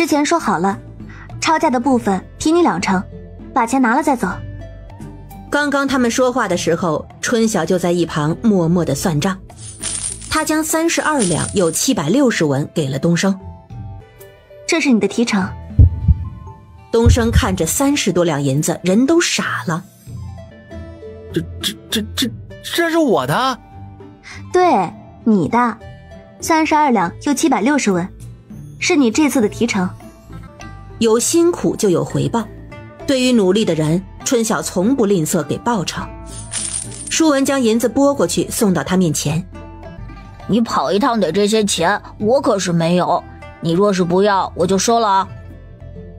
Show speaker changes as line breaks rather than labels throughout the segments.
之前说好了，抄价的部分提你2成，把钱拿了再走。
刚刚他们说话的时候，春晓就在一旁默默地算账。他将32两有760文给了东升。
这是你的提成。
东升看着30多两银子，人都傻了。
这是我的？
对，你的，32两又760文，是你这次的提成。
有辛苦就有回报，对于努力的人，春晓从不吝啬给报酬。舒文将银子拨过去，送到他面前。
你跑一趟得这些钱，我可是没有。你若是不要，我就收了啊。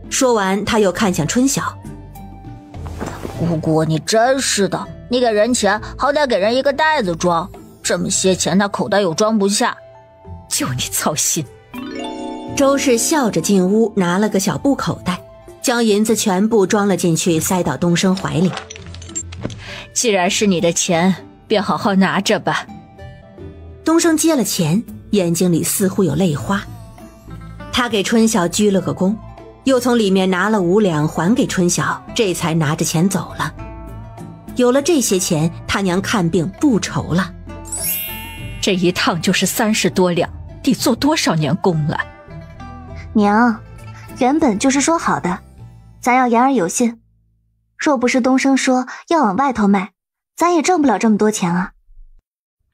说完，他又看向春晓。
姑姑，你真是的，你给人钱，好歹给人一个袋子装，这么些钱他口袋又装不下。
就你操心。
周氏笑着进屋，拿了个小布口袋，将银子全部装了进去，塞到东升怀里。
既然是你的钱，便好好拿着吧。
东升接了钱，眼睛里似乎有泪花。他给春晓鞠了个躬，又从里面拿了5两还给春晓，这才拿着钱走了。有了这些钱，他娘看病不愁了。
这一趟就是30多两，得做多少年工了？
娘，原本就是说好的，咱要言而有信。若不是东升说要往外头卖，咱也挣不了这么多钱啊。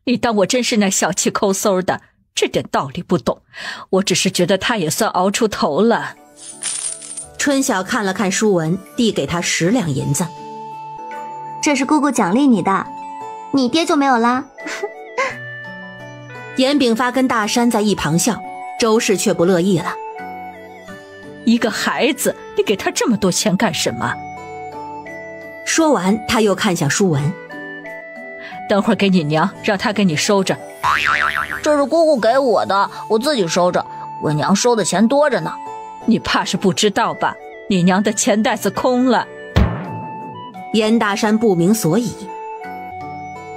你当我真是那小气抠搜的，这点道理不懂。我只是觉得他也算熬出头了。
春晓看了看舒文，递给他10两银子。
这是姑姑奖励你的，你爹就没有啦。
严炳发跟大山在一旁笑，周氏却不乐意了。
一个孩子，你给他这么多钱干什么？
说完，他又看向舒文。
等会儿给你娘，让她给你收着。
这是姑姑给我的，我自己收着，我娘收的钱多着呢。
你怕是不知道吧？你娘的钱袋子空了。
严大山不明所以，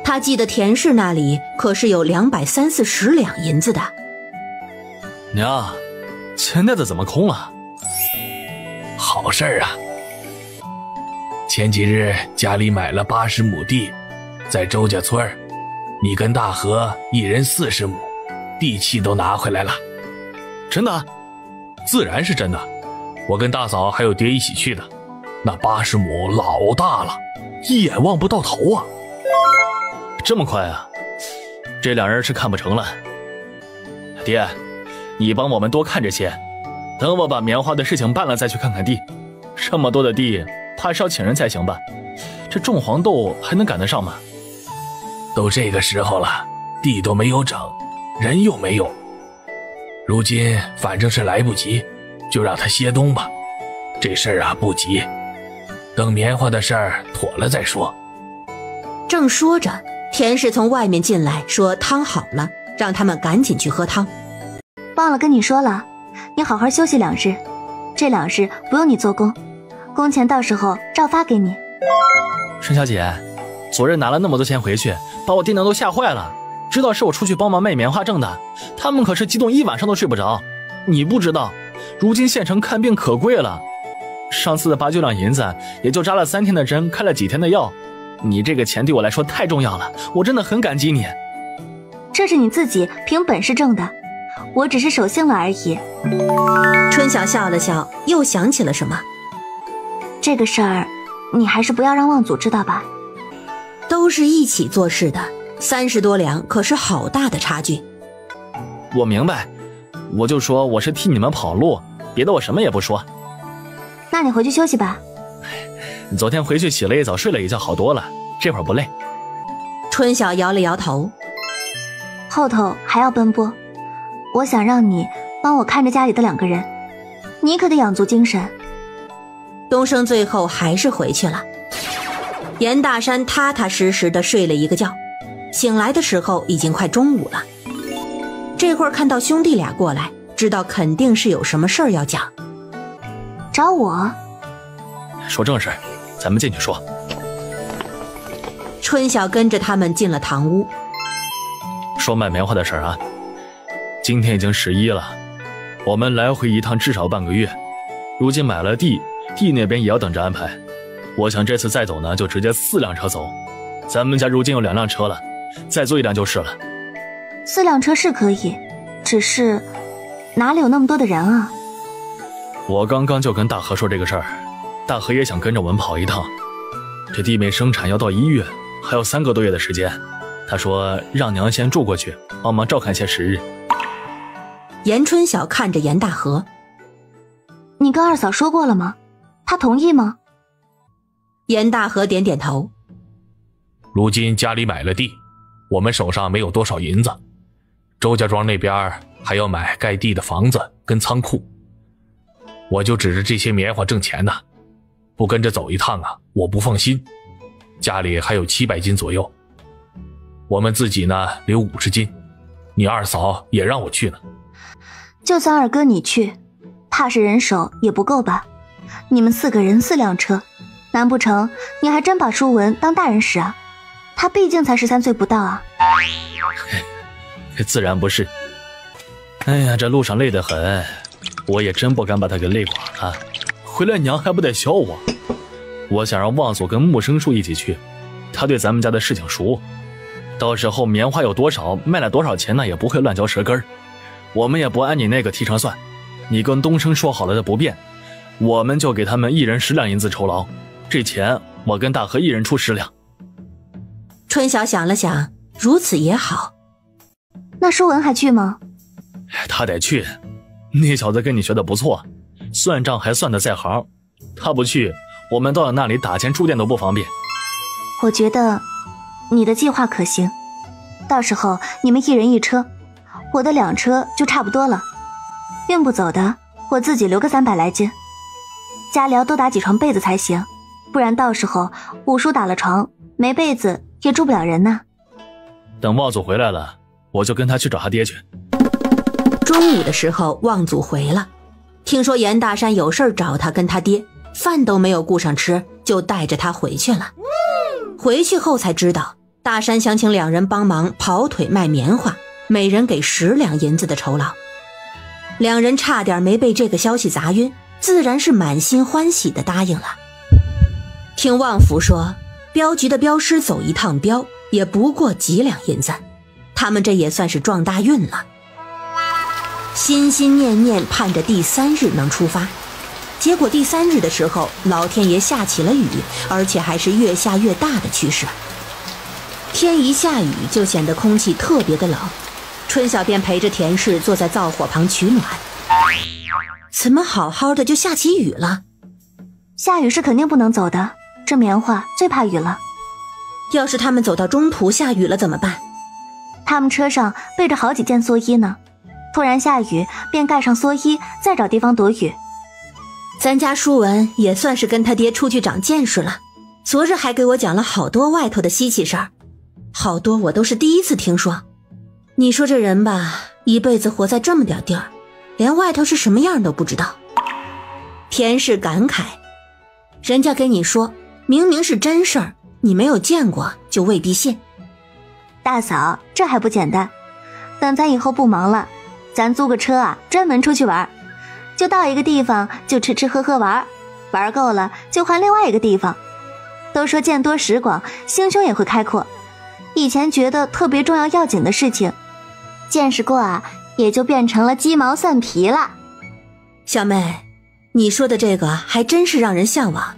他记得田氏那里可是有230-40两银子的。
娘，钱袋子怎么空了？
好事儿啊！前几日家里买了80亩地，在周家村，你跟大河一人40亩，地契都拿回来了。
真的？自然是真的，我跟大嫂还有爹一起去的。那80亩老大了，一眼望不到头啊。这么快啊？这两人是看不成了。爹，你帮我们多看着些，等我把棉花的事情办了再去看看地。这么多的地，怕是要请人才行吧？这种黄豆还能赶得上吗？
都这个时候了，地都没有整，人又没有，如今反正是来不及，就让他歇冬吧。这事儿啊不急，等棉花的事儿妥了再说。
正说着，田氏从外面进来，说汤好了，让他们赶紧去喝汤。
忘了跟你说了，你好好休息2日，这2日不用你做工，工钱到时候照发给你。
申小姐，昨日拿了那么多钱回去，把我爹娘都吓坏了，知道是我出去帮忙卖棉花挣的，他们可是激动1晚上都睡不着。你不知道，如今县城看病可贵了，上次的8-9两银子也就扎了3天的针，开了几天的药。你这个钱对我来说太重要了，我真的很感激你。
这是你自己凭本事挣的，我只是守信了而已。
春晓笑了笑，又想起了什么。
这个事儿你还是不要让望祖知道吧。
都是一起做事的，30多两可是好大的差距。
我明白，我就说我是替你们跑路，别的我什么也不说。
那你回去休息吧。
昨天回去洗了一澡，睡了一觉，好多了，这会儿不累。
春晓摇了摇头。
后头还要奔波，我想让你帮我看着家里的2个人，你可得养足精神。
东升最后还是回去了。严大山踏踏实实地睡了一个觉，醒来的时候已经快中午了。这会儿看到兄弟俩过来，知道肯定是有什么事儿要讲。
找我？
说正事，咱们进去说。
春晓跟着他们进了堂屋。
说卖棉花的事啊，今天已经11了，我们来回一趟至少半个月，如今买了地，地那边也要等着安排。我想这次再走呢，就直接4辆车走。咱们家如今有2辆车了，再租1辆就是了。
4辆车是可以，只是哪里有那么多的人啊？
我刚刚就跟大河说这个事儿，大河也想跟着我们跑一趟。这地面生产要到1月，还有3个多月的时间。他说让娘先住过去，帮忙照看些时日。
严春晓看着严大河，
你跟二嫂说过了吗？她同意吗？
严大河点点头。
如今家里买了地，我们手上没有多少银子，周家庄那边还要买盖地的房子跟仓库，我就指着这些棉花挣钱呢，不跟着走一趟啊，我不放心。家里还有700斤左右，我们自己呢留50斤，你二嫂也让我去呢。
就算二哥你去，怕是人手也不够吧？你们4个人4辆车，难不成你还真把舒文当大人使啊？他毕竟才13岁不到啊。
自然不是。哎呀，这路上累得很，我也真不敢把他给累垮了，回来娘还不得笑我。我想让旺祖跟木生树一起去，他对咱们家的事情熟，到时候棉花有多少，卖了多少钱呢，也不会乱嚼舌根。我们也不按你那个提成算，你跟东升说好了的不变，我们就给他们1人10两银子酬劳，这钱我跟大河1人出10两。
春晓想了想，如此也好。
那舒文还去吗？
他得去，那小子跟你学的不错，算账还算得在行，他不去，我们到那里打钱住店都不方便。
我觉得你的计划可行，到时候你们1人1车，我的2车就差不多了。运不走的，我自己留个300来斤，家里要多打几床被子才行，不然到时候五叔打了床，没被子也住不了人呢。
等旺祖回来了，我就跟他去找他爹去。
中午的时候，旺祖回了，听说严大山有事找他跟他爹，饭都没有顾上吃，就带着他回去了。回去后才知道，大山想请2人帮忙跑腿卖棉花，每人给10两银子的酬劳。2人差点没被这个消息砸晕，自然是满心欢喜地答应了。听旺福说，镖局的镖师走一趟镖也不过几两银子，他们这也算是撞大运了。心心念念盼着第3日能出发，结果第3日的时候，老天爷下起了雨，而且还是越下越大的趋势。天一下雨就显得空气特别的冷，春晓便陪着田氏坐在灶火旁取暖。怎么好好的就下起雨了？
下雨是肯定不能走的，这棉花最怕雨了。
要是他们走到中途下雨了怎么办？
他们车上备着好几件蓑衣呢，突然下雨便盖上蓑衣，再找地方躲雨。
咱家舒文也算是跟他爹出去长见识了，昨日还给我讲了好多外头的稀奇事儿，好多我都是第一次听说。你说这人吧，一辈子活在这么点地儿，连外头是什么样都不知道。田氏感慨，人家跟你说明明是真事儿，你没有见过就未必信。
大嫂，这还不简单，等咱以后不忙了，咱租个车啊，专门出去玩，就到一个地方就吃吃喝喝玩，玩够了就换另外一个地方。都说见多识广，心胸也会开阔，以前觉得特别重要要紧的事情，见识过啊，也就变成了鸡毛蒜皮了。
小妹，你说的这个还真是让人向往，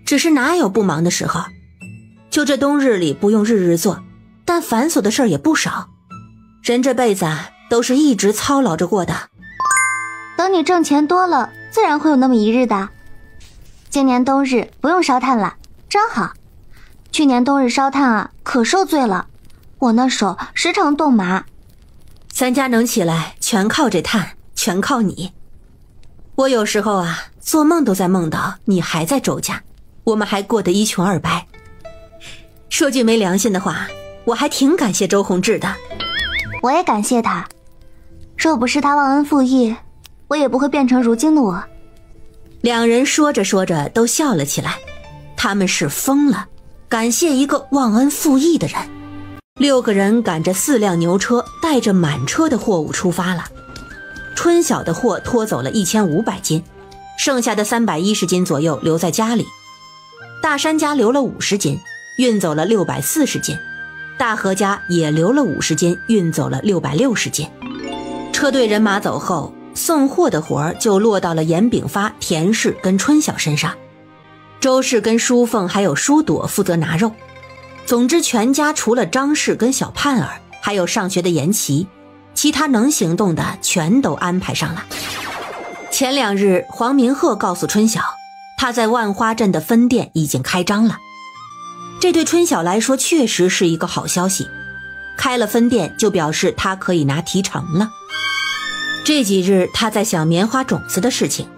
只是哪有不忙的时候？就这冬日里不用日日做，但繁琐的事儿也不少。人这辈子都是一直操劳着过的。
等你挣钱多了，自然会有那么一日的。今年冬日不用烧炭了，真好。去年冬日烧炭啊，可受罪了，我那手时常冻麻。
咱家能起来全靠这炭，全靠你。我有时候啊，做梦都在梦到你还在周家，我们还过得一穷二白。说句没良心的话，我还挺感谢周宏志的。
我也感谢他，若不是他忘恩负义，我也不会变成如今的我。
2人说着说着都笑了起来，他们是疯了，感谢一个忘恩负义的人。6个人赶着4辆牛车，带着满车的货物出发了。春晓的货拖走了1500斤，剩下的310斤左右留在家里。大山家留了50斤，运走了640斤，大河家也留了50斤，运走了660斤。车队人马走后，送货的活儿就落到了严炳发、田氏跟春晓身上。周氏跟淑凤还有舒朵负责拿肉。总之全家除了张氏跟小盼儿，还有上学的严琦，其他能行动的全都安排上了。前2日，黄明鹤告诉春晓，他在万花镇的分店已经开张了。这对春晓来说确实是一个好消息，开了分店就表示他可以拿提成了。这几日他在想棉花种子的事情，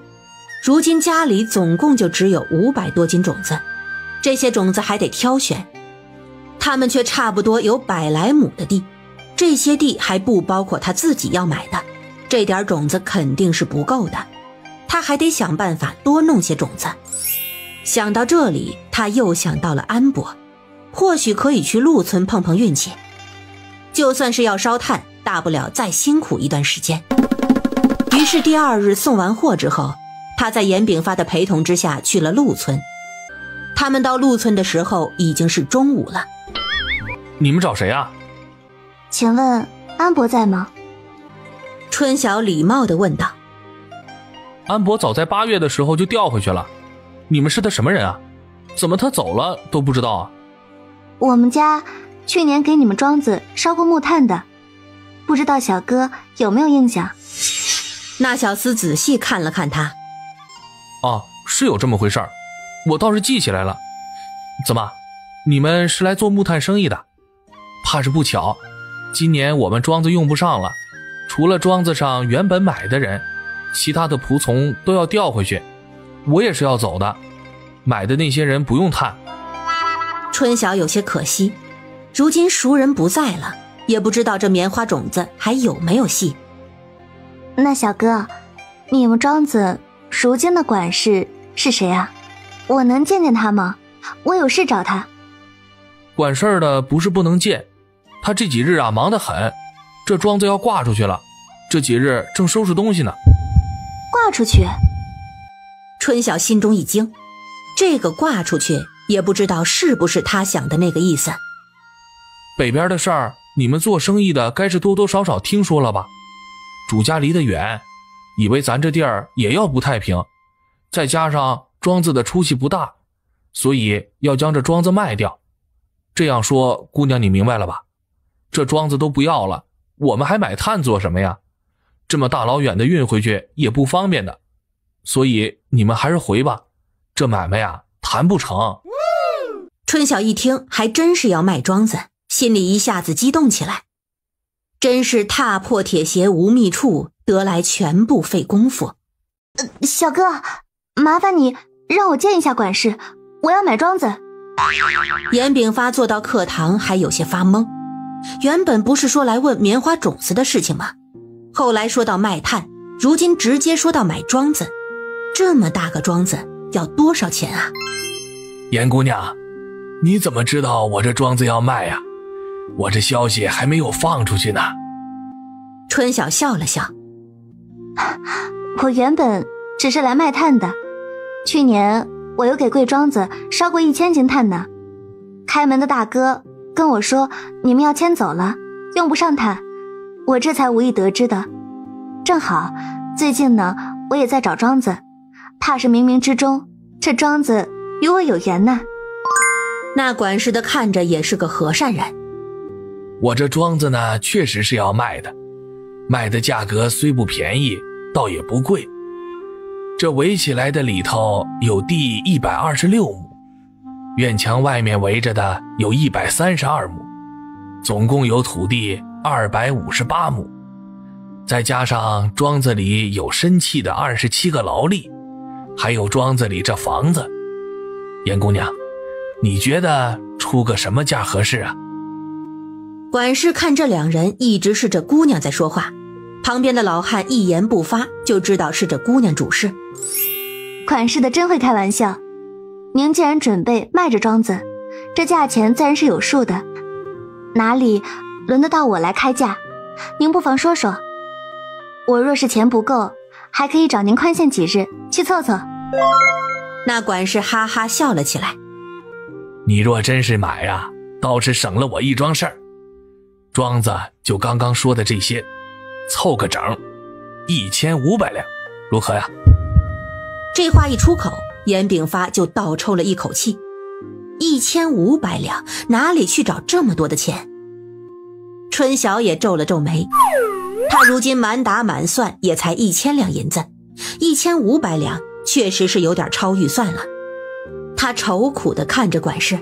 如今家里总共就只有500多斤种子，这些种子还得挑选，他们却差不多有100来亩的地，这些地还不包括他自己要买的，这点种子肯定是不够的，他还得想办法多弄些种子。想到这里，他又想到了安伯，或许可以去陆村碰碰运气，就算是要烧炭，大不了再辛苦一段时间。于是第2日送完货之后，他在严炳发的陪同之下去了陆村。他们到陆村的时候已经是中午了。
你们找谁啊？
请问安伯在吗？
春晓礼貌地问道。
安伯早在8月的时候就调回去了，你们是他什么人啊？怎么他走了都不知道啊？
我们家去年给你们庄子烧过木炭的，不知道小哥有没有印象？
那小厮仔细看了看他。
啊，是有这么回事儿，我倒是记起来了。怎么，你们是来做木炭生意的？怕是不巧，今年我们庄子用不上了，除了庄子上原本买的人，其他的仆从都要调回去，我也是要走的，买的那些人不用炭。
春晓有些可惜，如今熟人不在了，也不知道这棉花种子还有没有戏。
那小哥，你们庄子如今的管事是谁啊？我能见见他吗？我有事找他。
管事儿的不是不能见，他这几日啊忙得很，这庄子要挂出去了，这几日正收拾东西呢。
挂出去？
春晓心中一惊，这个挂出去也不知道是不是他想的那个意思。
北边的事儿，你们做生意的该是多多少少听说了吧？主家离得远，以为咱这地儿也要不太平，再加上庄子的出息不大，所以要将这庄子卖掉。这样说，姑娘你明白了吧？这庄子都不要了，我们还买炭做什么呀？这么大老远的运回去也不方便的，所以你们还是回吧，这买卖呀谈不成。
春晓一听还真是要卖庄子，心里一下子激动起来，真是踏破铁鞋无觅处，得来全不费功夫。
小哥，麻烦你让我见一下管事，我要买庄子。
严炳发坐到课堂还有些发懵，原本不是说来问棉花种子的事情吗？后来说到卖炭，如今直接说到买庄子，这么大个庄子要多少钱啊？
严姑娘，你怎么知道我这庄子要卖呀？我这消息还没有放出去呢。
春晓笑了笑，
我原本只是来卖炭的，去年我有给贵庄子烧过1000斤炭呢。开门的大哥跟我说你们要迁走了，用不上炭，我这才无意得知的。正好最近呢，我也在找庄子，怕是冥冥之中这庄子与我有缘呢。
那管事的看着也是个和善人。
我这庄子呢，确实是要卖的，卖的价格虽不便宜，倒也不贵。这围起来的里头有地126亩，院墙外面围着的有132亩，总共有土地258亩，再加上庄子里有生气的27个劳力，还有庄子里这房子。严姑娘，你觉得出个什么价合适啊？
管事看这两人一直是这姑娘在说话，旁边的老汉一言不发，就知道是这姑娘主事。
管事的真会开玩笑，您既然准备卖这庄子，这价钱自然是有数的，哪里轮得到我来开价？您不妨说说。我若是钱不够，还可以找您宽限几日去凑凑。
那管事哈哈笑了起来。
你若真是买啊，倒是省了我一桩事儿。庄子就刚刚说的这些，凑个整，1500两，如何呀？
这话一出口，严炳发就倒抽了一口气。1500两，哪里去找这么多的钱？春晓也皱了皱眉，他如今满打满算也才1000两银子，1500两确实是有点超预算了。他愁苦地看着管事。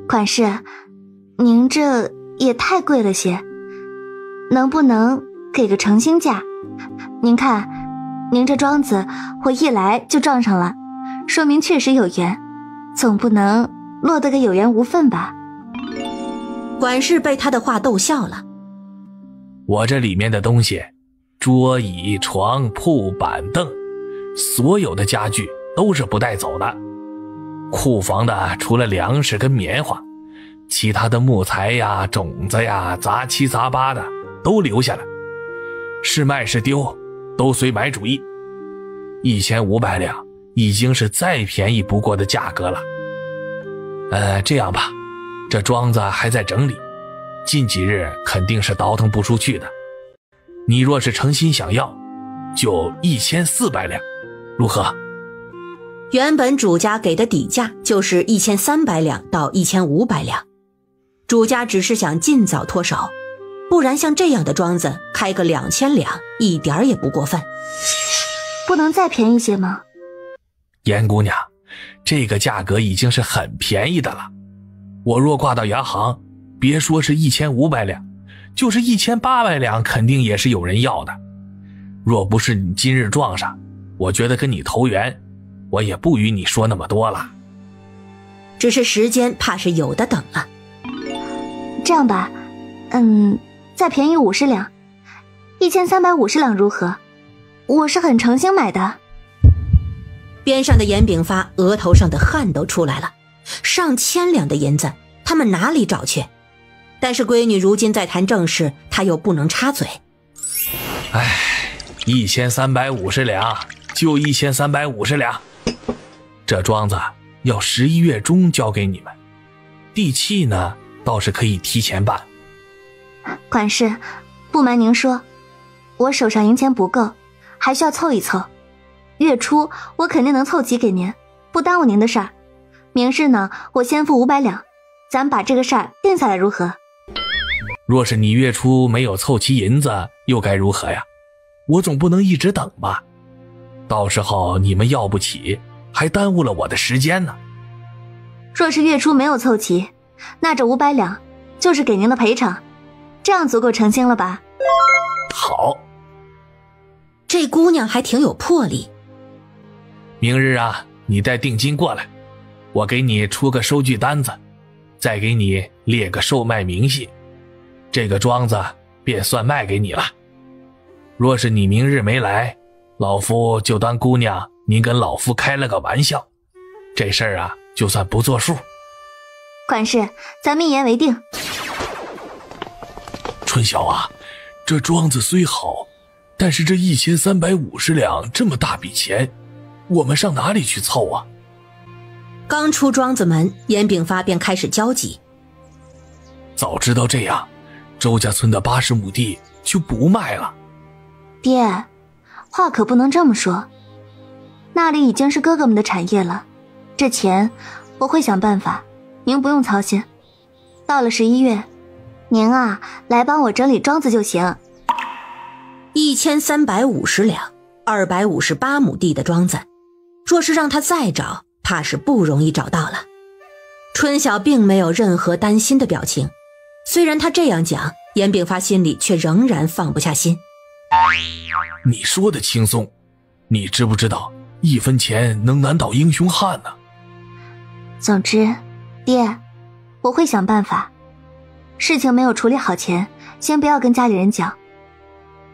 管事，您这也太贵了些，能不能给个诚心价？您看，您这庄子我一来就撞上了，说明确实有缘，总不能落得个有缘无分吧？
管事被他的话逗笑了。
我这里面的东西，桌椅床铺板凳，所有的家具都是不带走的。库房的除了粮食跟棉花，其他的木材呀、种子呀、杂七杂八的都留下来，是卖是丢都随买主意。1500两已经是再便宜不过的价格了。这样吧，这庄子还在整理，近几日肯定是倒腾不出去的。你若是诚心想要，就1400两，如何？
原本主家给的底价就是1300两到1500两，主家只是想尽早脱手，不然像这样的庄子开个2000两一点也不过分。
不能再便宜些吗？
严姑娘，这个价格已经是很便宜的了。我若挂到洋行，别说是1500两，就是1800两肯定也是有人要的。若不是你今日撞上，我觉得跟你投缘，我也不与你说那么多了。
只是时间怕是有的等了。
这样吧，再便宜50两，1350两如何？我是很诚心买的。
边上的严炳发额头上的汗都出来了，上千两的银子他们哪里找去？但是闺女如今在谈正事，他又不能插嘴。
1350两就1350两，这庄子要11月中交给你们，地契呢倒是可以提前办。
管事，不瞒您说，我手上银钱不够，还需要凑一凑。月初我肯定能凑齐给您，不耽误您的事儿。明日呢，我先付500两，咱把这个事儿定下来如何？
若是你月初没有凑齐银子，又该如何呀？我总不能一直等吧，到时候你们要不起，还耽误了我的时间呢。
若是月初没有凑齐，那这500两就是给您的赔偿，这样足够诚心了吧？
好，
这姑娘还挺有魄力。
明日啊，你带定金过来，我给你出个收据单子，再给你列个售卖明细，这个庄子便算卖给你了。若是你明日没来，老夫就当姑娘您跟老夫开了个玩笑，这事儿啊就算不作数。
管事，咱们一言为定。
春晓啊，这庄子虽好，但是这1350两这么大笔钱，我们上哪里去凑啊？
刚出庄子门，严炳发便开始焦急。
早知道这样，周家村的80亩地就不卖了。
爹，话可不能这么说，那里已经是哥哥们的产业了，这钱我会想办法，您不用操心。到了11月，您啊来帮我整理庄子就行。
1350两，258亩地的庄子，若是让他再找，怕是不容易找到了。春晓并没有任何担心的表情，虽然他这样讲，严炳发心里却仍然放不下心。
你说的轻松，你知不知道1分钱能难倒英雄汉呢？
总之，爹，我会想办法。事情没有处理好前，先不要跟家里人讲，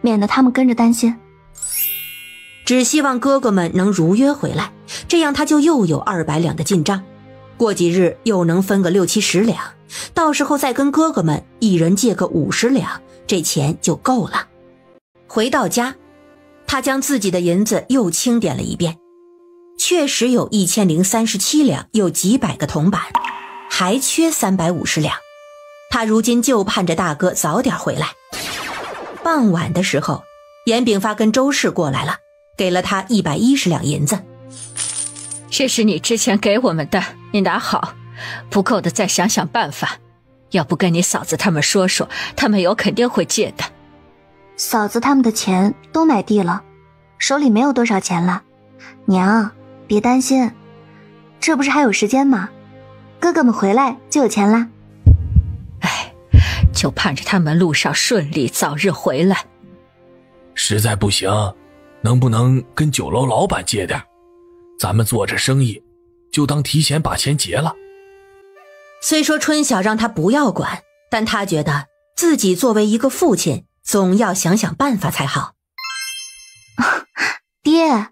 免得他们跟着担心。
只希望哥哥们能如约回来，这样他就又有200两的进账，过几日又能分个60-70两，到时候再跟哥哥们一人借个50两，这钱就够了。回到家，他将自己的银子又清点了一遍，确实有1037两，有几百个铜板，还缺350两。他如今就盼着大哥早点回来。傍晚的时候，严炳发跟周氏过来了，给了他110两银子。
这是你之前给我们的，你拿好，不够的再想想办法。要不跟你嫂子他们说说，他们有肯定会借的。
嫂子他们的钱都买地了，手里没有多少钱了。娘，别担心，这不是还有时间吗？哥哥们回来就有钱啦。
哎，就盼着他们路上顺利，早日回来。
实在不行，能不能跟酒楼老板借点？咱们做着生意，就当提前把钱结了。
虽说春晓让他不要管，但他觉得自己作为一个父亲，总要想想办法才好。
爹，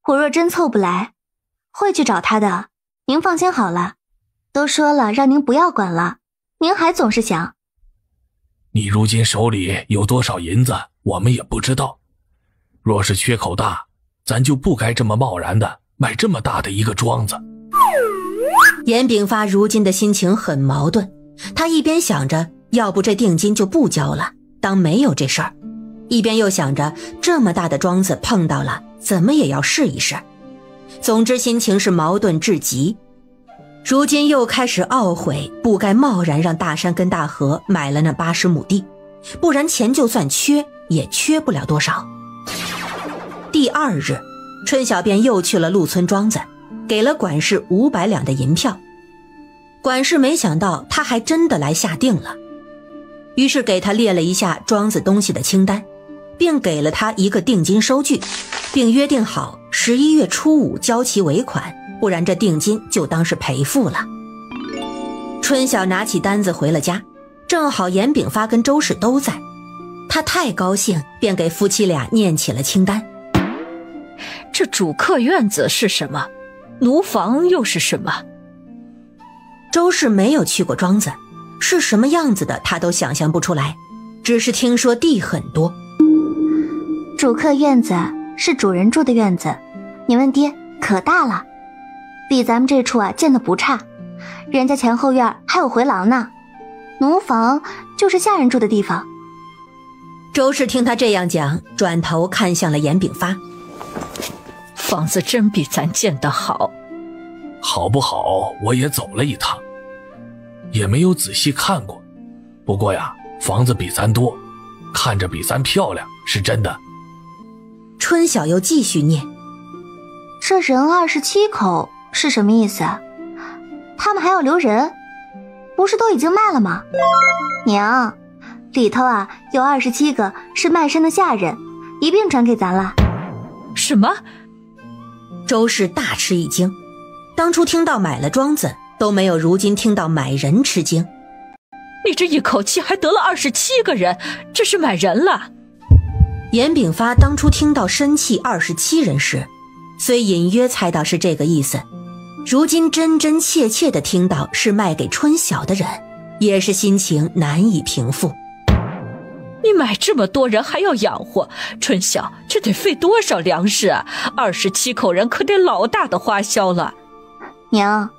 我若真凑不来，会去找他的，您放心好了。都说了让您不要管了，您还总是想。
你如今手里有多少银子，我们也不知道。若是缺口大，咱就不该这么贸然的买这么大的一个庄子。
严炳发如今的心情很矛盾，他一边想着要不这定金就不交了，当没有这事儿，一边又想着这么大的庄子碰到了，怎么也要试一试。总之心情是矛盾至极。如今又开始懊悔不该贸然让大山跟大河买了那80亩地，不然钱就算缺也缺不了多少。第二日，春晓便又去了陆村庄子，给了管事500两的银票。管事没想到他还真的来下定了，于是给他列了一下庄子东西的清单，并给了他一个定金收据，并约定好11月初5交齐尾款，不然这定金就当是赔付了。春晓拿起单子回了家，正好严炳发跟周氏都在，他太高兴，便给夫妻俩念起了清单。
这主客院子是什么？奴房又是什么？
周氏没有去过庄子，是什么样子的他都想象不出来，只是听说地很多。
主客院子是主人住的院子，你问爹，可大了，比咱们这处啊建的不差，人家前后院还有回廊呢。奴房就是下人住的地方。
周氏听他这样讲，转头看向了严炳发。
房子真比咱建得好。
好不好我也走了一趟，也没有仔细看过，不过呀，房子比咱多，看着比咱漂亮，是真的。
春晓又继续念，
这人27口是什么意思？他们还要留人，不是都已经卖了吗？娘，里头啊有27个是卖身的下人，一并传给咱了。
什么？
周氏大吃一惊，当初听到买了庄子，都没有如今听到买人吃惊。
你这一口气还得了27个人，这是买人了。
严炳发当初听到申气27人时，虽隐约猜到是这个意思，如今真真切切地听到是卖给春晓的人，也是心情难以平复。
你买这么多人还要养活，春晓这得费多少粮食啊！27口人可得老大的花销了。
娘，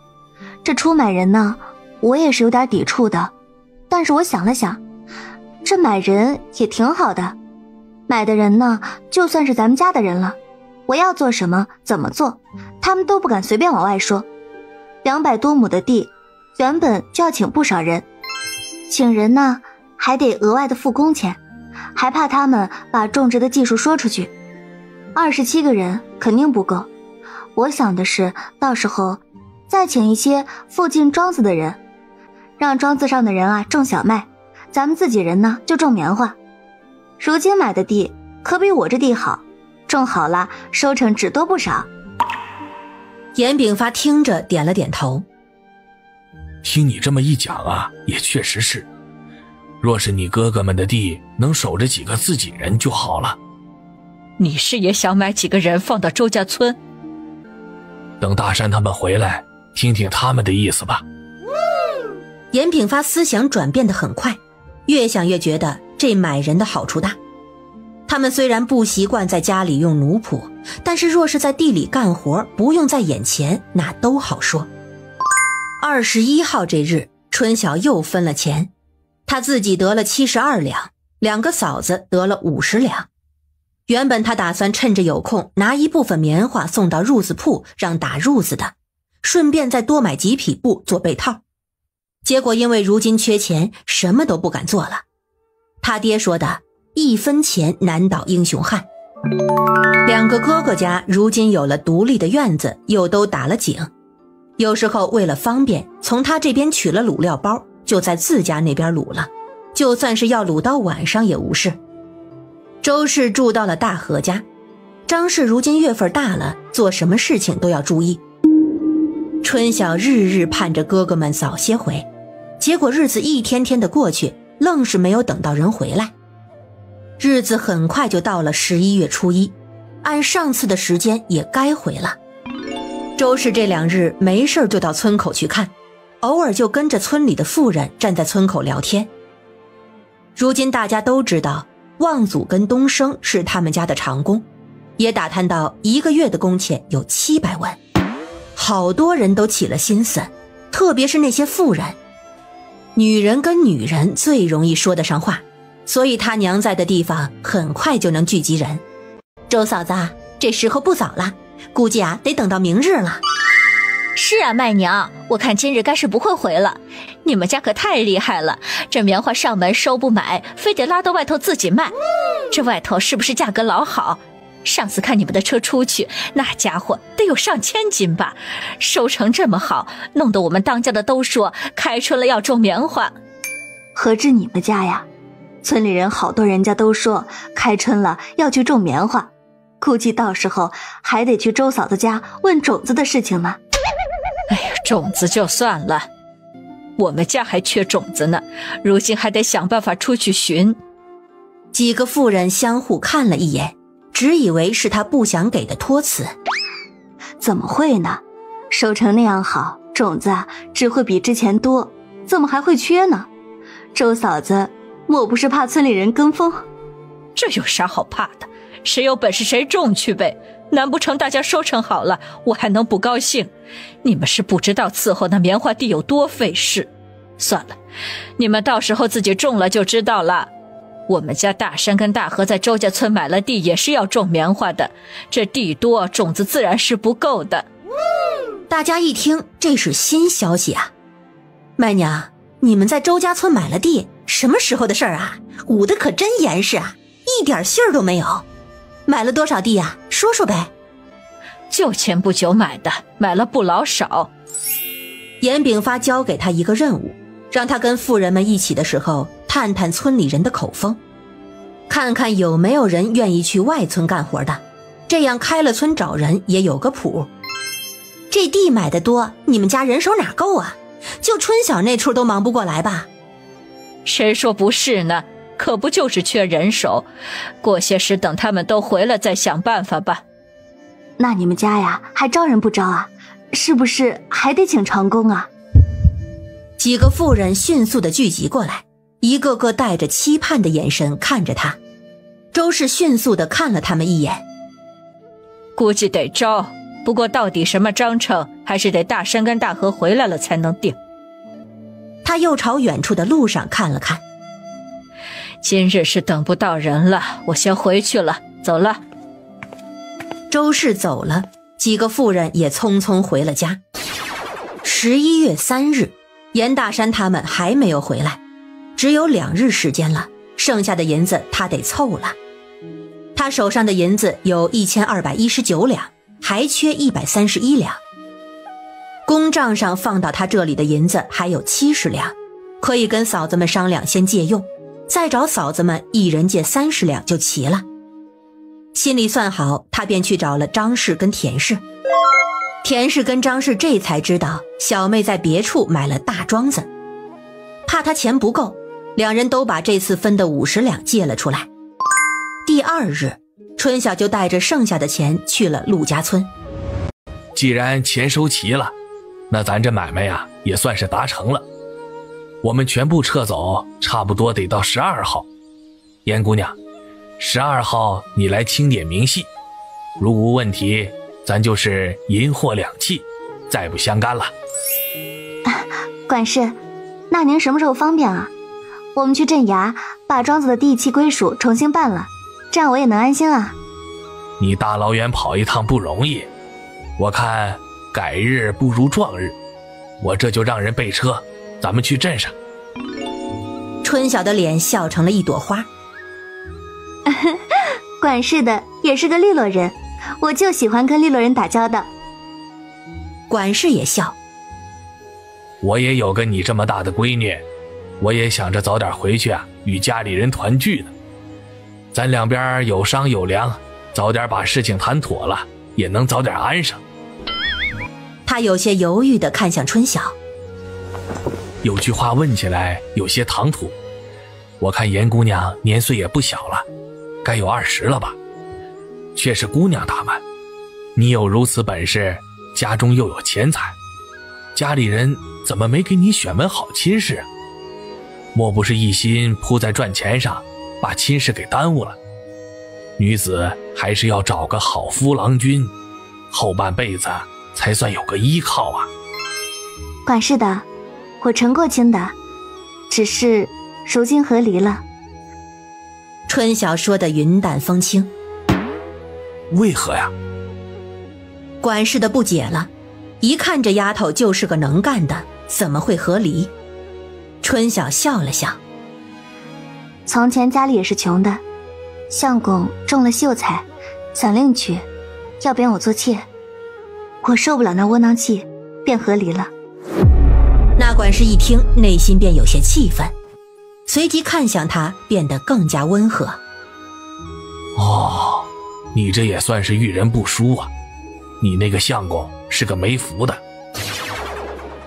这出买人呢，我也是有点抵触的，但是我想了想，这买人也挺好的。买的人呢，就算是咱们家的人了，我要做什么怎么做，他们都不敢随便往外说。200多亩的地，原本就要请不少人，请人呢还得额外的付工钱，还怕他们把种植的技术说出去。27个人肯定不够，我想的是到时候再请一些附近庄子的人，让庄子上的人啊种小麦，咱们自己人呢就种棉花。如今买的地可比我这地好，种好了收成只多不少。
严炳发听着点了点头。
听你这么一讲啊，也确实是，若是你哥哥们的地能守着几个自己人就好了。
你是也想买几个人放到周家村？
等大山他们回来，听听他们的意思吧。
严炳发思想转变得很快，越想越觉得这买人的好处大。他们虽然不习惯在家里用奴仆，但是若是在地里干活，不用在眼前，那都好说。21号这日，春晓又分了钱，他自己得了72两，2个嫂子得了50两。原本他打算趁着有空拿一部分棉花送到褥子铺让打褥子的，顺便再多买几匹布做被套。结果因为如今缺钱，什么都不敢做了。他爹说的1分钱难倒英雄汉。2个哥哥家如今有了独立的院子，又都打了井，有时候为了方便，从他这边取了卤料包，就在自家那边卤了，就算是要卤到晚上也无事。周氏住到了大何家，张氏如今月份大了，做什么事情都要注意。春晓日日盼着哥哥们早些回，结果日子一天天的过去，愣是没有等到人回来。日子很快就到了11月初1，按上次的时间也该回了。周氏这2日没事就到村口去看，偶尔就跟着村里的妇人站在村口聊天。如今大家都知道望祖跟东升是他们家的长工，也打探到1个月的工钱有700文。好多人都起了心思，特别是那些妇人。女人跟女人最容易说得上话，所以他娘在的地方很快就能聚集人。周嫂子，这时候不早了，估计得等到明日了。
是啊，麦娘，我看今日该是不会回了。你们家可太厉害了，这棉花上门收不买，非得拉到外头自己卖。这外头是不是价格老好？上次看你们的车出去，那家伙得有上千斤吧，收成这么好，弄得我们当家的都说开春了要种棉花。
何止你们家呀，村里人好多人家都说开春了要去种棉花，估计到时候还得去周嫂子家问种子的事情呢。
哎呀，种子就算了，我们家还缺种子呢，如今还得想办法出去寻。
几个妇人相互看了一眼，只以为是他不想给的托词。
怎么会呢？收成那样好，种子只会比之前多，怎么还会缺呢？周嫂子莫不是怕村里人跟风？
这有啥好怕的？谁有本事谁种去呗，难不成大家收成好了，我还能不高兴？你们是不知道伺候那棉花地有多费事。算了，你们到时候自己种了就知道了。我们家大山跟大河在周家村买了地，也是要种棉花的，这地多，种子自然是不够的。
大家一听，这是新消息啊！麦娘，你们在周家村买了地，什么时候的事儿啊？捂得可真严实啊，一点信儿都没有。买了多少地啊？说说呗。
就前不久买的，买了不老少。
严炳发交给他一个任务，让他跟妇人们一起的时候探探村里人的口风，看看有没有人愿意去外村干活的，这样开了村找人也有个谱。这地买的多，你们家人手哪够啊？就春晓那处都忙不过来吧？
谁说不是呢？可不就是缺人手，过些时等他们都回来再想办法吧。
那你们家呀还招人不招啊？是不是还得请长工啊？
几个妇人迅速地聚集过来，一个个带着期盼的眼神看着他。周氏迅速地看了他们一眼，
估计得招，不过到底什么章程，还是得大山跟大河回来了才能定。
他又朝远处的路上看了看，
今日是等不到人了，我先回去了，走了。
周氏走了，几个妇人也匆匆回了家。11月3日，严大山他们还没有回来，只有2日时间了，剩下的银子他得凑了。他手上的银子有1219两，还缺131两。公账上放到他这里的银子还有70两，可以跟嫂子们商量先借用，再找嫂子们一人借30两就齐了。心里算好，他便去找了张氏跟田氏。田氏跟张氏这才知道小妹在别处买了大庄子，怕他钱不够，两人都把这次分的50两借了出来。第2日，春晓就带着剩下的钱去了陆家村。
既然钱收齐了，那咱这买卖呀也算是达成了。我们全部撤走，差不多得到12号。严姑娘12号你来清点明细，如无问题，咱就是银货两讫，再不相干了。
管事，那您什么时候方便啊？我们去镇衙把庄子的地契归属重新办了，这样我也能安心啊。
你大老远跑一趟不容易，我看改日不如撞日，我这就让人备车，咱们去镇上。
春晓的脸笑成了一朵花。
管事的也是个利落人，我就喜欢跟利落人打交道。
管事也笑。
我也有个你这么大的闺女，我也想着早点回去啊，与家里人团聚呢。咱两边有商有量，早点把事情谈妥了，也能早点安生。
他有些犹豫地看向春晓。
有句话问起来有些唐突，我看严姑娘年岁也不小了，该有20了吧，却是姑娘打扮。你有如此本事，家中又有钱财，家里人怎么没给你选门好亲事啊？莫不是一心扑在赚钱上，把亲事给耽误了？女子还是要找个好夫郎君，后半辈子才算有个依靠啊。
管事的，我成过亲的，只是如今和离了。
春晓说得云淡风轻。
为何呀？
管事的不解了，一看这丫头就是个能干的，怎么会和离？春晓笑了笑。
从前家里也是穷的，相公中了秀才，想另娶，要贬我做妾，我受不了那窝囊气，便和离了。
那管事一听，内心便有些气愤，随即看向他，变得更加温和。
哦，你这也算是遇人不淑啊，你那个相公是个没福的。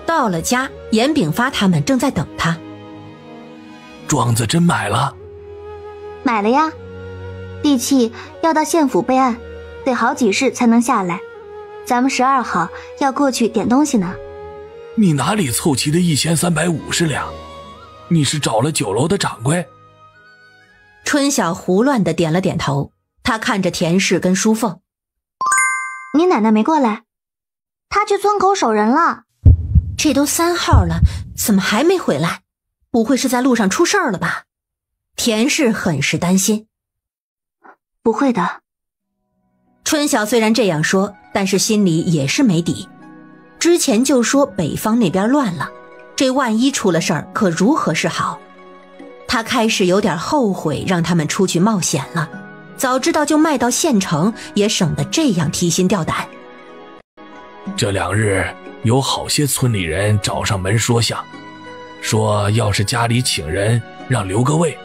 到了家，严炳发他们正在等他。
庄子真买了？
买了呀，地契要到县府备案，得好几日才能下来，咱们12号要过去点东西呢。
你哪里凑齐的1350两？你是找了酒楼的掌柜？
春晓胡乱地点了点头，他看着田氏跟淑凤。
你奶奶没过来？她去村口守人了。
这都3号了，怎么还没回来？不会是在路上出事儿了吧？田氏很是担心。
不会的。
春晓虽然这样说，但是心里也是没底。之前就说北方那边乱了，这万一出了事儿，可如何是好？他开始有点后悔让他们出去冒险了，早知道就卖到县城，也省得这样提心吊胆。
这2日有好些村里人找上门说相，说要是家里请人，让留个位。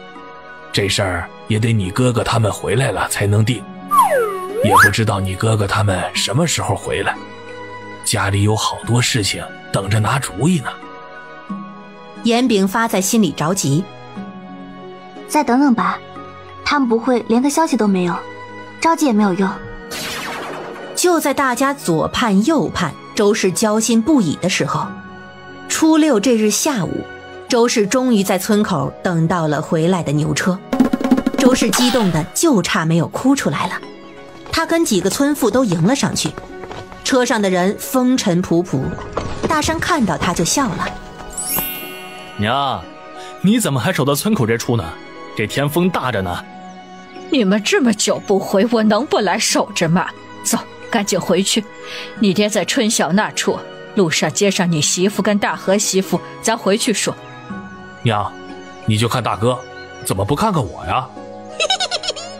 这事儿也得你哥哥他们回来了才能定，也不知道你哥哥他们什么时候回来，家里有好多事情等着拿主意呢。
严炳发在心里着急。
再等等吧，他们不会连个消息都没有，着急也没有用。
就在大家左盼右盼，周氏焦心不已的时候，初6这日下午，周氏终于在村口等到了回来的牛车。周氏激动的就差没有哭出来了，他跟几个村妇都迎了上去。车上的人风尘仆仆，大山看到他就笑了。
娘，你怎么还守到村口这处呢？这天风大着呢。
你们这么久不回，我能不来守着吗？走，赶紧回去。你爹在春晓那处，路上接上你媳妇跟大和媳妇，咱回去说。
娘，你就看大哥，怎么不看看我呀？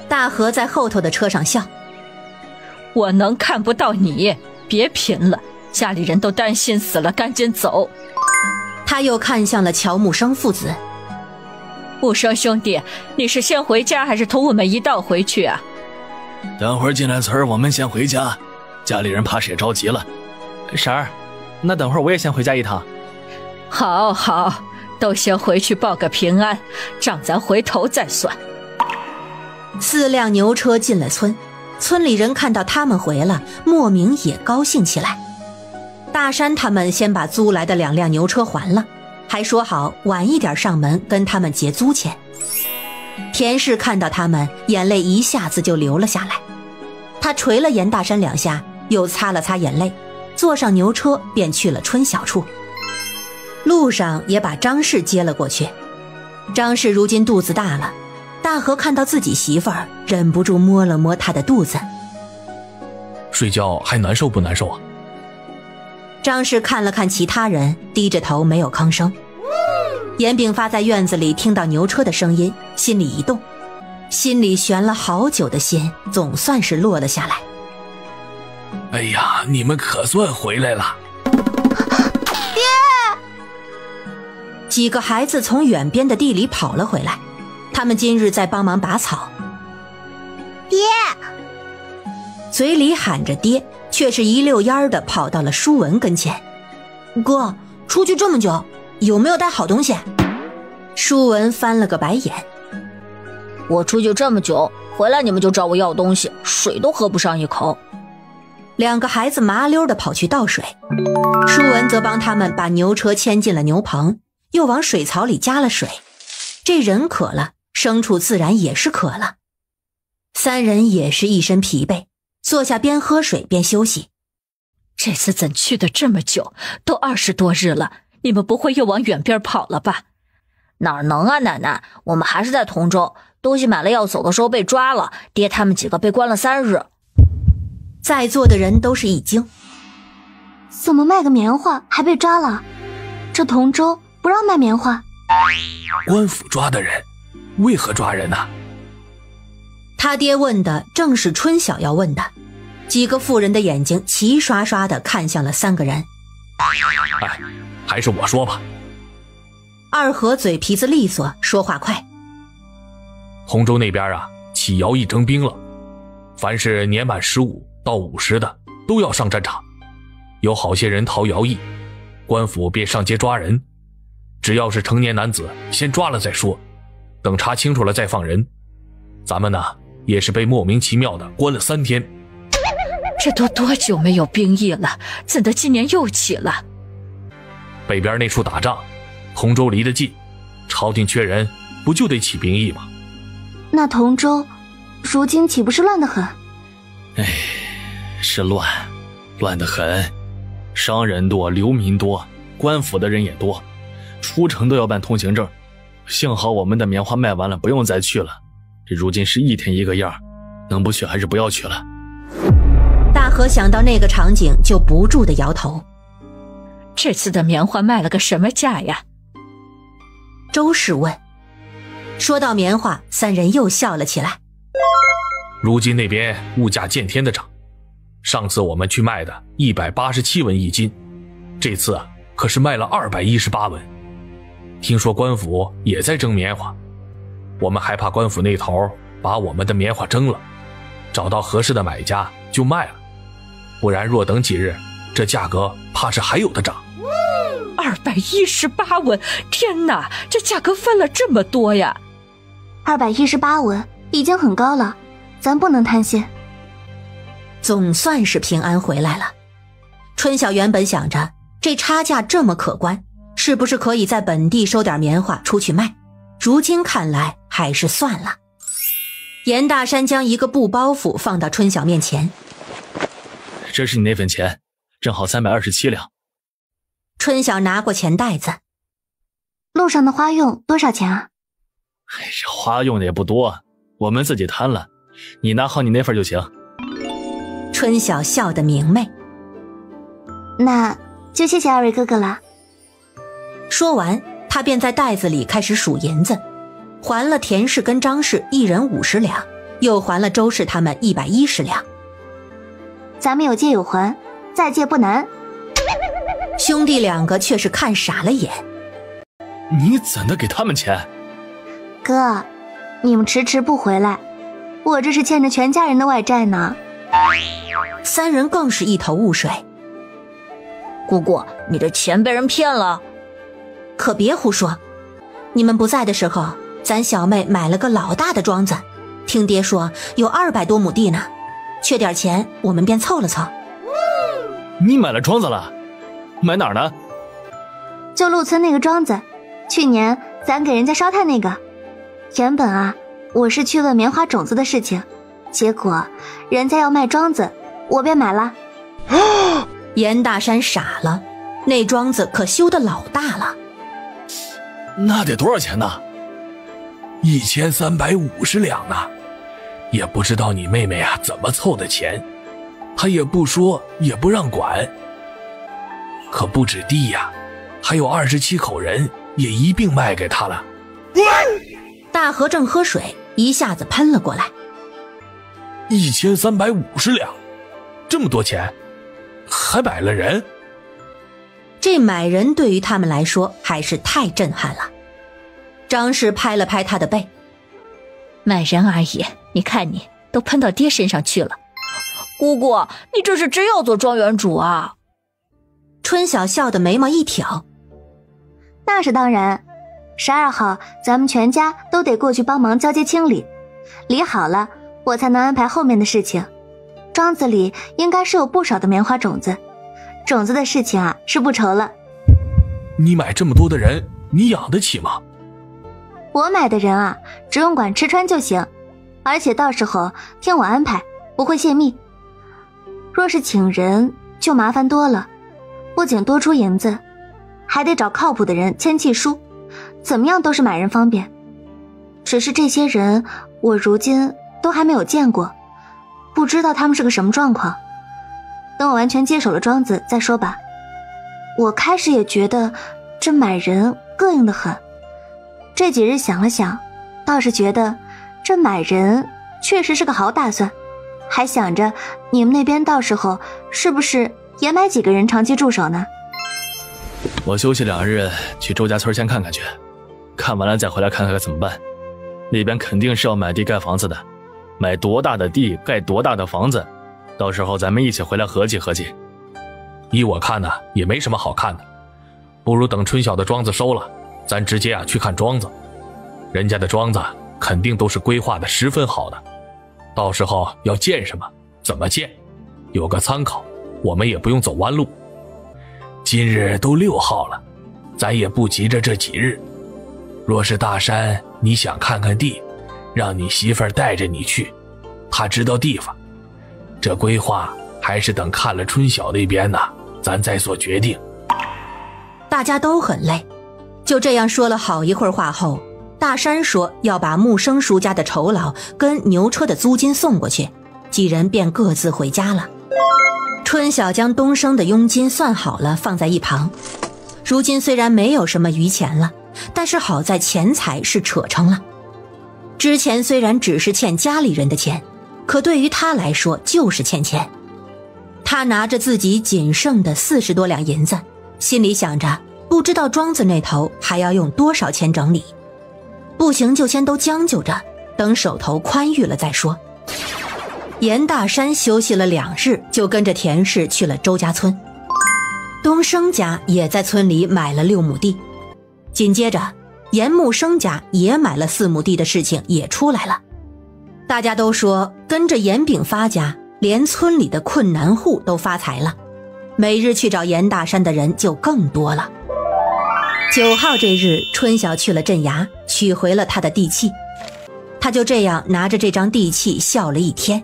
大和在后头的车上笑。
我能看不到你？别贫了，家里人都担心死了，赶紧走。
他又看向了乔木生父子。
木生兄弟，你是先回家还是同我们一道回去啊？
等会儿进来村我们先回家，家里人怕是也着急了。婶儿，那等会儿我也先回家一趟。
好好，都先回去报个平安，账咱回头再算。
4辆牛车进了村，村里人看到他们回了，莫名也高兴起来。大山他们先把租来的2辆牛车还了，还说好晚一点上门跟他们结租钱。田氏看到他们，眼泪一下子就流了下来。他捶了严大山2下，又擦了擦眼泪，坐上牛车便去了春晓处。路上也把张氏接了过去。张氏如今肚子大了，大河看到自己媳妇儿，忍不住摸了摸她的肚子。
睡觉还难受不难受啊？
张氏看了看其他人，低着头没有吭声。严炳发在院子里听到牛车的声音，心里一动，心里悬了好久的心总算是落了下来。
哎呀，你们可算回来了！
爹！
几个孩子从远边的地里跑了回来，他们今日在帮忙拔草。
爹！
嘴里喊着爹，却是一溜烟的跑到了舒文跟前。哥，出去这么久，有没有带好东西？舒文翻了个白眼。
我出去这么久，回来你们就找我要东西，水都喝不上一口。
2个孩子麻溜的跑去倒水，舒文则帮他们把牛车牵进了牛棚，又往水槽里加了水。这人渴了，牲畜自然也是渴了。3人也是一身疲惫，坐下边喝水边休息。
这次怎去的这么久，都20多日了，你们不会又往远边跑了吧？
哪能啊，奶奶，我们还是在同州，东西买了要走的时候被抓了，爹他们几个被关了3日。
在座的人都是一惊，
怎么卖个棉花还被抓了？这同州不让卖棉花。
官府抓的人，为何抓人呢？
他爹问的正是春晓要问的。几个妇人的眼睛齐刷刷地看向了3个人。
哎，还是我说吧。
二和嘴皮子利索，说话快。
洪州那边啊，起徭役征兵了，凡是年满15到50的都要上战场。有好些人逃徭役，官府便上街抓人。只要是成年男子，先抓了再说，等查清楚了再放人。咱们呢，也是被莫名其妙的关了3天。
这都多久没有兵役了，怎的今年又起了？
北边那处打仗，同州离得近，朝廷缺人，不就得起兵役吗？
那同州如今岂不是乱得很？
哎，是乱，乱得很。商人多，流民多，官府的人也多，出城都要办通行证。幸好我们的棉花卖完了，不用再去了。这如今是一天一个样，能不去还是不要去了。
大河想到那个场景，就不住地摇头。
这次的棉花卖了个什么价呀？
周氏问。说到棉花，3人又笑了起来。
如今那边物价见天的涨，上次我们去卖的187文1斤，这次可是卖了218文。听说官府也在征棉花，我们害怕官府那头把我们的棉花征了，找到合适的买家就卖了，不然若等几日，这价格怕是还有的涨。
218文，天哪，这价格翻了这么多呀
！218文已经很高了，咱不能贪心。
总算是平安回来了。春晓原本想着，这差价这么可观，是不是可以在本地收点棉花出去卖？如今看来还是算了。严大山将一个布包袱放到春晓面前。
这是你那份钱，正好327两。
春晓拿过钱袋子。
路上的花用多少钱啊？
哎，这花用的也不多，我们自己摊了，你拿好你那份就行。
春晓笑得明媚。
那就谢谢二位哥哥了。
说完，他便在袋子里开始数银子，还了田氏跟张氏一人50两，又还了周氏他们110两。
咱们有借有还，再借不难。
兄弟2个却是看傻了眼。
你怎的给他们钱？
哥，你们迟迟不回来，我这是欠着全家人的外债呢。
3人更是一头雾水。
姑姑，你的钱被人骗了？
可别胡说，你们不在的时候，咱小妹买了个老大的庄子，听爹说有200多亩地呢，缺点钱我们便凑了凑。
你买了庄子了？买哪儿呢？
就陆村那个庄子，去年咱给人家烧炭那个。原本啊我是去问棉花种子的事情，结果人家要卖庄子，我便买了。
严大山傻了，那庄子可修得老大了。
那得多少钱呢？1350两呢，也不知道你妹妹啊怎么凑的钱，她也不说，也不让管。可不止地呀，还有27口人也一并卖给她了。
大河正喝水，一下子喷了过来。
1350两，这么多钱，还买了人？
这买人对于他们来说还是太震撼了。张氏拍了拍他的背，
买人而已，你看你都喷到爹身上去了。
姑姑，你这是真要做庄园主啊？
春晓笑得眉毛一挑，
那是当然，12号咱们全家都得过去帮忙交接清理，理好了我才能安排后面的事情。庄子里应该是有不少的棉花种子，种子的事情啊是不愁了。
你买这么多的人，你养得起吗？
我买的人啊，只用管吃穿就行，而且到时候听我安排，不会泄密。若是请人就麻烦多了，不仅多出银子，还得找靠谱的人签契书，怎么样都是买人方便。只是这些人我如今都还没有见过，不知道他们是个什么状况，等我完全接手了庄子再说吧。我开始也觉得这买人膈应得很，这几日想了想，倒是觉得这买人确实是个好打算，还想着你们那边到时候是不是也买几个人长期驻守呢？
我休息2日，去周家村先看看去，看完了再回来看看该怎么办。那边肯定是要买地盖房子的，买多大的地盖多大的房子，到时候咱们一起回来合计合计。
依我看呢，也没什么好看的，不如等春晓的庄子收了，咱直接去看庄子。人家的庄子肯定都是规划的十分好的，到时候要建什么怎么建，有个参考，我们也不用走弯路。今日都6号了，咱也不急着这几日。若是大山你想看看地，让你媳妇儿带着你去，她知道地方。这规划还是等看了春晓那边呢，咱再做决定。
大家都很累，就这样说了好一会儿话后，大山说要把木生叔家的酬劳跟牛车的租金送过去，几人便各自回家了。春晓将东升的佣金算好了，放在一旁。如今虽然没有什么余钱了，但是好在钱财是扯成了。之前虽然只是欠家里人的钱，可对于他来说就是欠钱。他拿着自己仅剩的40多两银子，心里想着不知道庄子那头还要用多少钱整理，不行就先都将就着，等手头宽裕了再说。严大山休息了2日，就跟着田氏去了周家村。东升家也在村里买了6亩地，紧接着严木生家也买了4亩地的事情也出来了。大家都说跟着严炳发家，连村里的困难户都发财了，每日去找严大山的人就更多了。9号这日，春晓去了镇衙，取回了他的地契。他就这样拿着这张地契笑了一天。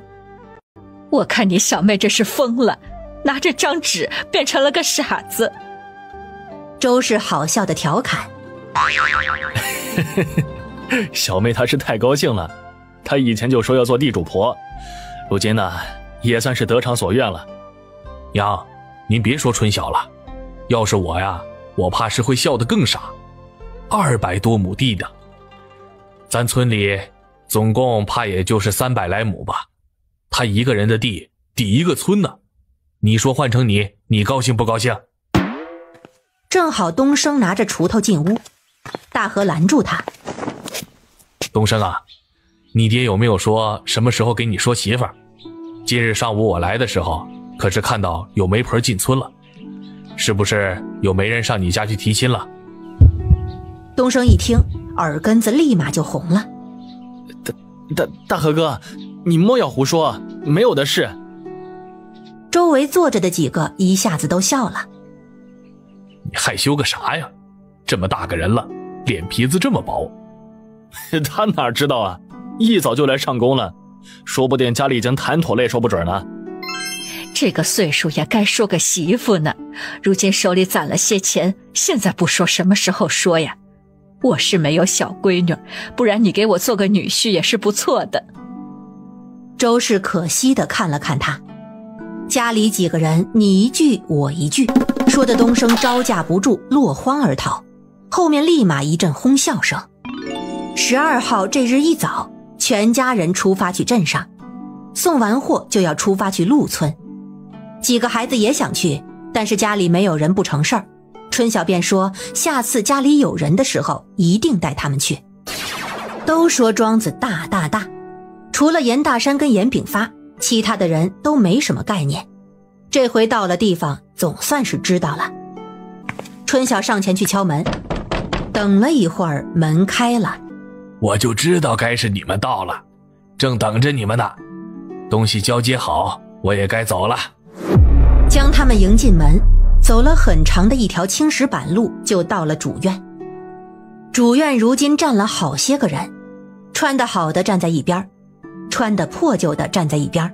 我看你小妹这是疯了，拿着张纸变成了个傻子。
周氏好笑的调侃。
小妹她是太高兴了，她以前就说要做地主婆，如今呢也算是得偿所愿了。
娘，您别说春晓了，要是我呀，我怕是会笑得更傻。200多亩地的，咱村里总共怕也就是300来亩吧，他一个人的地抵一个村呢，你说换成你高兴不高兴？
正好东升拿着锄头进屋，大河拦住他。
东升啊，你爹有没有说什么时候给你说媳妇儿？今日上午我来的时候，可是看到有媒婆进村了，是不是有媒人上你家去提亲了？
东升一听，耳根子立马就红了。
大河哥，你莫要胡说，没有的事。
周围坐着的几个一下子都笑了。
你害羞个啥呀？这么大个人了，脸皮子这么薄。
他哪知道啊，一早就来上工了，说不定家里已经谈妥了也说不准呢。
这个岁数也该说个媳妇呢，如今手里攒了些钱，现在不说什么时候说呀？我是没有小闺女，不然你给我做个女婿也是不错的。
周氏可惜地看了看他，家里几个人你一句我一句，说的东升招架不住，落荒而逃，后面立马一阵哄笑声。12号这日一早，全家人出发去镇上，送完货就要出发去陆村。几个孩子也想去，但是家里没有人不成事儿。春晓便说下次家里有人的时候一定带他们去。都说庄子大，除了严大山跟严炳发，其他的人都没什么概念。这回到了地方，总算是知道了。春晓上前去敲门，等了一会儿，门开了。
我就知道该是你们到了，正等着你们呢。东西交接好，我也该走了。
将他们迎进门，走了很长的一条青石板路，就到了主院。主院如今站了好些个人，穿得好的站在一边，穿得破旧的站在一边。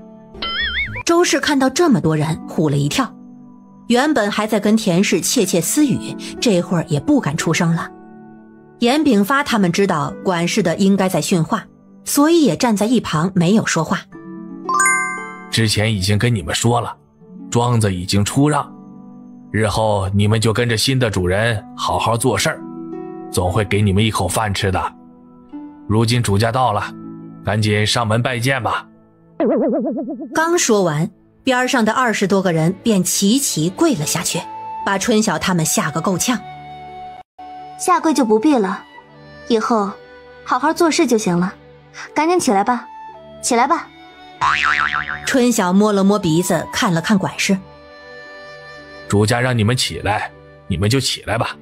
周氏看到这么多人，唬了一跳，原本还在跟田氏窃窃私语，这会儿也不敢出声了。严炳发他们知道管事的应该在训话，所以也站在一旁没有说话。
之前已经跟你们说了，庄子已经出让，日后你们就跟着新的主人好好做事儿，总会给你们一口饭吃的。如今主家到了，赶紧上门拜见吧。
刚说完，边上的20多个人便齐齐跪了下去，把春晓他们吓个够呛。
下跪就不必了，以后好好做事就行了。赶紧起来吧，起来吧。
春晓摸了摸鼻子，看了看管事。
主家让你们起来，你们就起来吧。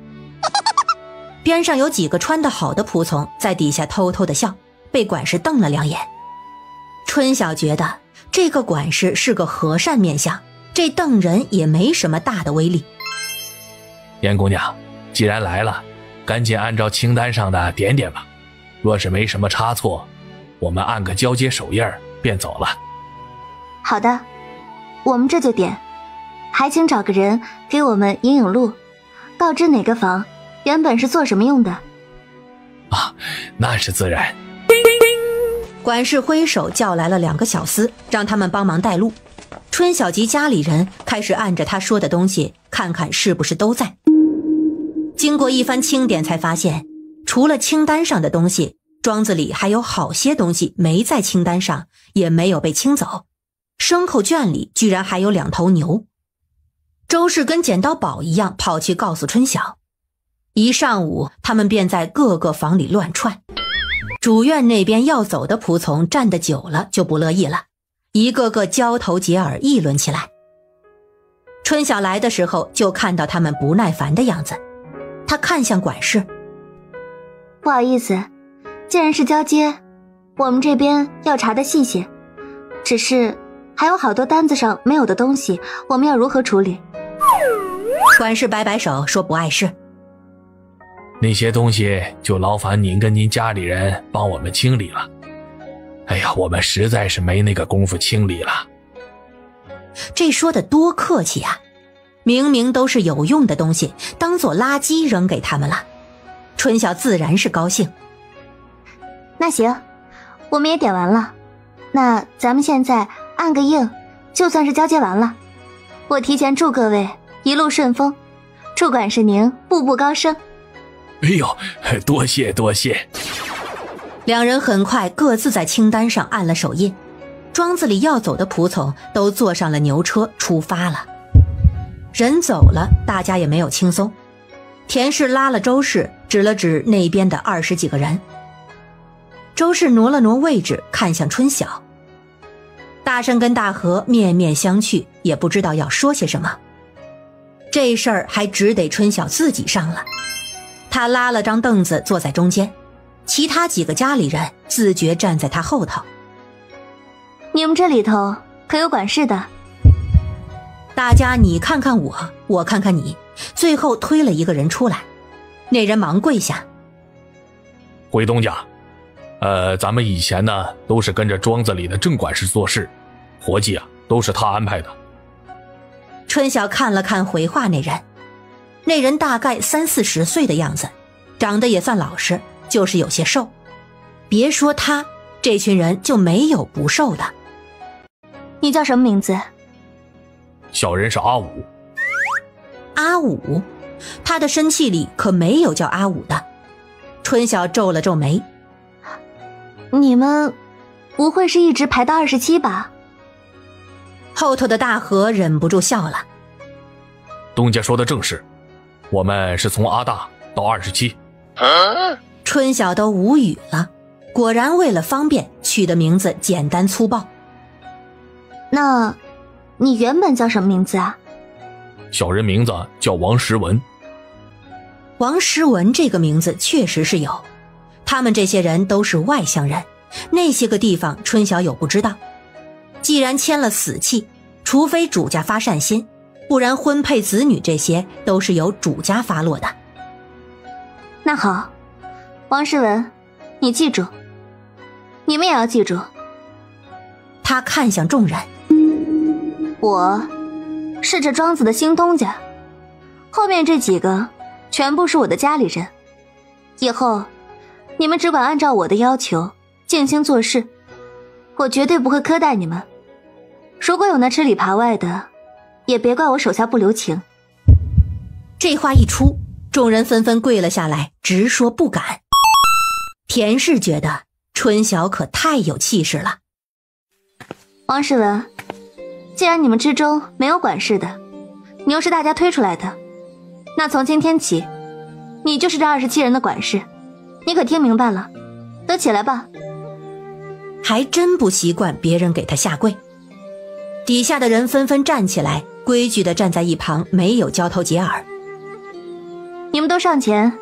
边上有几个穿得好的仆从在底下偷偷的笑，被管事瞪了2眼。春晓觉得这个管事是个和善面相，这瞪人也没什么大的威力。
严姑娘，既然来了，赶紧按照清单上的点点吧，若是没什么差错，我们按个交接手印便走了。
好的，我们这就点，还请找个人给我们引路，告知哪个房原本是做什么用的。
啊，那是自然。
管事挥手叫来了2个小厮，让他们帮忙带路。春晓及家里人开始按着他说的东西看看是不是都在。经过一番清点，才发现除了清单上的东西，庄子里还有好些东西没在清单上，也没有被清走。牲口圈里居然还有2头牛。周氏跟捡到宝一样跑去告诉春晓。一上午，他们便在各个房里乱窜。主院那边要走的仆从站得久了就不乐意了，一个个交头接耳议论起来。春晓来的时候就看到他们不耐烦的样子，他看向管事。
不好意思，既然是交接，我们这边要查得细些，只是还有好多单子上没有的东西，我们要如何处理？
管事摆摆手说不碍事。
那些东西就劳烦您跟您家里人帮我们清理了。哎呀，我们实在是没那个功夫清理了。
这说的多客气啊，明明都是有用的东西，当做垃圾扔给他们了。春晓自然是高兴。
那行，我们也点完了，那咱们现在按个印，就算是交接完了。我提前祝各位一路顺风，祝管事您步步高升。
哎呦，多谢多谢。
2人很快各自在清单上按了手印，庄子里要走的仆从都坐上了牛车出发了。人走了，大家也没有轻松。田氏拉了周氏，指了指那边的20几个人。周氏挪了挪位置，看向春晓。大山跟大河面面相觑，也不知道要说些什么。这事儿还只得春晓自己上了。他拉了张凳子坐在中间，其他几个家里人自觉站在他后头。
你们这里头可有管事的？
大家你看看我，我看看你，最后推了一个人出来。那人忙跪下。
回东家，
咱们以前呢都是跟着庄子里的郑管事做事，活计啊都是他安排的。
春晓看了看回话那人，那人大概30-40岁的样子，长得也算老实，就是有些瘦。别说他，这群人就没有不瘦的。
你叫什么名字？
小人是阿武。
阿武？他的身契里可没有叫阿武的。春晓皱了皱眉。
你们不会是一直排到27吧？
后头的大河忍不住笑了。
东家说的正是，我们是从阿大到27。
春晓都无语了，果然为了方便取的名字简单粗暴。
那你原本叫什么名字啊？
小人名字叫王时文。
王时文这个名字确实是有，他们这些人都是外乡人，那些个地方春晓有不知道。既然签了死契，除非主家发善心，不然婚配子女这些都是由主家发落的。
那好，王时文，你记住，你们也要记住。
他看向众人，
我是这庄子的新东家，后面这几个全部是我的家里人，以后你们只管按照我的要求尽心做事，我绝对不会苛待你们。如果有那吃里扒外的，也别怪我手下不留情。
这话一出，众人纷纷跪了下来，直说不敢。田氏觉得春晓可太有气势了。
王时文，既然你们之中没有管事的，你又是大家推出来的，那从今天起，你就是这27人的管事，你可听明白了？都起来吧。
还真不习惯别人给他下跪。底下的人纷纷站起来，规矩地站在一旁，没有交头接耳。
你们都上前，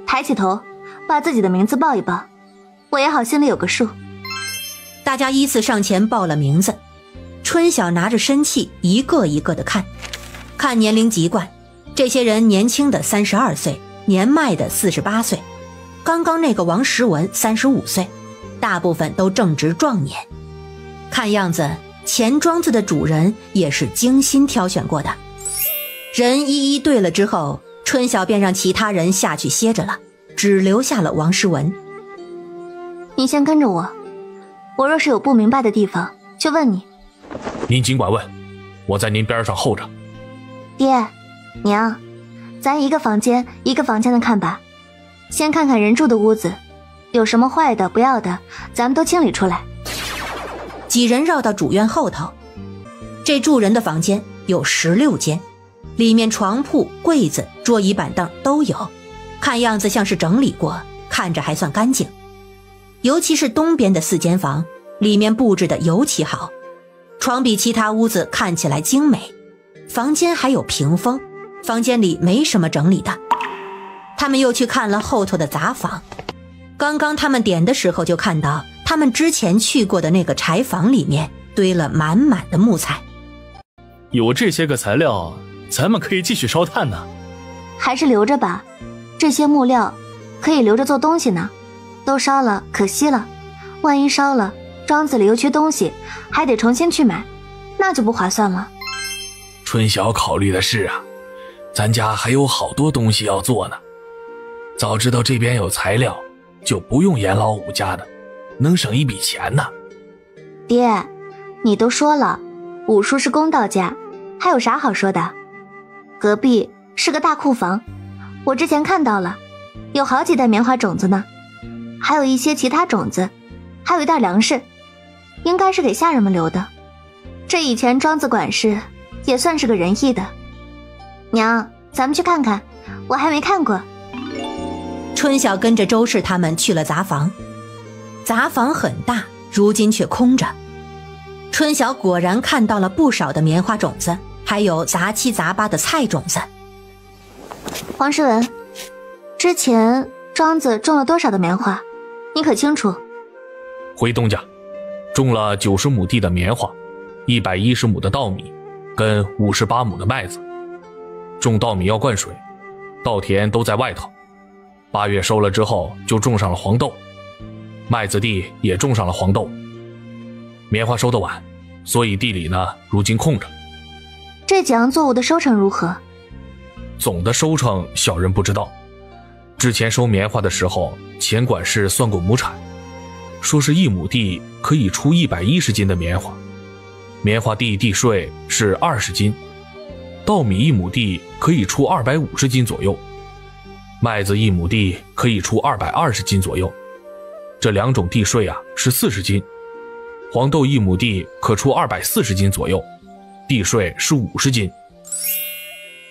抬起头，把自己的名字报一报，我也好心里有个数。
大家依次上前报了名字，春晓拿着身契一个一个地看，看年龄籍贯，这些人年轻的32岁，年迈的48岁，刚刚那个王时文35岁，大部分都正值壮年。看样子钱庄子的主人也是精心挑选过的。人一一对了之后，春晓便让其他人下去歇着了，只留下了王时文。
你先跟着我，我若是有不明白的地方就问你。
您尽管问，我在您边上候着。
爹娘，咱一个房间一个房间的看吧，先看看人住的屋子，有什么坏的不要的咱们都清理出来。
几人绕到主院后头，这住人的房间有16间，里面床铺、柜子、桌椅板凳都有，看样子像是整理过，看着还算干净。尤其是东边的4间房，里面布置的尤其好，床比其他屋子看起来精美，房间还有屏风，房间里没什么整理的。他们又去看了后头的杂房，刚刚他们点的时候就看到他们之前去过的那个柴房里面堆了满满的木材。
有这些个材料，咱们可以继续烧炭呢。
还是留着吧，这些木料可以留着做东西呢，都烧了可惜了，万一烧了庄子里又缺东西，还得重新去买，那就不划算了。
春晓考虑的是啊，咱家还有好多东西要做呢，早知道这边有材料，就不用严老五家的，能省一笔钱呢。
爹，你都说了，五叔是公道家，还有啥好说的？隔壁是个大库房，我之前看到了，有好几袋棉花种子呢，还有一些其他种子，还有一袋粮食，应该是给下人们留的。这以前庄子管事也算是个仁义的。娘，咱们去看看，我还没看过。
春晓跟着周氏他们去了杂房，杂房很大，如今却空着。春晓果然看到了不少的棉花种子，还有杂七杂八的菜种子。
王世文，之前庄子种了多少的棉花，你可清楚？
回东家，种了90亩地的棉花，110亩的稻米，跟58亩的麦子。种稻米要灌水，稻田都在外头。8月收了之后，就种上了黄豆。麦子地也种上了黄豆。棉花收得晚，所以地里呢如今空着。
这几样作物的收成如何？
总的收成小人不知道。之前收棉花的时候，钱管事算过亩产，说是1亩地可以出110斤的棉花。棉花地地税是20斤，稻米1亩地可以出250斤左右，麦子1亩地可以出220斤左右。这2种地税啊是40斤，黄豆1亩地可出240斤左右，地税是50斤。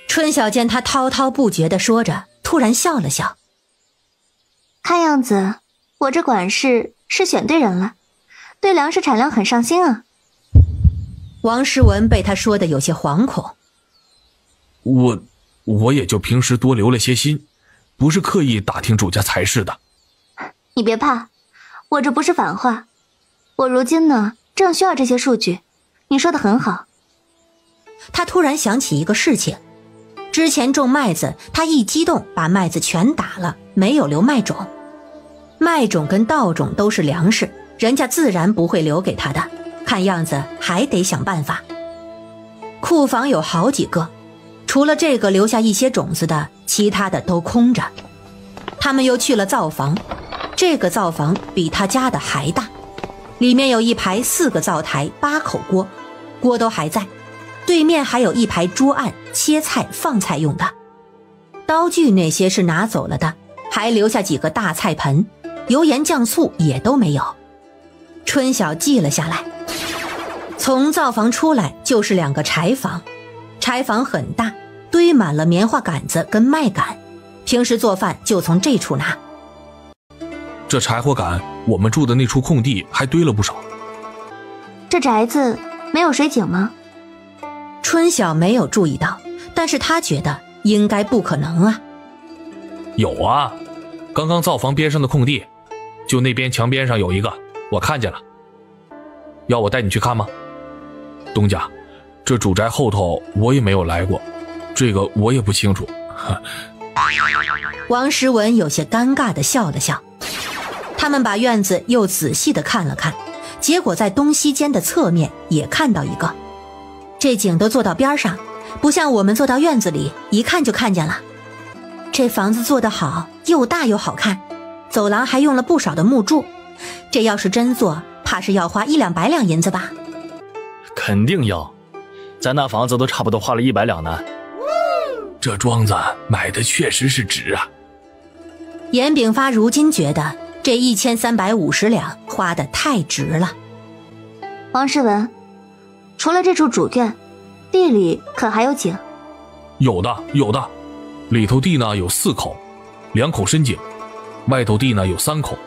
春晓见他滔滔不绝地说着，突然笑了笑。
看样子我这管事是选对人了，对粮食产量很上心啊。
王诗文被他说的有些惶恐。
我也就平时多留了些心，不是刻意打听主家财事的。
你别怕，我这不是反话，我如今呢正需要这些数据，你说的很好。
他突然想起一个事情，之前种麦子，他一激动把麦子全打了，没有留麦种。麦种跟稻种都是粮食，人家自然不会留给他的，看样子还得想办法。库房有好几个，除了这个留下一些种子的，其他的都空着。他们又去了灶房，这个灶房比他家的还大，里面有一排4个灶台，8口锅，锅都还在。对面还有一排桌案，切菜放菜用的，刀具那些是拿走了的，还留下几个大菜盆，油盐酱醋也都没有。春晓记了下来。从灶房出来就是2个柴房，柴房很大，堆满了棉花杆子跟麦秆，平时做饭就从这处拿。
这柴火杆我们住的那处空地还堆了不少。
这宅子没有水井吗？
春晓没有注意到，但是他觉得应该不可能啊。
有啊，刚刚灶房边上的空地，就那边墙边上有一个，我看见了。要我带你去看吗？东家，这主宅后头我也没有来过，这个我也不清楚。
王诗文有些尴尬地笑了笑。他们把院子又仔细地看了看，结果在东西间的侧面也看到一个。这井都做到边上，不像我们做到院子里一看就看见了。这房子做得好，又大又好看，走廊还用了不少的木柱，这要是真做，怕是要花100-200两银子吧。
肯定要，咱那房子都差不多花了100两呢。
这庄子买的确实是值啊。
严炳发如今觉得这1350两花得太值了。
王诗文，除了这处主院，地里可还有井？
有的，里头地呢有4口，2口深井，外头地呢有3口，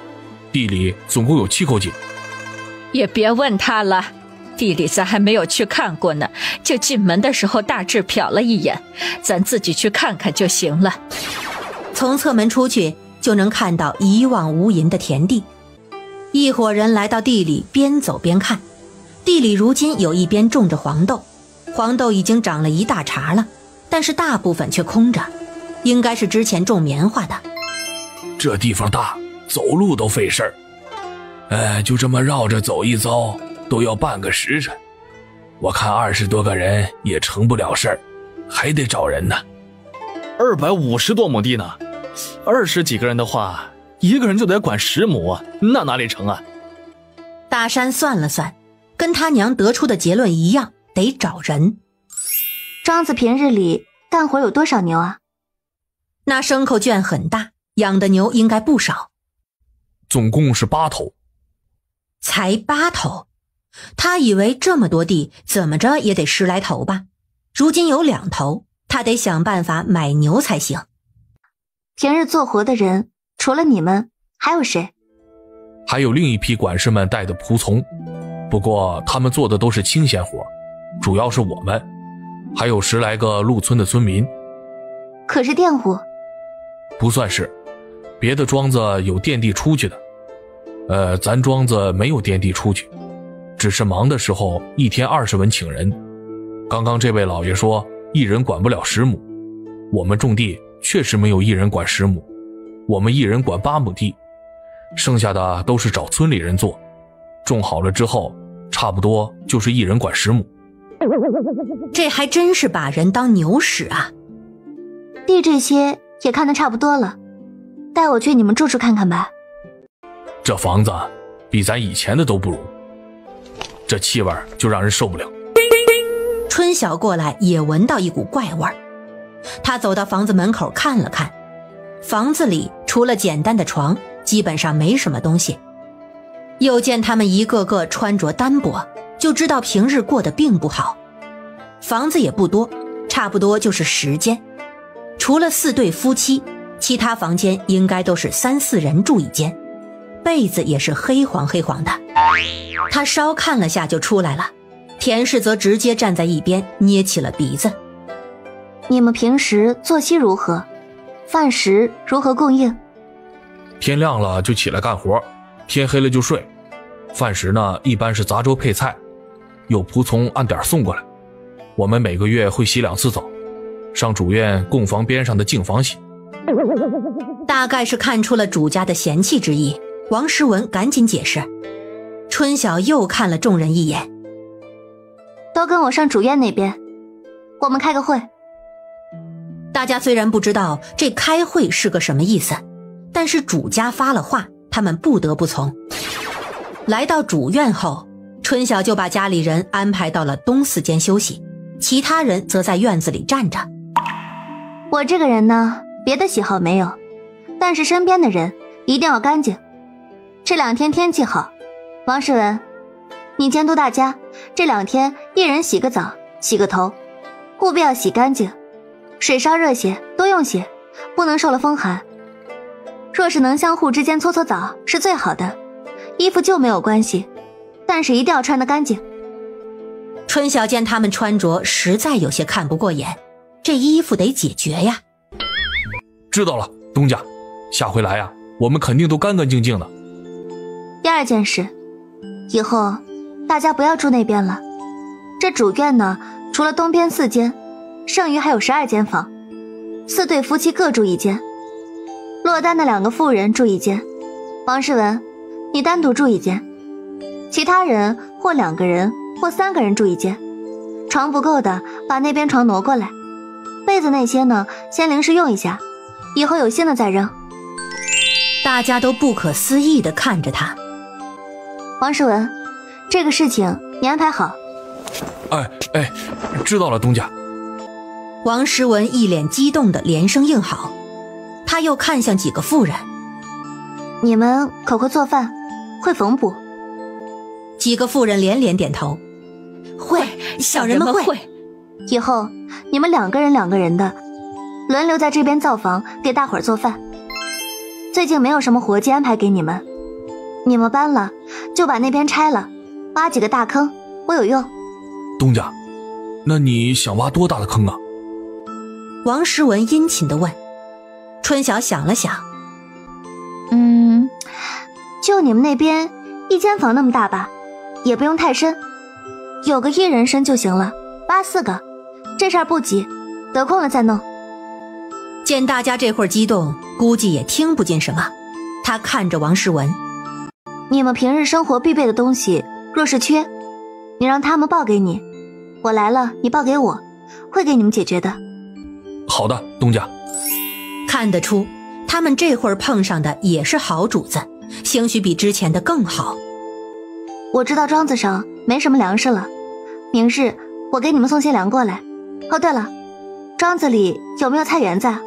地里总共有7口井。
也别问他了，地里咱还没有去看过呢，就进门的时候大致瞟了一眼，咱自己去看看就行了。
从侧门出去就能看到一望无垠的田地。一伙人来到地里，边走边看。地里如今有一边种着黄豆，黄豆已经长了一大茬了，但是大部分却空着，应该是之前种棉花的。
这地方大，走路都费事儿，就这么绕着走一遭都要半个时辰，我看20多个人也成不了事儿，还得找人呢。
250多亩地呢，20几个人的话，一个人就得管10亩，那哪里成啊？
大山算了算，跟他娘得出的结论一样，得找人。
庄子平日里干活有多少牛啊？
那牲口圈很大，养的牛应该不少。
总共是8头。
才8头？他以为这么多地怎么着也得10来头吧，如今有2头，他得想办法买牛才行。
平日做活的人除了你们还有谁？
还有另一批管事们带的仆从，不过他们做的都是清闲活，主要是我们，还有10来个鹿村的村民。
可是佃户？
不算是，别的庄子有佃地出去的，咱庄子没有佃地出去，只是忙的时候1天20文请人。刚刚这位老爷说1人管不了10亩，我们种地确实没有1人管10亩，我们1人管8亩地，剩下的都是找村里人做，种好了之后差不多就是一人管10亩。
这还真是把人当牛使啊。
地这些也看得差不多了，带我去你们住处看看吧。
这房子比咱以前的都不如，这气味就让人受不了。
春晓过来也闻到一股怪味儿，他走到房子门口看了看，房子里除了简单的床，基本上没什么东西。又见他们一个个穿着单薄，就知道平日过得并不好。房子也不多，差不多就是10间，除了4对夫妻，其他房间应该都是3、4人住一间，被子也是黑黄黑黄的。他稍看了下就出来了，田氏则直接站在一边捏起了鼻子。
你们平时作息如何？饭食如何供应？
天亮了就起来干活，天黑了就睡。饭食呢，一般是杂粥配菜，有仆从按点送过来。我们每个月会洗2次澡，上主院供房边上的净房洗。
大概是看出了主家的嫌弃之意，王时文赶紧解释。春晓又看了众人一眼，
都跟我上主院那边，我们开个会。
大家虽然不知道这开会是个什么意思，但是主家发了话，他们不得不从。来到主院后，春晓就把家里人安排到了东4间休息，其他人则在院子里站着。
我这个人呢，别的喜好没有，但是身边的人一定要干净。这2天天气好，王世文，你监督大家，这2天一人洗个澡，洗个头，务必要洗干净，水烧热些，多用些，不能受了风寒。若是能相互之间搓搓澡是最好的，衣服旧没有关系，但是一定要穿得干净。
春晓见他们穿着实在有些看不过眼，这衣服得解决呀。
知道了，东家，下回来呀，我们肯定都干干净净的。
第2件事，以后大家不要住那边了。这主院呢，除了东边4间，剩余还有12间房，4对夫妻各住1间，落单的2个妇人住1间，王世文，你单独住1间，其他人或2个人或3个人住1间，床不够的把那边床挪过来，被子那些呢，先临时用一下，以后有新的再扔。
大家都不可思议地看着他。
王世文，这个事情你安排好。
哎，知道了，东家。
王时文一脸激动地连声应好，他又看向几个妇人，
你们可会做饭，会缝补？
几个妇人连连点头，会，小人们会。
以后你们2个人2个人的，轮流在这边造房给大伙儿做饭。最近没有什么活计安排给你们，你们搬了就把那边拆了，挖几个大坑，我有用。
东家，那你想挖多大的坑啊？
王时文殷勤地问。春晓想了想，
就你们那边1间房那么大吧，也不用太深，有个1人深就行了，挖4个，这事儿不急，得空了再弄。
见大家这会儿激动，估计也听不进什么，他看着王时文，
你们平日生活必备的东西若是缺，你让他们报给你，我来了你报给我，会给你们解决的。
好的，东家。
看得出他们这会儿碰上的也是好主子，兴许比之前的更好。
我知道庄子上没什么粮食了，明日我给你们送些粮过来。哦对了，庄子里有没有菜园子啊？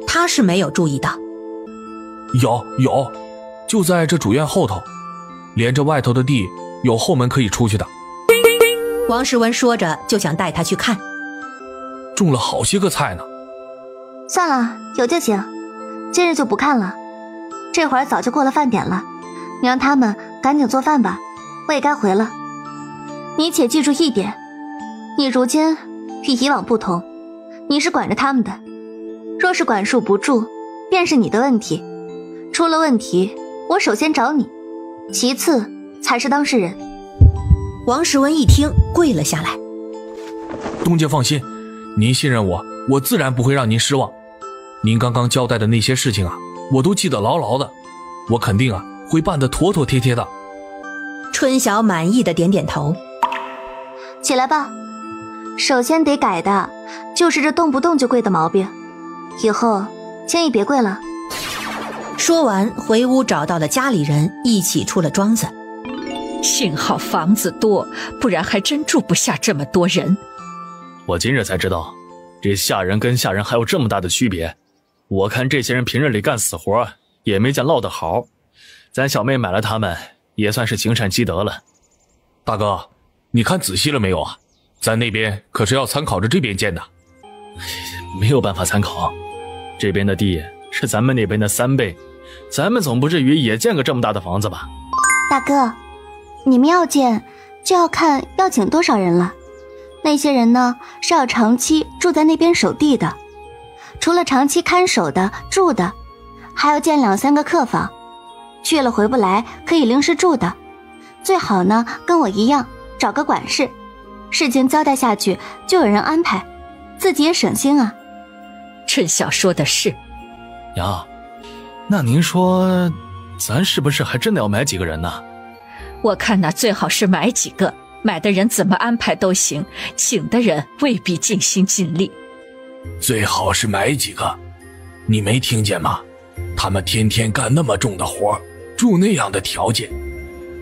他是没有注意到。
有，就在这主院后头，连着外头的地，有后门可以出去的。
王时文说着就想带他去看，
种了好些个菜呢。
算了，有就行，今日就不看了。这会儿早就过了饭点了，你让他们赶紧做饭吧，我也该回了。你且记住一点，你如今与以往不同，你是管着他们的，若是管束不住，便是你的问题。出了问题，我首先找你，其次才是当事人。
王时文一听跪了下来。
东家放心，您信任我，我自然不会让您失望。您刚刚交代的那些事情啊，我都记得牢牢的，我肯定会办得妥妥帖帖的。
春晓满意的点点头。
起来吧，首先得改的就是这动不动就跪的毛病，以后轻易别跪了。
说完回屋找到了家里人，一起出了庄子。
幸好房子多，不然还真住不下这么多人。
我今日才知道，这下人跟下人还有这么大的区别。我看这些人平日里干死活也没见落得好，咱小妹买了他们也算是情善积德了。大哥，你看仔细了没有啊？咱那边可是要参考着这边建的。没有办法参考，这边的地是咱们那边的3倍，咱们总不至于也建个这么大的房子吧？
大哥，你们要建就要看要请多少人了。那些人呢，是要长期住在那边守地的，除了长期看守的住的，还要建2-3个客房，去了回不来可以临时住的。最好呢跟我一样找个管事，事情交代下去就有人安排，自己也省心啊。
春晓说的是。
呀，那您说咱是不是还真的要买几个人呢？
我看那最好是买几个，买的人怎么安排都行，请的人未必尽心尽力。
最好是买几个，你没听见吗？他们天天干那么重的活，住那样的条件，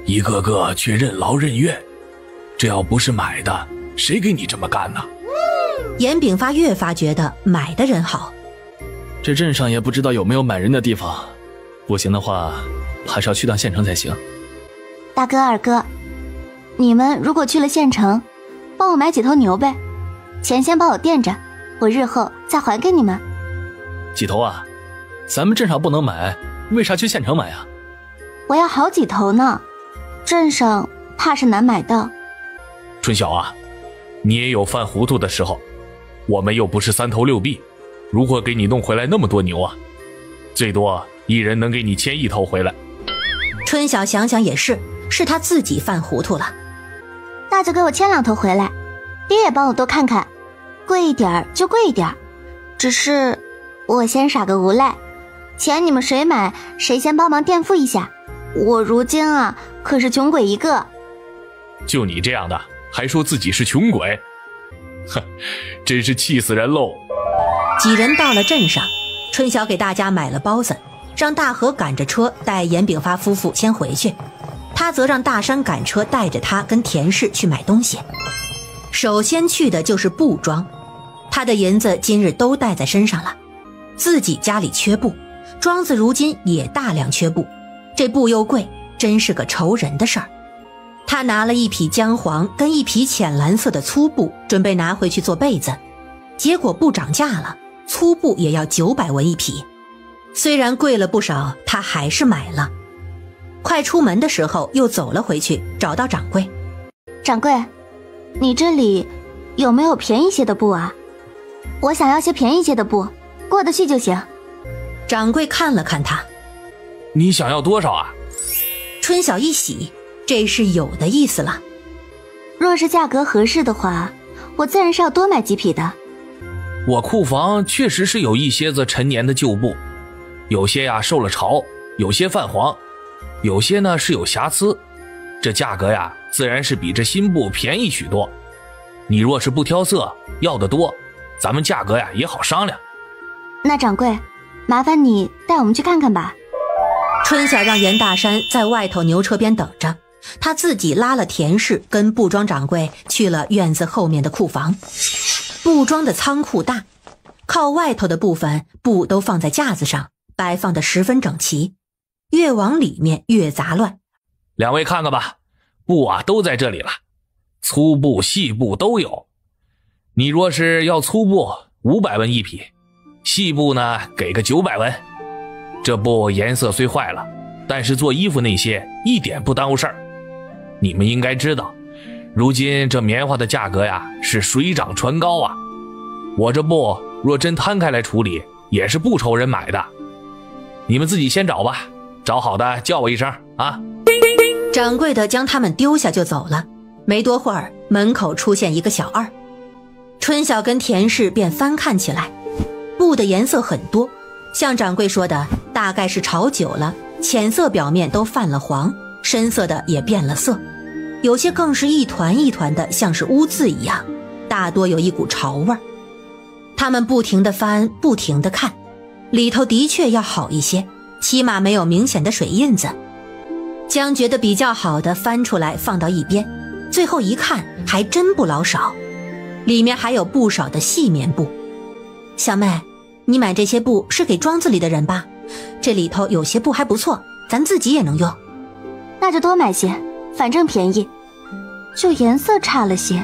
一个个却任劳任怨，这要不是买的，谁给你这么干呢？
严炳发越发觉得买的人好。
这镇上也不知道有没有买人的地方，不行的话还是要去趟县城才行。
大哥二哥，你们如果去了县城，帮我买几头牛呗，钱先帮我垫着，我日后再还给你们。
几头啊？咱们镇上不能买，为啥去县城买啊？
我要好几头呢，镇上怕是难买到。
春晓啊，你也有犯糊涂的时候，我们又不是3头6臂，如何给你弄回来那么多牛啊？最多一人能给你牵1头回来。
春晓想想也是，是他自己犯糊涂了。
那就给我牵2头回来，爹也帮我多看看，贵一点就贵一点，只是我先耍个无赖，钱你们谁买谁先帮忙垫付一下，我如今可是穷鬼一个。
就你这样的还说自己是穷鬼，哼，真是气死人喽。
几人到了镇上，春晓给大家买了包子，让大河赶着车带严炳发夫妇先回去，他则让大山赶车带着他跟田氏去买东西。首先去的就是布庄，他的银子今日都带在身上了，自己家里缺布，庄子如今也大量缺布，这布又贵，真是个愁人的事儿。他拿了一匹姜黄跟一匹浅蓝色的粗布，准备拿回去做被子，结果布涨价了，粗布也要900文一匹，虽然贵了不少，他还是买了。快出门的时候又走了回去，找到掌柜。
掌柜，你这里有没有便宜些的布啊？我想要些便宜些的布，过得去就行。
掌柜看了看他，
你想要多少啊？
春晓一喜，这是有的意思了。
若是价格合适的话，我自然是要多买几匹的。
我库房确实是有一些子陈年的旧布，有些受了潮，有些泛黄，有些呢是有瑕疵，这价格自然是比这新布便宜许多。你若是不挑色，要的多，咱们价格也好商量。
那掌柜，麻烦你带我们去看看吧。
春晓让严大山在外头牛车边等着，他自己拉了田氏跟布庄掌柜去了院子后面的库房。布庄的仓库大，靠外头的部分布都放在架子上，摆放得十分整齐，越往里面越杂乱。
两位看看吧，布都在这里了，粗布细布都有。你若是要粗布500文一匹，细布呢给个900文。这布颜色虽坏了，但是做衣服那些一点不耽误事儿。你们应该知道，如今这棉花的价格是水涨船高啊。我这布若真摊开来处理，也是不愁人买的。你们自己先找吧，找好的叫我一声啊。
掌柜的将他们丢下就走了。没多会儿，门口出现一个小二，春晓跟田氏便翻看起来。布的颜色很多，像掌柜说的，大概是炒久了，浅色表面都泛了黄，深色的也变了色，有些更是一团一团的，像是污渍一样，大多有一股潮味儿。他们不停地翻，不停地看，里头的确要好一些，起码没有明显的水印子。将觉得比较好的翻出来放到一边，最后一看还真不老少，里面还有不少的细棉布。小妹，你买这些布是给庄子里的人吧？这里头有些布还不错，咱自己也能用。
那就多买些，反正便宜，就颜色差了些，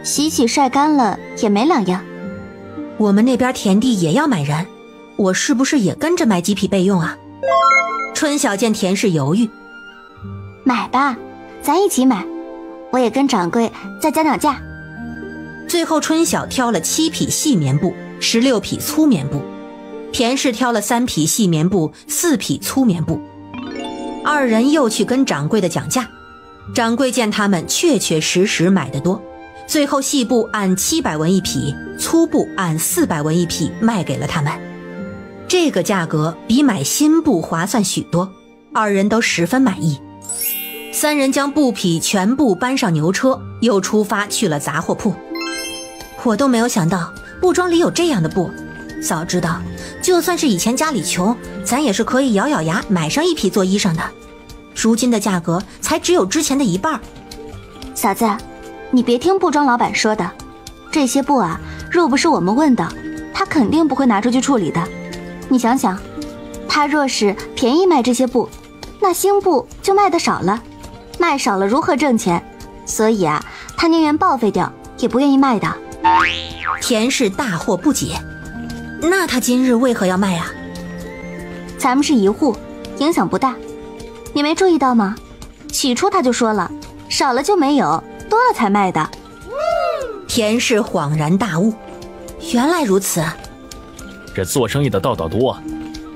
洗洗晒干了也没两样。
我们那边田地也要买人，我是不是也跟着买几匹备用啊？春晓见田氏犹豫，
买吧，咱一起买，我也跟掌柜再讲讲价。
最后春晓挑了7匹细棉布，16匹粗棉布，田氏挑了3匹细棉布，4匹粗棉布。二人又去跟掌柜的讲价，掌柜见他们确确实实买得多，最后细布按700文一匹，粗布按400文一匹卖给了他们。这个价格比买新布划算许多，二人都十分满意。三人将布匹全部搬上牛车，又出发去了杂货铺。我都没有想到布庄里有这样的布，早知道就算是以前家里穷，咱也是可以咬咬牙买上一匹做衣裳的，如今的价格才只有之前的一半。
嫂子，你别听布庄老板说的，这些布啊，若不是我们问的，他肯定不会拿出去处理的。你想想，他若是便宜卖这些布，那新布就卖得少了，卖少了如何挣钱？所以啊，他宁愿报废掉，也不愿意卖的。
田氏大惑不解，那他今日为何要卖啊？
咱们是一户，影响不大。你没注意到吗？起初他就说了，少了就没有，多了才卖的。
田氏恍然大悟，原来如此。
这做生意的道道多，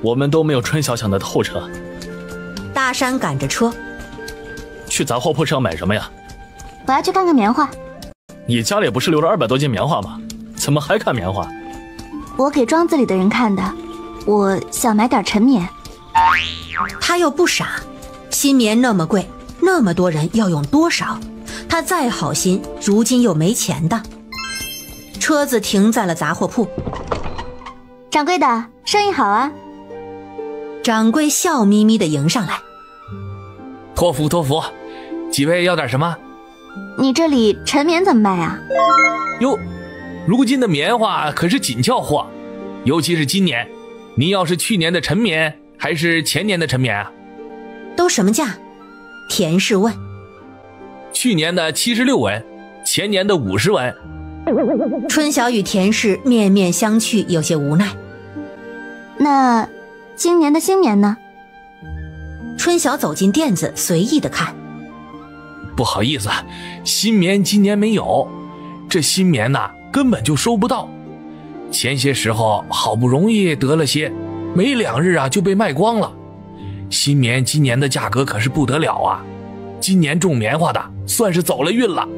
我们都没有春晓想的透彻。
大山赶着车，
去杂货铺是要买什么呀？
我要去看看棉花。
你家里不是留了200多斤棉花吗？怎么还看棉花？
我给庄子里的人看的，我想买点陈棉。
他又不傻，新棉那么贵，那么多人要用多少？他再好心，如今又没钱的。车子停在了杂货铺。
掌柜的，生意好啊。
掌柜笑眯眯地迎上来。
托福，几位要点什么？
你这里陈棉怎么卖啊？
哟，如今的棉花可是紧俏货，尤其是今年。您要是去年的陈棉还是前年的陈棉啊？
都什么价？田氏问。
去年的76文，前年的50文。
春晓与田氏面面相觑，有些无奈。
那今年的新棉呢？
春晓走进店子，随意的看。
不好意思，新棉今年没有，这新棉呐，根本就收不到。前些时候好不容易得了些，没2日啊就被卖光了。新棉今年的价格可是不得了啊，今年种棉花的算是走了运了。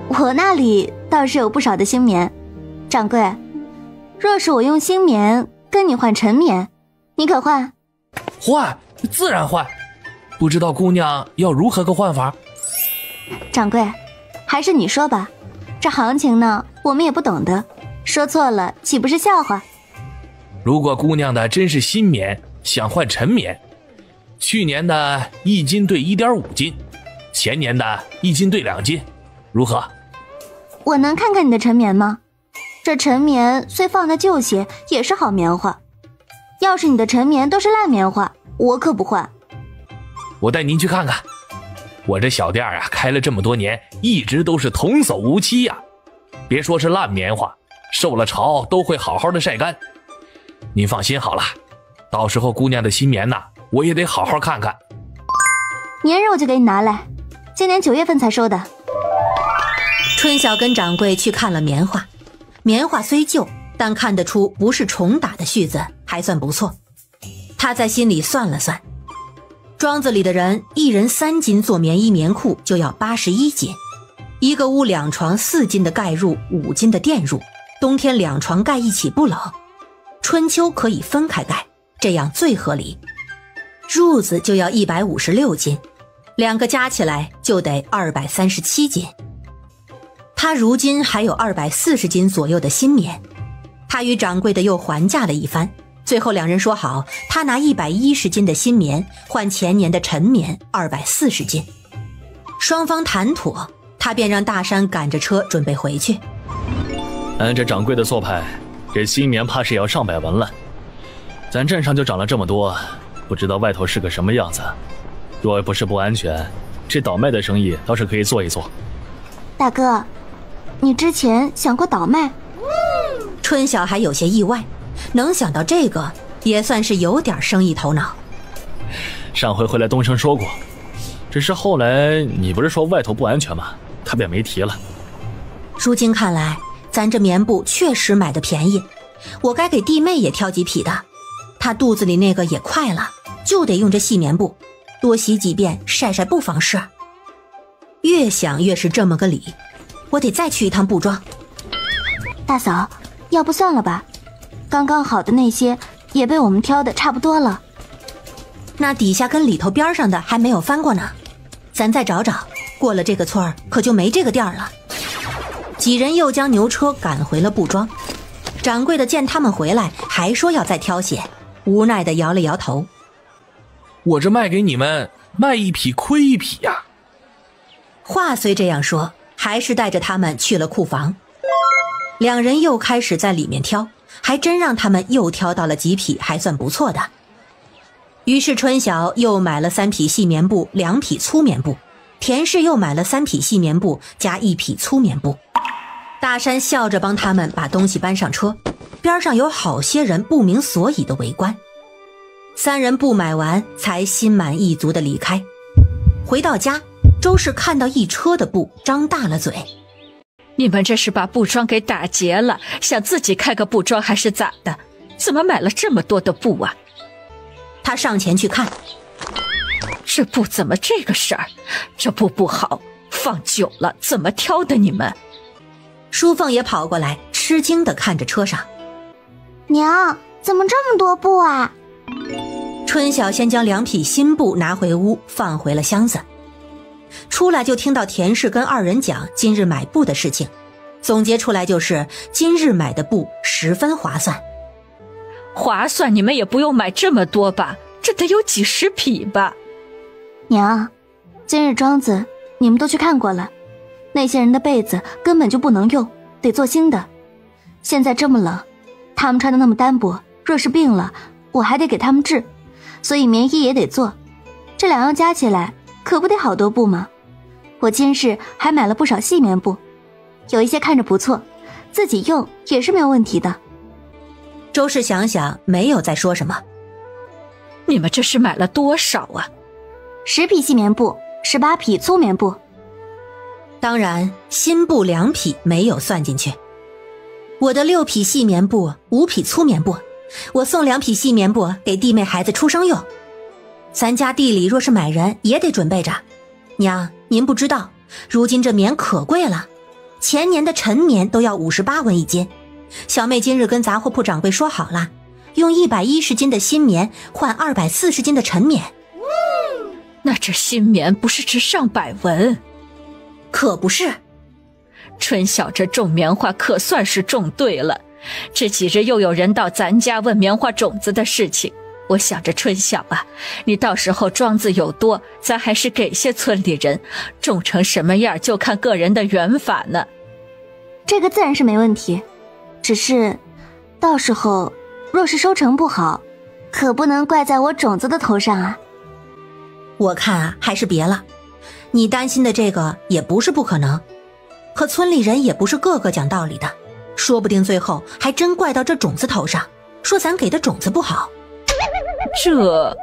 我那里倒是有不少的新棉，掌柜，若是我用新棉跟你换陈棉，你可换？
换，自然换。不知道姑娘要如何个换法？
掌柜，还是你说吧，这行情呢，我们也不懂得，说错了岂不是笑话？
如果姑娘的真是新棉，想换陈棉，去年的1斤兑1.5斤，前年的1斤兑2斤，如何？
我能看看你的陈棉吗？这陈棉虽放的旧些，也是好棉花。要是你的陈棉都是烂棉花，我可不换。
我带您去看看。我这小店啊，开了这么多年，一直都是童叟无欺呀。别说是烂棉花，受了潮都会好好的晒干。您放心好了，到时候姑娘的新棉呐，我也得好好看看。
明日我就给你拿来，今年9月份才收的。
春晓跟掌柜去看了棉花，棉花虽旧，但看得出不是重打的絮子，还算不错。他在心里算了算，庄子里的人一人3斤做棉衣棉裤就要81斤，一个屋2床4斤的盖入，5斤的垫入，冬天2床盖一起不冷，春秋可以分开盖，这样最合理。褥子就要156斤，2个加起来就得237斤。他如今还有240斤左右的新棉，他与掌柜的又还价了一番，最后2人说好，他拿110斤的新棉换前年的陈棉240斤。双方谈妥，他便让大山赶着车准备回去。
按这掌柜的做派，这新棉怕是也要上百文了。咱镇上就长了这么多，不知道外头是个什么样子。若不是不安全，这倒卖的生意倒是可以做一做。
大哥，你之前想过倒卖？
春晓还有些意外，能想到这个也算是有点生意头脑。
上回回来东升说过，只是后来你不是说外头不安全吗？他便没提了。
如今看来，咱这棉布确实买的便宜，我该给弟妹也挑几匹的。她肚子里那个也快了，就得用这细棉布，多洗几遍晒晒不妨事。越想越是这么个理，我得再去一趟布庄。
大嫂，要不算了吧，刚刚好的那些也被我们挑的差不多了。
那底下跟里头边上的还没有翻过呢，咱再找找，过了这个村儿可就没这个店了。几人又将牛车赶回了布庄，掌柜的见他们回来，还说要再挑些，无奈地摇了摇头。
我这卖给你们，卖一匹亏一匹呀。
话虽这样说，还是带着他们去了库房。2人又开始在里面挑，还真让他们又挑到了几匹还算不错的。于是春晓又买了3匹细棉布，2匹粗棉布，田氏又买了3匹细棉布加1匹粗棉布。大山笑着帮他们把东西搬上车，边上有好些人不明所以的围观。3人布买完，才心满意足地离开。回到家，周氏看到一车的布，张大了嘴：“
你们这是把布庄给打劫了，想自己开个布庄还是咋的？怎么买了这么多的布啊？”
他上前去看，
这布怎么这个色儿？这布不好，放久了怎么挑的你们？
淑凤也跑过来，吃惊地看着车上。
娘，怎么这么多布啊？
春晓先将2匹新布拿回屋，放回了箱子。出来就听到田氏跟2人讲今日买布的事情，总结出来就是今日买的布十分划算。
划算你们也不用买这么多吧，这得有几十匹吧。
娘，今日庄子你们都去看过了，那些人的被子根本就不能用，得做新的。现在这么冷，他们穿的那么单薄，若是病了我还得给他们治，所以棉衣也得做，这2样加起来可不得好多布吗？我今日还买了不少细棉布，有一些看着不错，自己用也是没有问题的。
周氏想想没有再说什么。
你们这是买了多少啊
？10匹细棉布，18匹粗棉布。
当然新布2匹没有算进去。我的6匹细棉布，5匹粗棉布，我送2匹细棉布给弟妹孩子出生用。咱家地里若是买人也得准备着。娘，您不知道，如今这棉可贵了，前年的陈棉都要58文1斤。小妹今日跟杂货铺掌柜说好了，用110斤的新棉换240斤的陈棉。
那这新棉不是值上百文？
可不是。
春晓这种棉花可算是种对了，这几日又有人到咱家问棉花种子的事情，我想着春晓啊，你到时候庄子有多，咱还是给些村里人，种成什么样就看个人的缘法呢。
这个自然是没问题，只是到时候若是收成不好，可不能怪在我种子的头上啊。
我看啊，还是别了，你担心的这个也不是不可能，可村里人也不是个个讲道理的，说不定最后还真怪到这种子头上，说咱给的种子不好。
这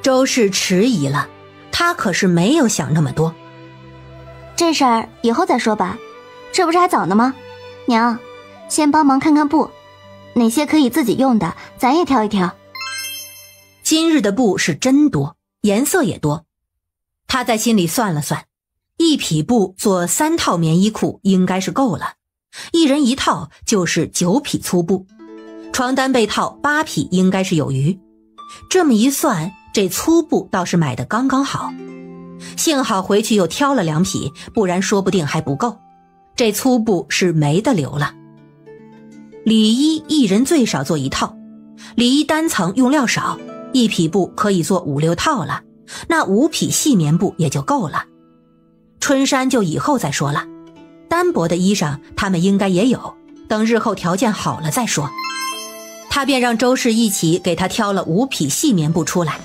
周氏迟疑了，他可是没有想那么多。
这事儿以后再说吧，这不是还早呢吗？娘，先帮忙看看布，哪些可以自己用的咱也挑一挑。
今日的布是真多，颜色也多。他在心里算了算，1匹布做3套棉衣裤应该是够了，1人1套就是9匹粗布，床单被套8匹应该是有余。这么一算，这粗布倒是买得刚刚好。幸好回去又挑了2匹，不然说不定还不够。这粗布是没得留了。里衣一人最少做1套，里衣单层用料少，1匹布可以做5、6套了，那5匹细棉布也就够了。春衫就以后再说了，单薄的衣裳他们应该也有，等日后条件好了再说。他便让周氏一起给他挑了5匹细棉布出来。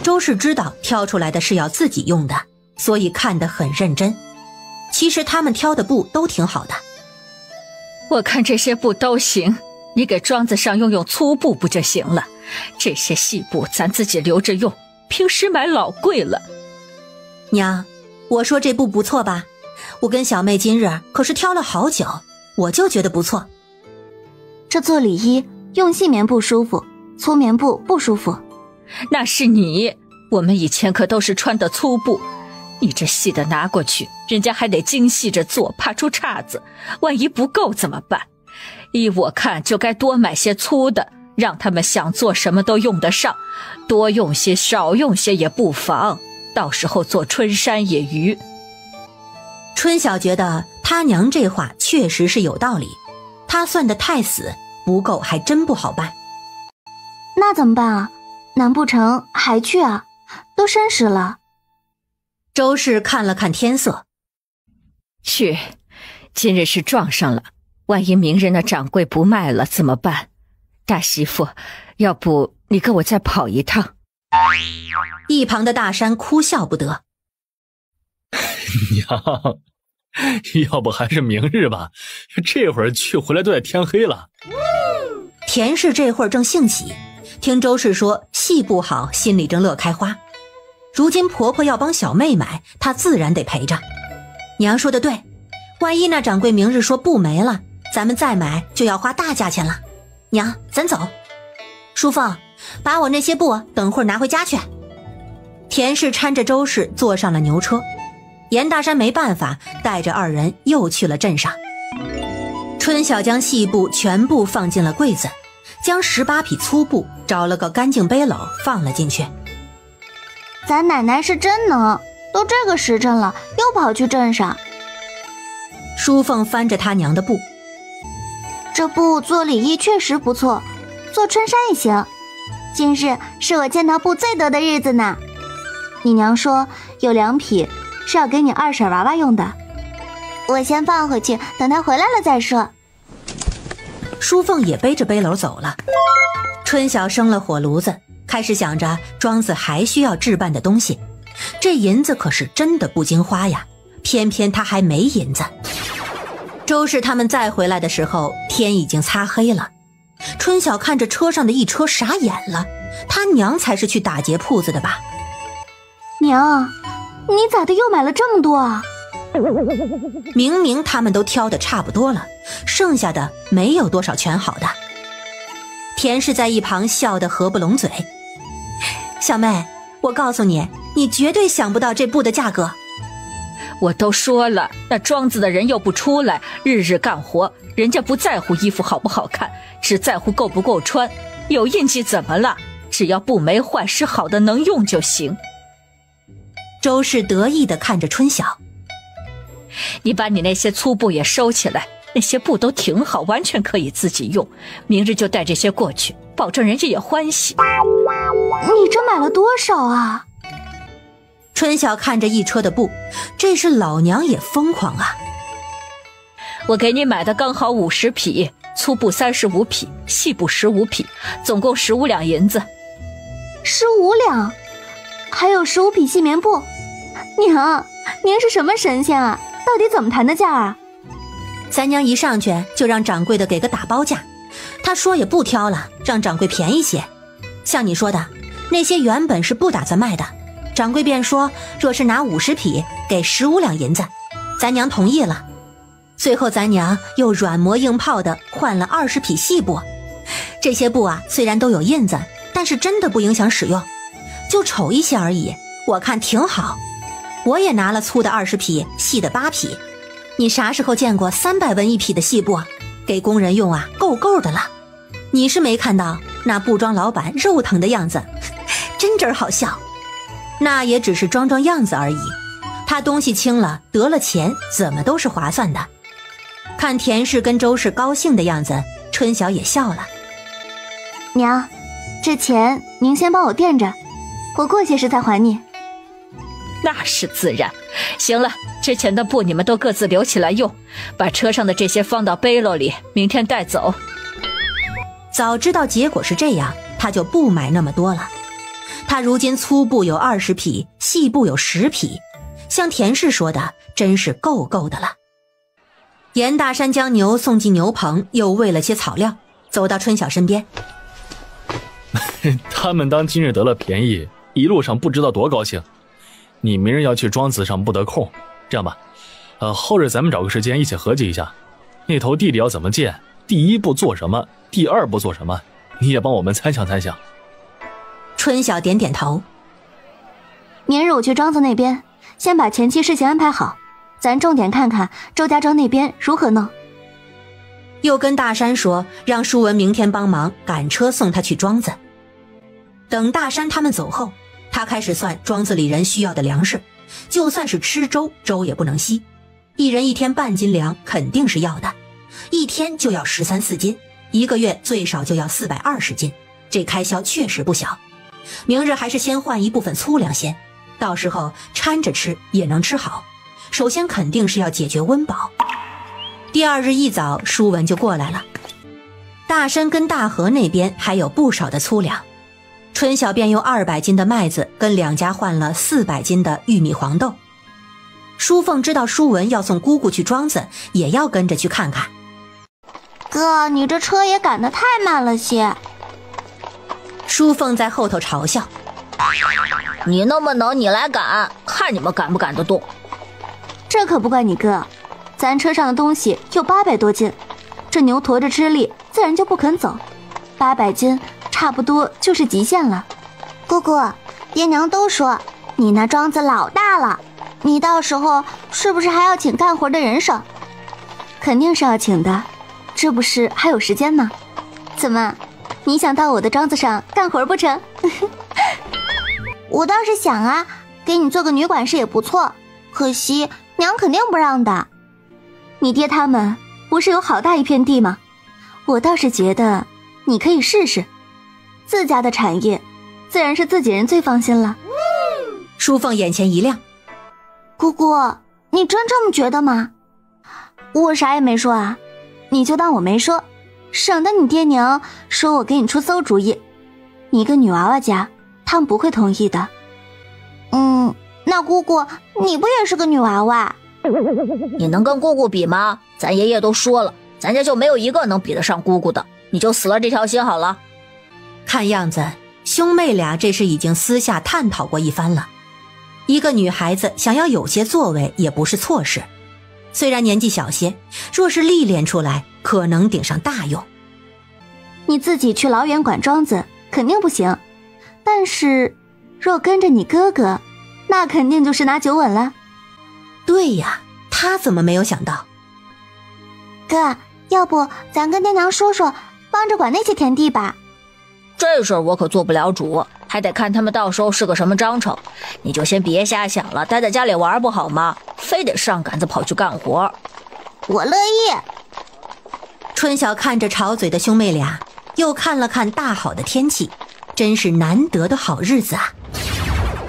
周氏知道挑出来的是要自己用的，所以看得很认真。其实他们挑的布都挺好的。
我看这些布都行，你给庄子上用粗布不就行了？这些细布咱自己留着用，平时买老贵了。
娘，我说这布不错吧？我跟小妹今日可是挑了好久，我就觉得不错。
这做里衣用细棉布舒服，粗棉布不舒服。
那是你，我们以前可都是穿的粗布，你这细的拿过去，人家还得精细着做，怕出岔子，万一不够怎么办？依我看，就该多买些粗的，让他们想做什么都用得上，多用些少用些也不妨，到时候做春衫也余。
春晓觉得他娘这话确实是有道理，他算得太死，不够还真不好办。
那怎么办啊？难不成还去啊？都申时了。
周氏看了看天色，
去，今日是撞上了，万一明日那掌柜不卖了怎么办？大媳妇，要不你跟我再跑一趟？
一旁的大山哭笑不得。
娘，要不还是明日吧，这会儿去回来都得天黑了。
田氏这会儿正兴起，听周氏说戏不好，心里正乐开花。如今婆婆要帮小妹买，她自然得陪着。娘说的对，万一那掌柜明日说布没了，咱们再买就要花大价钱了。娘，咱走。淑凤，把我那些布等会儿拿回家去。田氏搀着周氏坐上了牛车，严大山没办法，带着2人又去了镇上。春晓将细布全部放进了柜子，将18匹粗布找了个干净背篓放了进去。
咱奶奶是真能，都这个时辰了，又跑去镇上。
淑凤翻着她娘的布，
这布做里衣确实不错，做春衫也行。今日是我见到布最多的日子呢。你娘说有2匹是要给你二婶娃娃用的，我先放回去，等她回来了再说。
淑凤也背着背篓走了。春晓生了火炉子，开始想着庄子还需要置办的东西，这银子可是真的不经花呀，偏偏他还没银子。周氏他们再回来的时候，天已经擦黑了。春晓看着车上的一车傻眼了，他娘才是去打劫铺子的吧？
娘，你咋的又买了这么多啊？
明明他们都挑的差不多了，剩下的没有多少全好的。田氏在一旁笑得合不拢嘴。小妹，我告诉你，你绝对想不到这布的价格。
我都说了，那庄子的人又不出来，日日干活，人家不在乎衣服好不好看，只在乎够不够穿。有印记怎么了？只要布没坏，是好的能用就行。
周氏得意地看着春晓，
你把你那些粗布也收起来，那些布都挺好，完全可以自己用。明日就带这些过去，保证人家也欢喜。
你这买了多少啊？
春晓看着一车的布，这是老娘也疯狂啊。
我给你买的刚好50匹，粗布35匹，细布15匹，总共15两银子。
15两？还有15匹细棉布？娘，您是什么神仙啊？到底怎么谈的价啊？
咱娘一上去就让掌柜的给个打包价，他说也不挑了，让掌柜便宜些。像你说的，那些原本是不打算卖的，掌柜便说若是拿50匹给15两银子，咱娘同意了。最后咱娘又软磨硬泡的换了20匹细布，这些布啊虽然都有印子，但是真的不影响使用，就丑一些而已，我看挺好。我也拿了粗的20匹，细的8匹。你啥时候见过300文1匹的细布？给工人用啊，够够的了。你是没看到那布庄老板肉疼的样子，真真好笑。那也只是装装样子而已，他东西轻了，得了钱，怎么都是划算的。看田氏跟周氏高兴的样子，春晓也笑了。
娘，这钱您先帮我垫着，我过些时再还你。
那是自然。行了，之前的布你们都各自留起来用，把车上的这些放到背篓里，明天带走。
早知道结果是这样，他就不买那么多了。他如今粗布有20匹，细布有10匹，像田氏说的，真是够够的了。严大山将牛送进牛棚，又喂了些草料，走到春晓身边。
他们当今日得了便宜，一路上不知道多高兴。你明日要去庄子上不得空，这样吧，后日咱们找个时间一起合计一下，那头地里要怎么建，第一步做什么，第二步做什么，你也帮我们参详参详。
春晓点点头。
明日我去庄子那边，先把前期事情安排好，咱重点看看周家庄那边如何弄。
又跟大山说，让舒文明天帮忙赶车送他去庄子。等大山他们走后，他开始算庄子里人需要的粮食，就算是吃粥，粥也不能稀，一人1天半斤粮肯定是要的，一天就要13、14斤，一个月最少就要420斤，这开销确实不小。明日还是先换一部分粗粮先，到时候掺着吃也能吃好。首先肯定是要解决温饱。第二日一早，舒文就过来了。大山跟大河那边还有不少的粗粮，春晓便用200斤的麦子跟2家换了400斤的玉米黄豆。淑凤知道舒文要送姑姑去庄子，也要跟着去看看。
哥，你这车也赶得太慢了些。
淑凤在后头嘲笑：
你那么能，你来赶，看你们赶不赶得动。
这可不怪你哥，咱车上的东西有800多斤，这牛驮着吃力，自然就不肯走。800斤差不多就是极限了。姑姑，爹娘都说你那庄子老大了，你到时候是不是还要请干活的人手？肯定是要请的，这不是还有时间呢？怎么，你想到我的庄子上干活不成？我倒是想啊，给你做个女管事也不错，可惜娘肯定不让的。你爹他们不是有好大一片地吗？我倒是觉得你可以试试，自家的产业自然是自己人最放心了。
淑凤眼前一亮：
姑姑，你真这么觉得吗？我啥也没说啊，你就当我没说，省得你爹娘说我给你出馊主意。你一个女娃娃家，他们不会同意的。那姑姑你不也是个女娃娃？
你能跟姑姑比吗？咱爷爷都说了，咱家就没有一个能比得上姑姑的，你就死了这条心好了。
看样子兄妹俩这是已经私下探讨过一番了。一个女孩子想要有些作为也不是错事，虽然年纪小些，若是历练出来，可能顶上大用。
你自己去老远管庄子肯定不行，但是若跟着你哥哥，那肯定就是拿9稳了。
对呀，他怎么没有想到？
哥，要不咱跟爹娘说说，帮着管那些田地吧。
这事儿我可做不了主，还得看他们到时候是个什么章程。你就先别瞎想了，待在家里玩不好吗？非得上杆子跑去干活。
我乐意。
春晓看着吵嘴的兄妹俩，又看了看大好的天气，真是难得的好日子啊。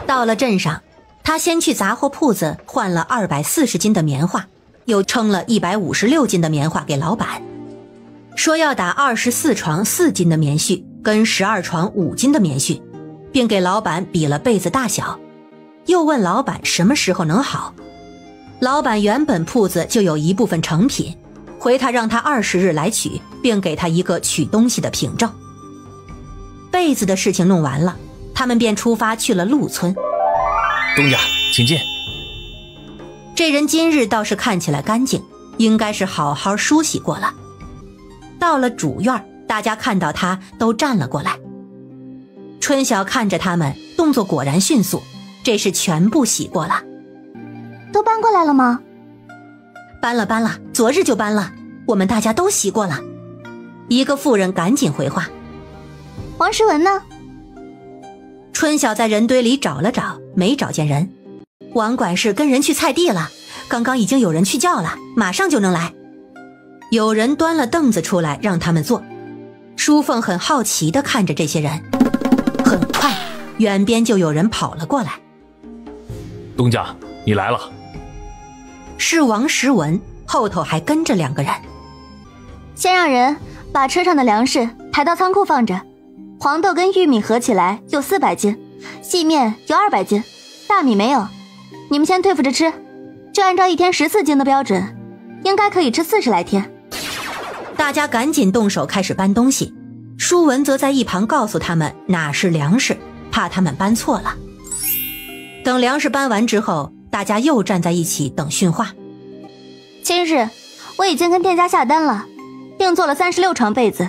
到了镇上，他先去杂货铺子换了240斤的棉花，又称了156斤的棉花给老板，说要打24床4斤的棉絮跟12床5斤的棉絮，并给老板比了被子大小，又问老板什么时候能好。老板原本铺子就有一部分成品，回他让他20日来取，并给他一个取东西的凭证。被子的事情弄完了，他们便出发去了陆村。
东家请进。
这人今日倒是看起来干净，应该是好好梳洗过了。到了主院，大家看到他都站了过来。春晓看着他们，动作果然迅速，这是全部洗过了。
都搬过来了吗？
搬了，昨日就搬了，我们大家都洗过了。一个妇人赶紧回话：
王诗文呢？
春晓在人堆里找了找，没找见人。王管事跟人去菜地了，刚刚已经有人去叫了，马上就能来。有人端了凳子出来让他们坐。淑凤很好奇地看着这些人。很快远边就有人跑了过来。
东家，你来了。
是王时文，后头还跟着2个人。
先让人把车上的粮食抬到仓库放着，黄豆跟玉米合起来有400斤，细面有200斤，大米没有，你们先对付着吃，就按照1天14斤的标准，应该可以吃40来天。
大家赶紧动手开始搬东西，舒文则在一旁告诉他们哪是粮食，怕他们搬错了。等粮食搬完之后，大家又站在一起等训话。
今日我已经跟店家下单了，订做了36床被子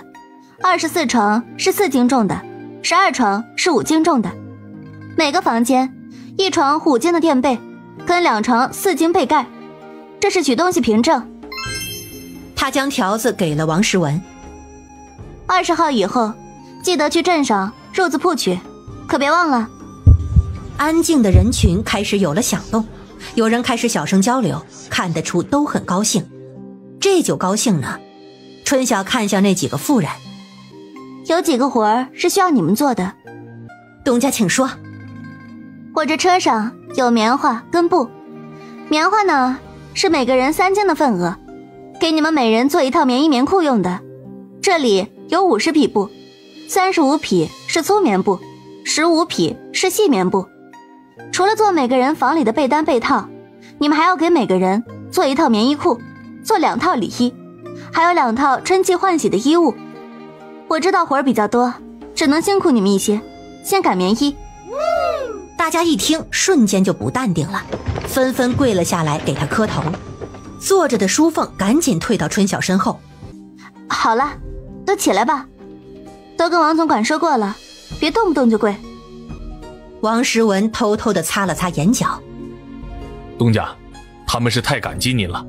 ，24床是4斤重的，12床是5斤重的，每个房间1床5斤的垫被，跟2床4斤被盖，这是取东西凭证。
他将条子给了王时文。
20号以后记得去镇上褥子铺取，可别忘了。
安静的人群开始有了响动，有人开始小声交流，看得出都很高兴。这就高兴呢。春晓看向那几个妇人，
有几个活儿是需要你们做的。
东家请说。
我这车上有棉花跟布，棉花呢是每个人3斤的份额，给你们每人做一套棉衣棉裤用的。这里有50匹布，35匹是粗棉布，15匹是细棉布。除了做每个人房里的被单被套，你们还要给每个人做一套棉衣裤，做2套里衣，还有2套春季换洗的衣物。我知道活儿比较多，只能辛苦你们一些，先赶棉衣。
大家一听瞬间就不淡定了，纷纷跪了下来给他磕头。坐着的淑凤赶紧退到春晓身后。
好了，都起来吧，都跟王总管说过了，别动不动就跪。
王时文偷偷地擦了擦眼角。
东家，他们是太感激您了，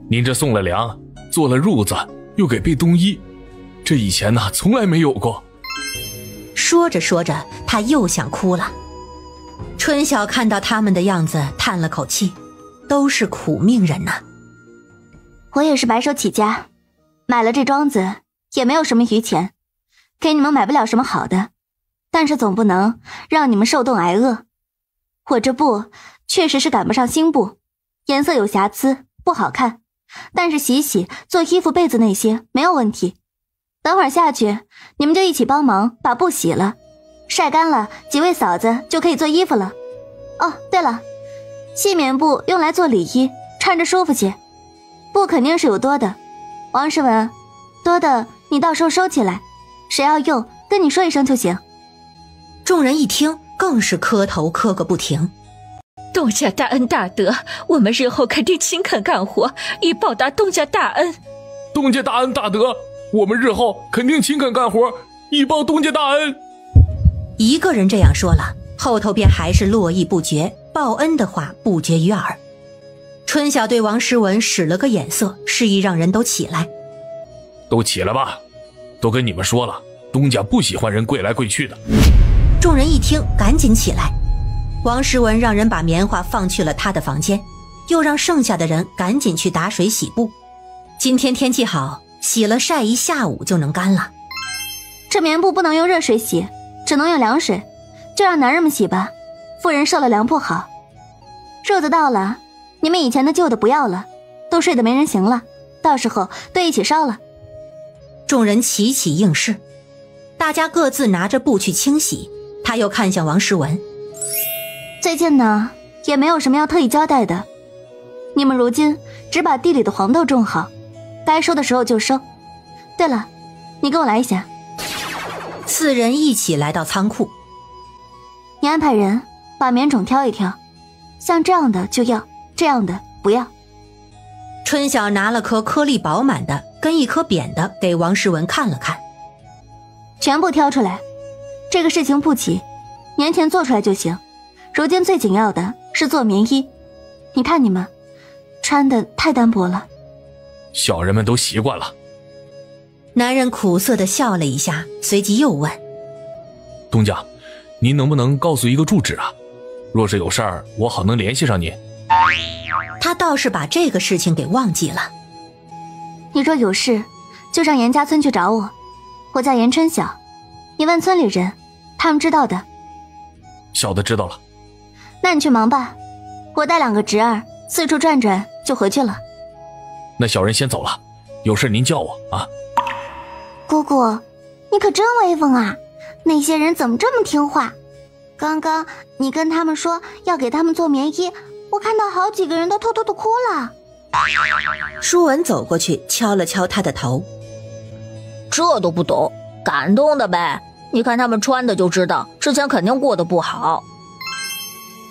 您这送了粮，做了褥子，又给备冬衣，这以前呢从来没有过。
说着说着，他又想哭了。春晓看到他们的样子，叹了口气，都是苦命人呐。
我也是白手起家，买了这庄子也没有什么余钱，给你们买不了什么好的，但是总不能让你们受冻挨饿。我这布确实是赶不上新布，颜色有瑕疵，不好看，但是洗做衣服被子那些没有问题。等会儿下去，你们就一起帮忙把布洗了，晒干了，几位嫂子就可以做衣服了。哦，对了，细棉布用来做里衣，穿着舒服些。布肯定是有多的，王时文，多的你到时候收起来，谁要用跟你说一声就行。
众人一听更是磕头磕个不停。
东家大恩大德，我们日后肯定勤恳干活，以报答东家大恩。
东家大恩大德，我们日后肯定勤恳干活，以报东家大恩。
一个人这样说了，后头便还是络绎不绝，报恩的话不绝于耳。春晓对王时文使了个眼色，示意让人都起来。
都起来吧，都跟你们说了，东家不喜欢人跪来跪去的。
众人一听赶紧起来。王时文让人把棉花放去了他的房间，又让剩下的人赶紧去打水洗布。今天天气好，洗了晒一下午就能干了。
这棉布不能用热水洗，只能用凉水，就让男人们洗吧，妇人受了凉不好。褥子到了，你们以前的旧的不要了，都睡得没人形了，到时候都一起烧了。
众人齐齐应是，大家各自拿着布去清洗。他又看向王时文，
最近呢也没有什么要特意交代的，你们如今只把地里的黄豆种好，该收的时候就收。对了，你跟我来一下。
4人一起来到仓库。
你安排人把棉种挑一挑，像这样的就要，这样的不要。
春晓拿了颗颗粒饱满的跟一颗扁的给王时文看了看。
全部挑出来，这个事情不急，年前做出来就行，如今最紧要的是做棉衣。你看你们穿的太单薄了。
小人们都习惯了。
男人苦涩地笑了一下，随即又问：
东家，您能不能告诉一个住址啊？若是有事儿，我好能联系上您。
他倒是把这个事情给忘记了。
你若有事，就上严家村去找我，我叫严春晓，你问村里人，他们知道的。
小的知道了。
那你去忙吧，我带2个侄儿四处转转就回去了。
那小人先走了，有事您叫我啊。
姑姑，你可真威风啊，那些人怎么这么听话？刚刚你跟他们说要给他们做棉衣，我看到好几个人都偷偷的哭了。
舒文走过去敲了敲他的头。
这都不懂，感动的呗，你看他们穿的就知道之前肯定过得不好。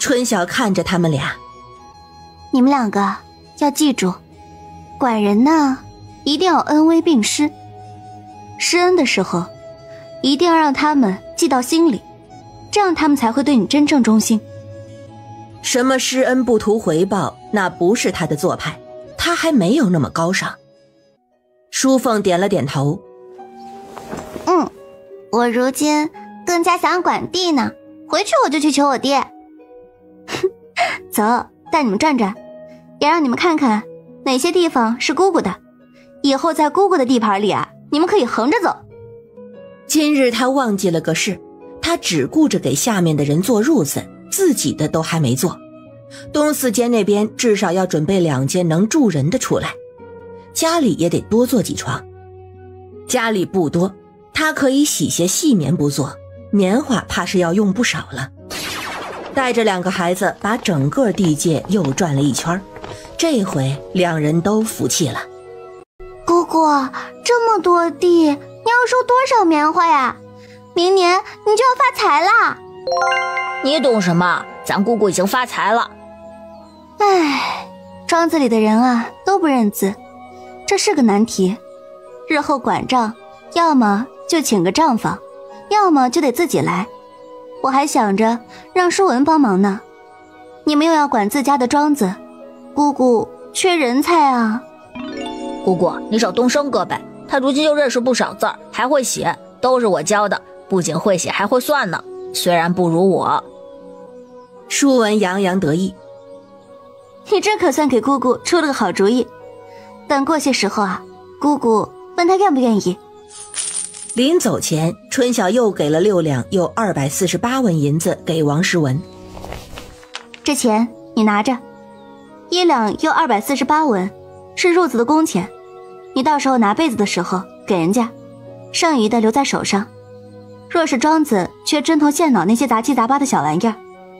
春晓看着他们俩，
你们2个要记住，管人呢一定要恩威并施，施恩的时候一定要让他们记到心里，这样他们才会对你真正忠心。
什么施恩不图回报，那不是他的做派，他还没有那么高尚。淑凤点了点头。
我如今更加想管地呢，回去我就去求我爹。走，带你们转转，也让你们看看哪些地方是姑姑的，以后在姑姑的地盘里啊，你们可以横着走。
今日他忘记了个事，他只顾着给下面的人做褥子，自己的都还没做。东四间那边至少要准备2间能住人的出来，家里也得多做几床。家里不多，他可以洗些细棉不做，棉花怕是要用不少了。带着2个孩子把整个地界又转了一圈，这回2人都服气了。
姑姑，这么多地，你要收多少棉花呀？明年你就要发财啦！
你懂什么？咱姑姑已经发财了。
唉，庄子里的人啊都不认字，这是个难题。日后管账，要么就请个账房，要么就得自己来。我还想着让舒文帮忙呢。你们又要管自家的庄子，姑姑缺人才啊。
姑姑，你找东升哥呗，他如今又认识不少字儿，还会写，都是我教的，不仅会写还会算呢，虽然不如我。
舒文洋洋得意。
你这可算给姑姑出了个好主意。等过些时候啊，姑姑问他愿不愿意。
临走前，春晓又给了6两又248文银子给王诗文。
这钱你拿着，1两又248文是褥子的工钱，你到时候拿被子的时候给人家，剩余的留在手上。若是庄子缺针头线脑那些杂七杂八的小玩意儿，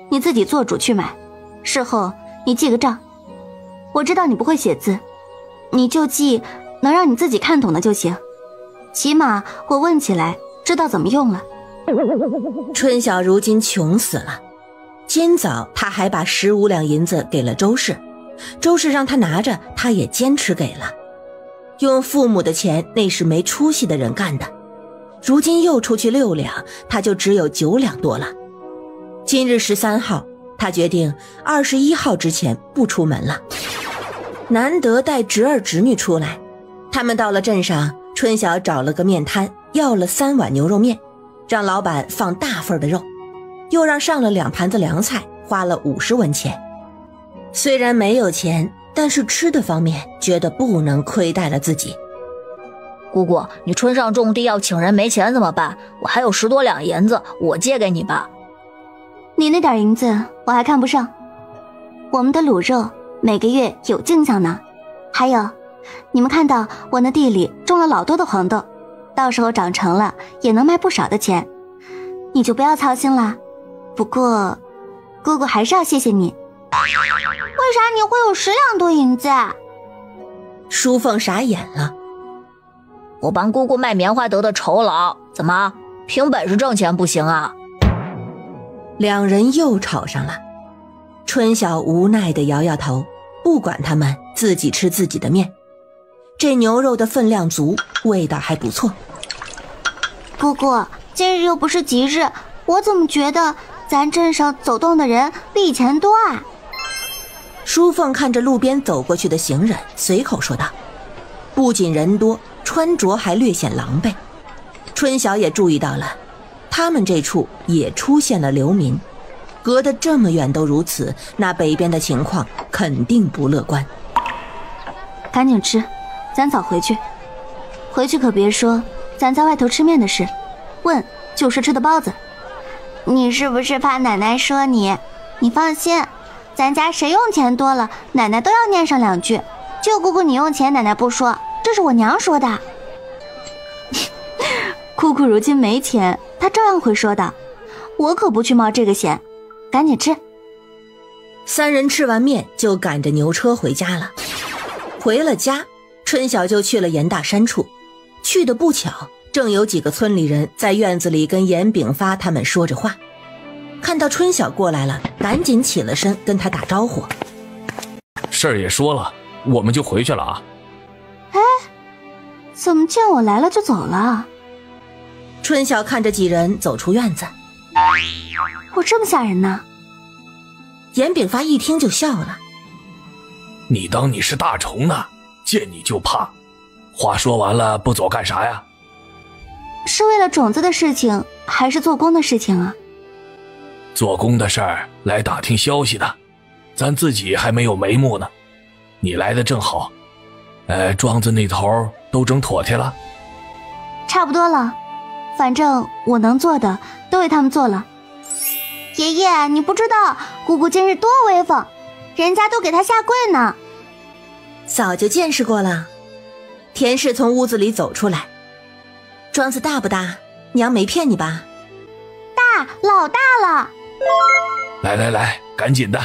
你自己做主去买，事后你记个账。我知道你不会写字，你就记能让你自己看懂的就行，起码我问起来知道怎么用了。
春晓如今穷死了，今早他还把15两银子给了周氏，周氏让他拿着，他也坚持给了。用父母的钱那是没出息的人干的，如今又出去6两，他就只有9两多了。今日13号，他决定21号之前不出门了。难得带侄儿侄女出来，他们到了镇上，春晓找了个面摊，要了3碗牛肉面，让老板放大份的肉，又让上了2盘子凉菜，花了50文钱。虽然没有钱，但是吃的方面觉得不能亏待了自己。
姑姑，你村上种地要请人没钱怎么办？我还有10多两银子，我借给你吧。
你那点银子我还看不上，我们的卤肉每个月有进项呢。还有，你们看到我那地里种了老多的黄豆，到时候长成了也能卖不少的钱，你就不要操心了。不过姑姑还是要谢谢你。为啥你会有10两多银子啊？
淑凤傻眼了。
我帮姑姑卖棉花得的酬劳，怎么凭本事挣钱不行啊
？2人又吵上了。春晓无奈地摇摇头，不管他们，自己吃自己的面。这牛肉的分量足，味道还不错。
姑姑，今日又不是吉日，我怎么觉得咱镇上走动的人比以前多啊？
淑凤看着路边走过去的行人，随口说道。不仅人多，穿着还略显狼狈。春晓也注意到了，他们这处也出现了流民，隔得这么远都如此，那北边的情况肯定不乐观。
赶紧吃，咱早回去。回去可别说咱在外头吃面的事，问就是吃的包子。
你是不是怕奶奶说你？你放心，咱家谁用钱多了，奶奶都要念上2句。就姑姑你用钱，奶奶不说，这是我娘说的。
姑姑如今没钱，她照样会说的，我可不去冒这个险。赶紧吃。
3人吃完面就赶着牛车回家了。回了家，春晓就去了严大山处。去的不巧，正有几个村里人在院子里跟严炳发他们说着话。看到春晓过来了，赶紧起了身跟他打招呼。
事儿也说了，我们就回去了啊。
哎，怎么见我来了就走了？
春晓看着几人走出院子。
我这么吓人呢？
严炳发一听就笑了。
你当你是大虫呢？见你就怕。话说完了，不走干啥呀？
是为了种子的事情，还是做工的事情啊？
做工的事儿，来打听消息的。咱自己还没有眉目呢。你来的正好。庄子那头都整妥帖了？
差不多了，反正我能做的都为他们做了。
爷爷，你不知道姑姑今日多威风，人家都给她下跪呢。
早就见识过了。田氏从屋子里走出来。庄子大不大？娘没骗你吧？
大，老大了。
来，赶紧的。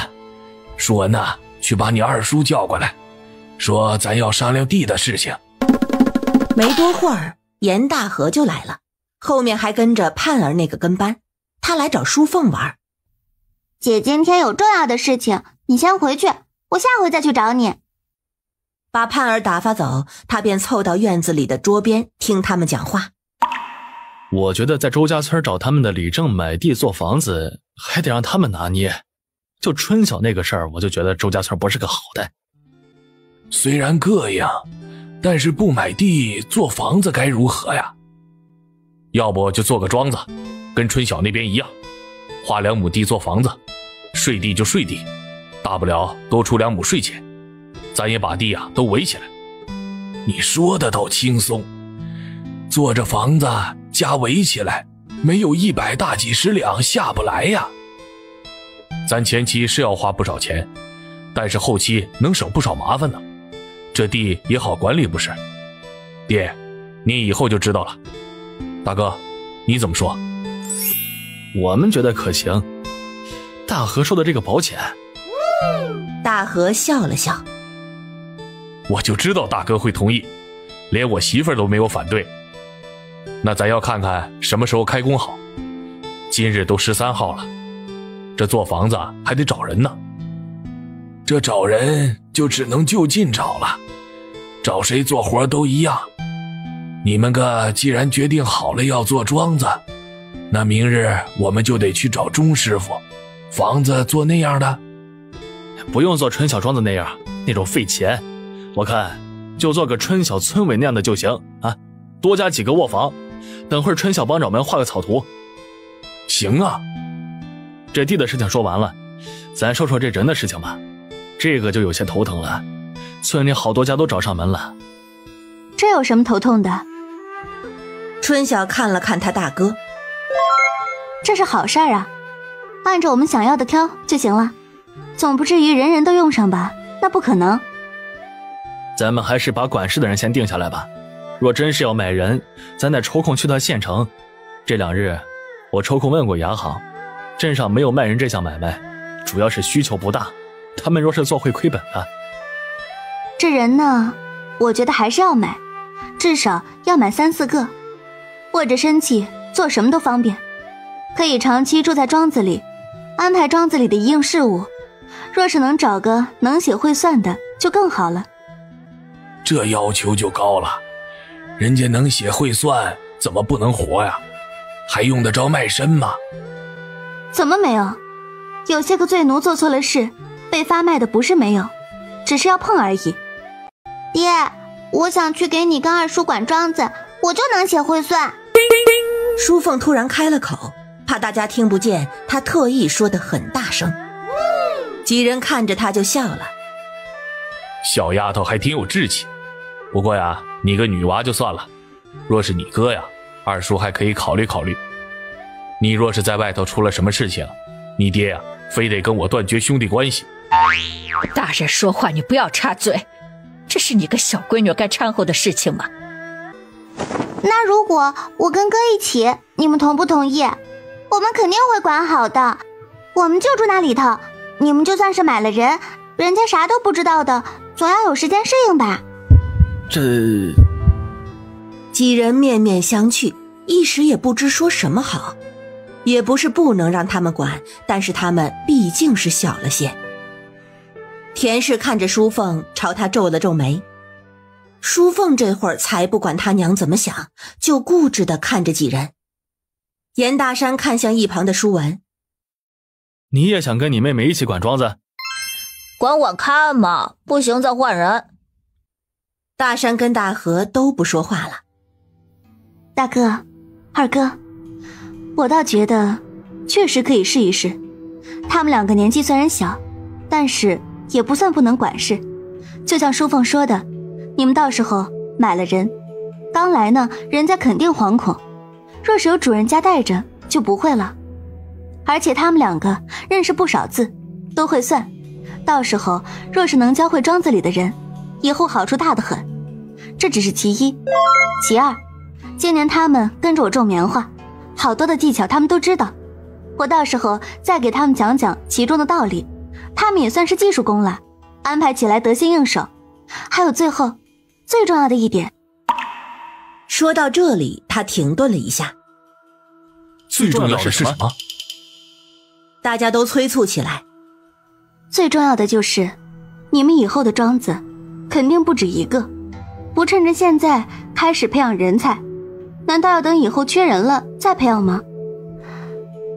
舒文呐，去把你二叔叫过来，说咱要商量地的事情。
没多会儿，严大河就来了，后面还跟着盼儿那个跟班，他来找淑凤玩。
姐今天有重要的事情，你先回去，我下回再去找你。
把盼儿打发走，他便凑到院子里的桌边听他们讲话。
我觉得在周家村找他们的李正买地做房子，还得让他们拿捏。就春晓那个事儿，我就觉得周家村不是个好的。
虽然各样，但是不买地做房子该如何呀？
要不就做个庄子，跟春晓那边一样，花2亩地做房子，税地就税地，大不了多出2亩税钱，咱也把地啊都围起来。
你说的倒轻松，做着房子加围起来，没有100大几十两下不来呀。
咱前期是要花不少钱，但是后期能省不少麻烦呢。这地也好管理不是？爹，你以后就知道了。大哥，你怎么说？我们觉得可行。大河说的这个保险。
大河笑了笑。
我就知道大哥会同意，连我媳妇儿都没有反对。那咱要看看什么时候开工好。今日都13号了，这做房子还得找人呢。
这找人就只能就近找了，找谁做活都一样。你们个既然决定好了要做庄子，那明日我们就得去找钟师傅。房子做那样的？
不用做春晓庄子那样，那种费钱。我看就做个春晓村委那样的就行啊，多加几个卧房，等会儿春晓帮掌门画个草图。
行啊。
这地的事情说完了，咱说说这人的事情吧。这个就有些头疼了，村里好多家都找上门了。
这有什么头痛的？
春晓看了看他大哥。
这是好事儿啊，按照我们想要的挑就行了，总不至于人人都用上吧？那不可能。
咱们还是把管事的人先定下来吧。若真是要买人，咱得抽空去趟县城。这2日我抽空问过牙行，镇上没有卖人这项买卖，主要是需求不大，他们若是做会亏本的。
这人呢，我觉得还是要买，至少要买3、4个，握着身契做什么都方便，可以长期住在庄子里，安排庄子里的一应事务。若是能找个能写会算的就更好了。
这要求就高了，人家能写会算怎么不能活呀？还用得着卖身吗？
怎么没有？有些个罪奴做错了事被发卖的不是没有，只是要碰而已。
爹，我想去给你跟二叔管庄子，我就能写会算。
淑凤突然开了口，怕大家听不见，她特意说得很大声。几人看着她就笑了。
小丫头还挺有志气，不过呀，你个女娃就算了，若是你哥呀，二叔还可以考虑考虑。你若是在外头出了什么事情，你爹呀，非得跟我断绝兄弟关系。
大人说话你不要插嘴，这是你个小闺女该掺和的事情吗？
那如果我跟哥一起，你们同不同意？我们肯定会管好的，我们就住那里头，你们就算是买了人，人家啥都不知道的，总要有时间适应吧。
这……
几人面面相觑，一时也不知说什么好。也不是不能让他们管，但是他们毕竟是小了些。田氏看着淑凤，朝他皱了皱眉。淑凤这会儿才不管他娘怎么想，就固执地看着几人。严大山看向一旁的舒文，
你也想跟你妹妹一起管庄子？
管我看嘛，不行再换人。
大山跟大河都不说话了。
大哥，二哥，我倒觉得确实可以试一试。他们两个年纪虽然小，但是也不算不能管事。就像淑凤说的，你们到时候买了人，刚来呢，人家肯定惶恐，若是有主人家带着就不会了。而且他们两个认识不少字，都会算，到时候若是能教会庄子里的人，以后好处大得很。这只是其一。其二，今年他们跟着我种棉花，好多的技巧他们都知道，我到时候再给他们讲讲其中的道理，他们也算是技术工了，安排起来得心应手。还有最后最重要的一点。
说到这里，他停顿了一下。
最重要的是什么？
大家都催促起来。
最重要的就是你们以后的庄子肯定不止一个，不趁着现在开始培养人才，难道要等以后缺人了再培养吗？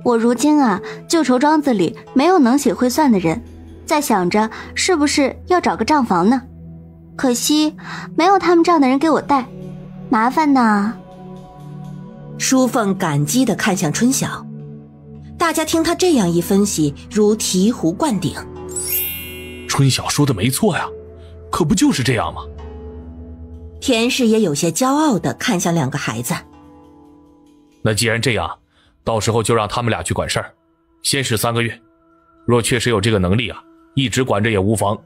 我如今啊，就愁庄子里没有能写会算的人，在想着是不是要找个账房呢，可惜没有他们这样的人给我带，麻烦呐。
淑凤感激地看向春晓，大家听他这样一分析，如醍醐灌顶。
春晓说的没错呀，可不就是这样吗？
田氏也有些骄傲地看向两个孩子。
那既然这样，到时候就让他们俩去管事儿，先试3个月，若确实有这个能力啊，一直管着也无妨。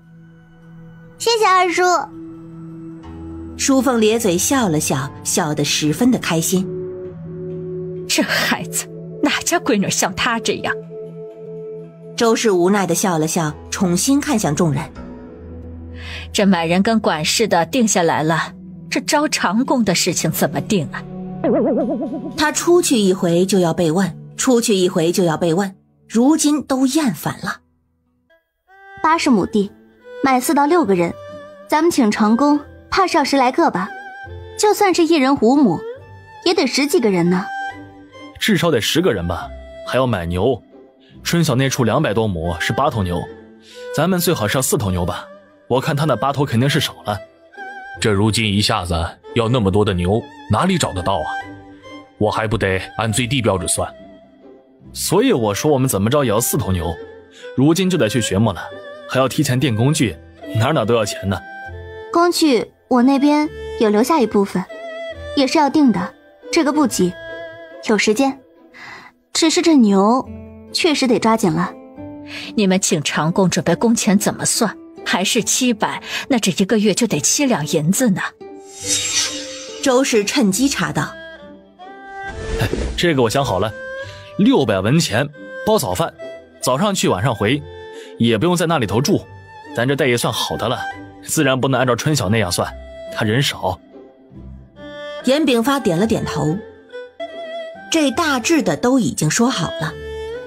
谢谢二叔。
淑凤咧嘴笑了笑，笑得十分的开心。
这孩子哪家闺女像她这样？
周氏无奈地笑了笑，重新看向众人。
这买人跟管事的定下来了，这招长工的事情怎么定啊？
他出去一回就要被问，出去一回就要被问，如今都厌烦了。
80亩地，买4到6个人，咱们请长工，怕是要10来个吧？就算是1人5亩，也得10几个人呢。
至少得10个人吧，还要买牛。春晓那处200多亩是8头牛，咱们最好是要4头牛吧？我看他那8头肯定是少了。
这如今一下子要那么多的牛，哪里找得到啊？我还不得按最低标准算。
所以我说我们怎么着也要4头牛，如今就得去学磨了，还要提前订工具，哪都要钱呢。
工具我那边有留下一部分，也是要订的，这个不急，有时间。只是这牛确实得抓紧了。
你们请长工准备工钱怎么算？还是700，那这1个月就得7两银子呢。
周氏趁机插道：
这个我想好了，600文钱包早饭，早上去晚上回，也不用在那里头住，咱这待遇算好的了，自然不能按照春晓那样算，他人少。
严炳发点了点头，这大致的都已经说好了。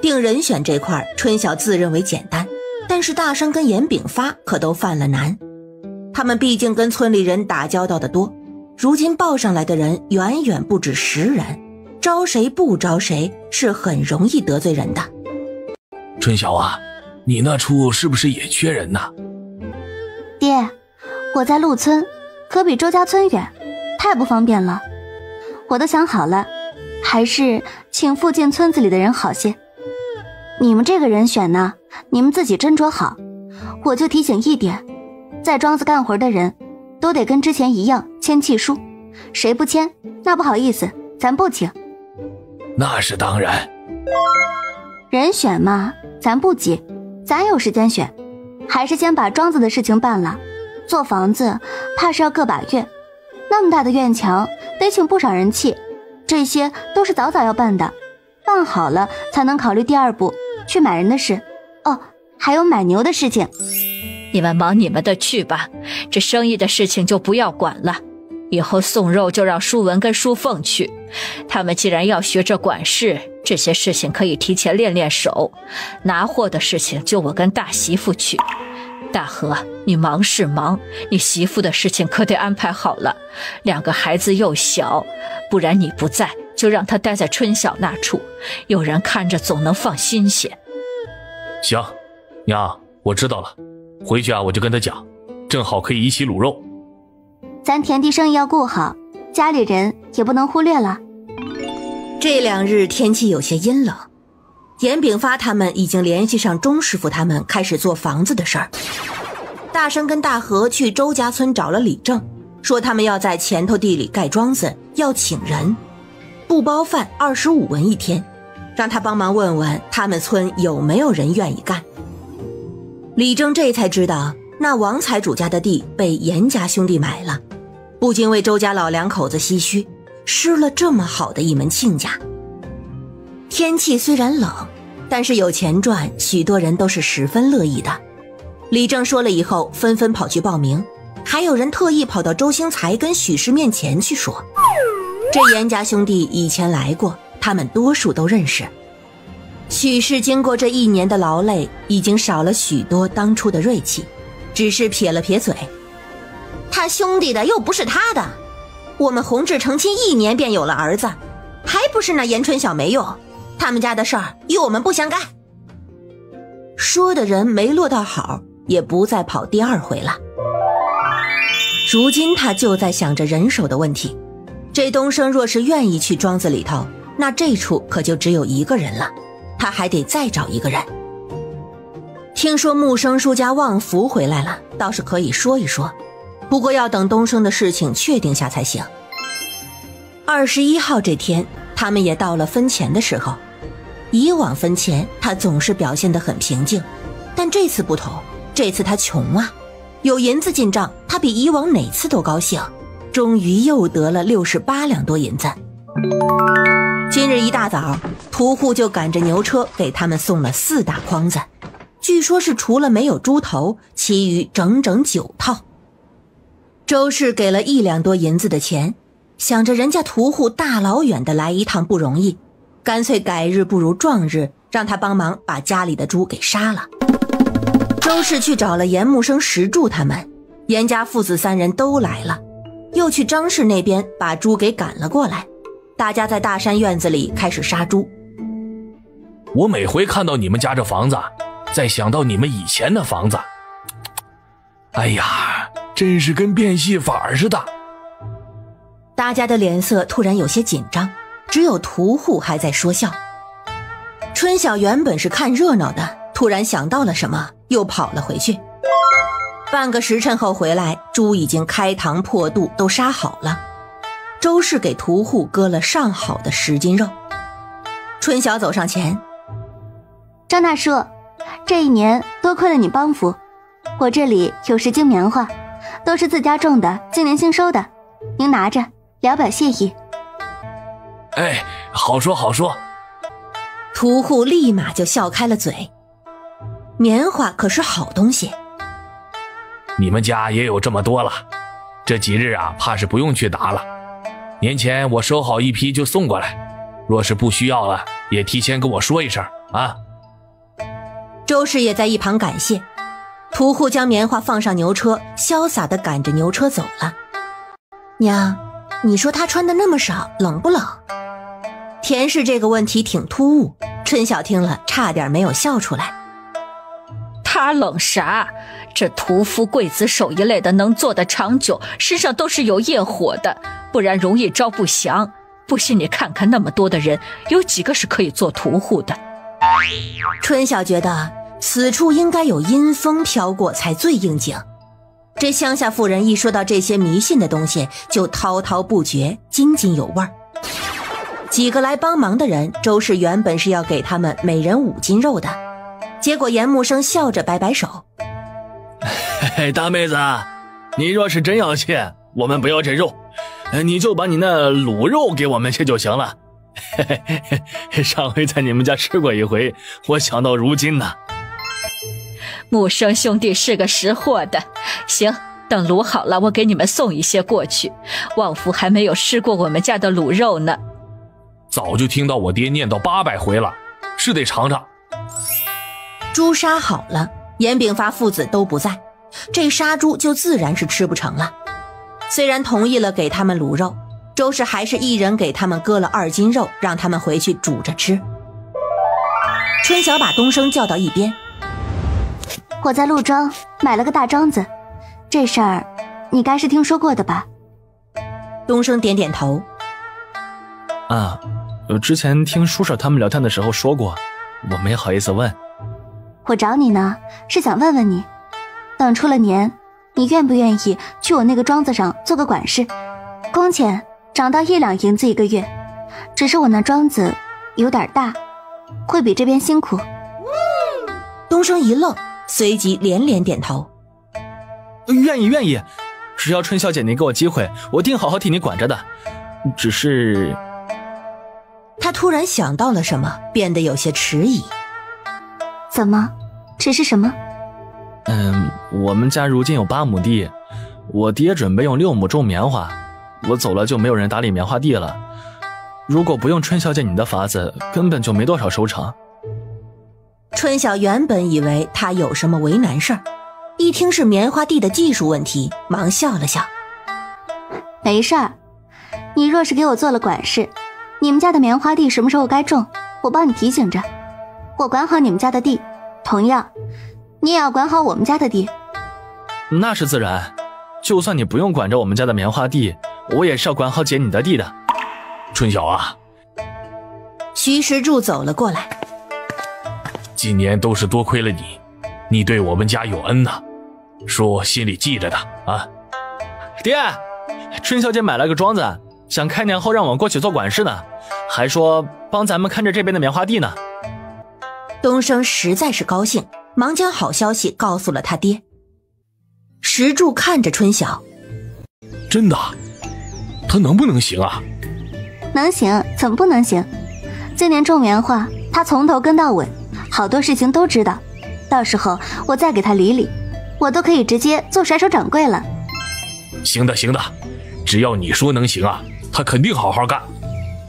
定人选这块，春晓自认为简单，但是大山跟严炳发可都犯了难。他们毕竟跟村里人打交道的多，如今报上来的人远远不止10人，招谁不招谁是很容易得罪人的。
春晓啊，你那处是不是也缺人呐？
爹，我在陆村，可比周家村远，太不方便了。我都想好了，还是请附近村子里的人好些。你们这个人选呢，你们自己斟酌好。我就提醒一点，在庄子干活的人都得跟之前一样签契书，谁不签，那不好意思，咱不请。
那是当然。
人选嘛，咱不急，咱有时间选，还是先把庄子的事情办了。做房子怕是要个把月，那么大的院墙得请不少人砌，这些都是早早要办的，办好了才能考虑第二步，去买人的事。哦，还有买牛的事情。
你们忙你们的去吧，这生意的事情就不要管了。以后送肉就让舒文跟舒凤去，他们既然要学着管事，这些事情可以提前练练手。拿货的事情就我跟大媳妇去。大河，你忙是忙，你媳妇的事情可得安排好了。2个孩子又小，不然你不在，就让他待在春晓那处，有人看着总能放心些。
行，娘，我知道了，回去啊我就跟他讲，正好可以一起卤肉。
咱田地生意要顾好，家里人也不能忽略了。
这2日天气有些阴冷，严炳发他们已经联系上钟师傅他们，开始做房子的事儿。大生跟大河去周家村找了李正，说他们要在前头地里盖庄子，要请人，不包饭25文一天，让他帮忙问问他们村有没有人愿意干。李正这才知道，那王财主家的地被严家兄弟买了，不禁为周家老2口子唏嘘，失了这么好的一门亲家。天气虽然冷，但是有钱赚，许多人都是十分乐意的。李正说了以后，纷纷跑去报名，还有人特意跑到周兴才跟许氏面前去说，这严家兄弟以前来过，他们多数都认识。许氏经过这1年的劳累，已经少了许多当初的锐气，只是撇了撇嘴，他兄弟的又不是他的，我们弘志成亲1年便有了儿子，还不是那严春晓没用，他们家的事儿与我们不相干。说的人没落到好，也不再跑第2回了。如今他就在想着人手的问题，这东升若是愿意去庄子里头，那这处可就只有1个人了，他还得再找1个人。听说木生叔家旺福回来了，倒是可以说一说，不过要等东升的事情确定下才行。21号这天，他们也到了分钱的时候。以往分钱他总是表现得很平静，但这次不同，这次他穷啊，有银子进账，他比以往哪次都高兴，终于又得了68两多银子。今日一大早，屠户就赶着牛车给他们送了4大筐子，据说是除了没有猪头，其余整整9套。周氏给了1两多银子的钱，想着人家屠户大老远的来一趟不容易，干脆改日不如撞日，让他帮忙把家里的猪给杀了。周氏去找了严木生、石柱他们，严家父子3人都来了，又去张氏那边把猪给赶了过来，大家在大山院子里开始杀猪。
我每回看到你们家这房子，再想到你们以前的房子，哎呀，真是跟变戏法似的。
大家的脸色突然有些紧张，只有屠户还在说笑。春晓原本是看热闹的，突然想到了什么，又跑了回去。半个时辰后回来，猪已经开膛破肚，都杀好了。周氏给屠户割了上好的10斤肉。春晓走上前，
张大叔，这1年多亏了你帮扶，我这里有10斤棉花，都是自家种的，今年新收的，您拿着聊表谢意。
哎，好说好说。
屠户立马就笑开了嘴，棉花可是好东西。
你们家也有这么多了，这几日啊，怕是不用去打了。年前我收好一批就送过来，若是不需要了，也提前跟我说一声啊。
周氏也在一旁感谢。屠户将棉花放上牛车，潇洒地赶着牛车走了。娘，你说他穿的那么少，冷不冷？田氏这个问题挺突兀，春晓听了差点没有笑出来。
他冷啥？这屠夫、刽子手一类的能做得长久，身上都是有业火的，不然容易招不祥。不信你看看那么多的人，有几个是可以做屠户的？
春晓觉得此处应该有阴风飘过才最应景。这乡下妇人一说到这些迷信的东西，就滔滔不绝，津津有味儿。几个来帮忙的人，周氏原本是要给他们每人5斤肉的，结果严木生笑着摆摆手：“
嘿，大妹子，你若是真要切，我们不要这肉，你就把你那卤肉给我们切就行了。嘿嘿，上回在你们家吃过一回，我想到如今呢。”
木生兄弟是个识货的，行，等卤好了，我给你们送一些过去。旺福还没有吃过我们家的卤肉呢。
早就听到我爹念叨800回了，是得尝尝。
猪杀好了，严炳发父子都不在，这杀猪就自然是吃不成了。虽然同意了给他们卤肉，周氏还是一人给他们割了2斤肉，让他们回去煮着吃。春晓把东升叫到一边：“
我在陆庄买了个大庄子，这事儿你该是听说过的吧？”
东升点点头：“
啊，之前听叔婶他们聊天的时候说过，我没好意思问。
我找你呢，是想问问你，等出了年，你愿不愿意去我那个庄子上做个管事？工钱涨到1两银子1个月，只是我那庄子有点大，会比这边辛苦。”
东升一愣，随即连连点头：“
愿意，只要春小姐你给我机会，我定好好替你管着的。只是……”
他突然想到了什么，变得有些迟疑。
“怎么？只是什么？”“
我们家如今有8亩地，我爹准备用6亩种棉花，我走了就没有人打理棉花地了。如果不用春小姐你的法子，根本就没多少收成。”
春晓原本以为他有什么为难事儿，一听是棉花地的技术问题，忙笑了笑：“
没事儿，你若是给我做了管事，你们家的棉花地什么时候该种，我帮你提醒着。我管好你们家的地，同样你也要管好我们家的地。”“
那是自然，就算你不用管着我们家的棉花地，我也是要管好姐你的地的。”“
春晓啊！”
徐石柱走了过来：“
今年都是多亏了你，你对我们家有恩呐，叔心里记着的啊。”“
爹，春小姐买了个庄子，想开年后让我过去做管事呢，还说帮咱们看着这边的棉花地呢。”
东升实在是高兴，忙将好消息告诉了他爹。石柱看着春晓：“
真的？他能不能行啊？”“
能行，怎么不能行？今年种棉花，他从头跟到尾，好多事情都知道。到时候我再给他理理，我都可以直接做甩手掌柜了。”“
行的，只要你说能行啊，他肯定好好干。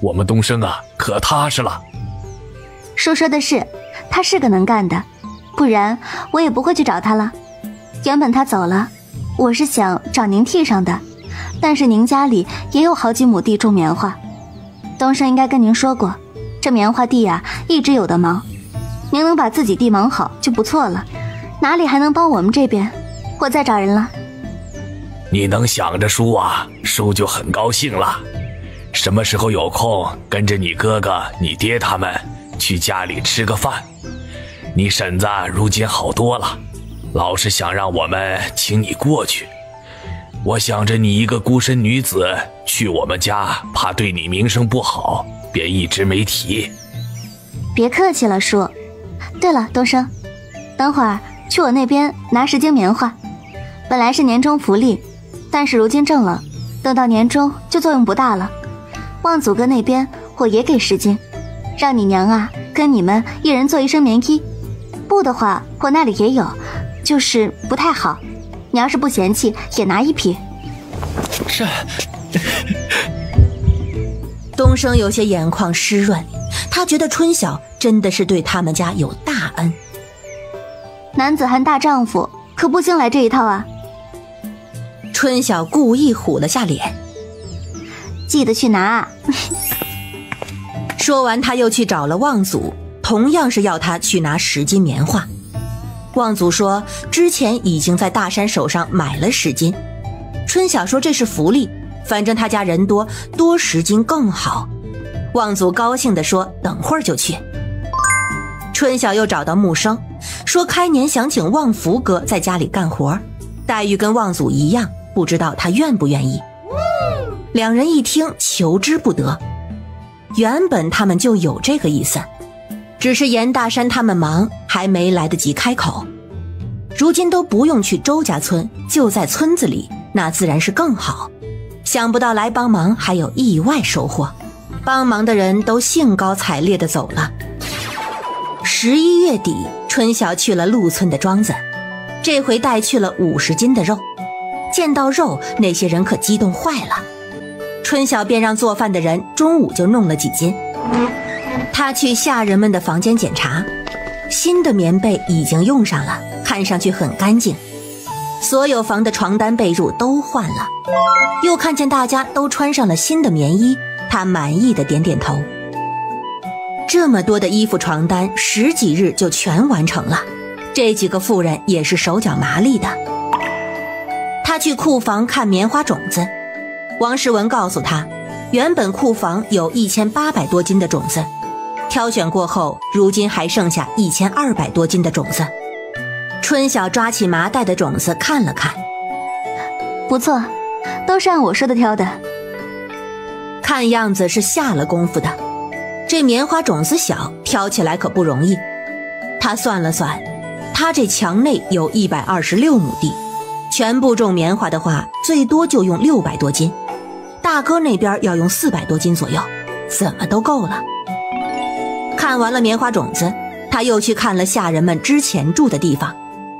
我们东升啊，可踏实了。”“
叔说的是，他是个能干的，不然我也不会去找他了。原本他走了，我是想找您替上的，但是您家里也有好几亩地种棉花。东升应该跟您说过，这棉花地啊，一直有的忙。您能把自己地忙好就不错了，哪里还能帮我们这边？我再找人了。”“
你能想着叔啊，叔就很高兴了。什么时候有空，跟着你哥哥、你爹他们去家里吃个饭。你婶子如今好多了，老是想让我们请你过去。我想着你一个孤身女子去我们家，怕对你名声不好，便一直没提。”“
别客气了，叔。对了，东升，等会儿去我那边拿10斤棉花，本来是年终福利，但是如今正冷，等到年终就作用不大了。望祖哥那边我也给10斤，让你娘啊跟你们一人做一身棉衣。布的话我那里也有，就是不太好，你要是不嫌弃也拿1匹。”“
这……”
东升有些眼眶湿润，他觉得春晓真的是对他们家有大恩。
男子汉大丈夫，可不兴来这一套啊。
春晓故意虎了下脸：“
记得去拿。”
说完他又去找了望祖，同样是要他去拿10斤棉花。望祖说之前已经在大山手上买了10斤，春晓说这是福利，反正他家人多，多10斤更好。望祖高兴地说等会儿就去。春晓又找到木生，说开年想请望福哥在家里干活，待遇跟望祖一样，不知道他愿不愿意。两人一听求之不得，原本他们就有这个意思，只是严大山他们忙，还没来得及开口。如今都不用去周家村，就在村子里，那自然是更好。想不到来帮忙还有意外收获，帮忙的人都兴高采烈地走了。11月底，春晓去了陆村的庄子，这回带去了50斤的肉。见到肉，那些人可激动坏了。春晓便让做饭的人中午就弄了几斤。他去下人们的房间检查，新的棉被已经用上了，看上去很干净。所有房的床单被褥都换了，又看见大家都穿上了新的棉衣，他满意的点点头。这么多的衣服床单10几日就全完成了，这几个妇人也是手脚麻利的。他去库房看棉花种子，王世文告诉他，原本库房有1800多斤的种子，挑选过后，如今还剩下1200多斤的种子。春晓抓起麻袋的种子看了看，
不错，都是按我说的挑的。
看样子是下了功夫的。这棉花种子小，挑起来可不容易。他算了算，他这墙内有126亩地，全部种棉花的话，最多就用600多斤。大哥那边要用400多斤左右，怎么都够了。看完了棉花种子，他又去看了下人们之前住的地方，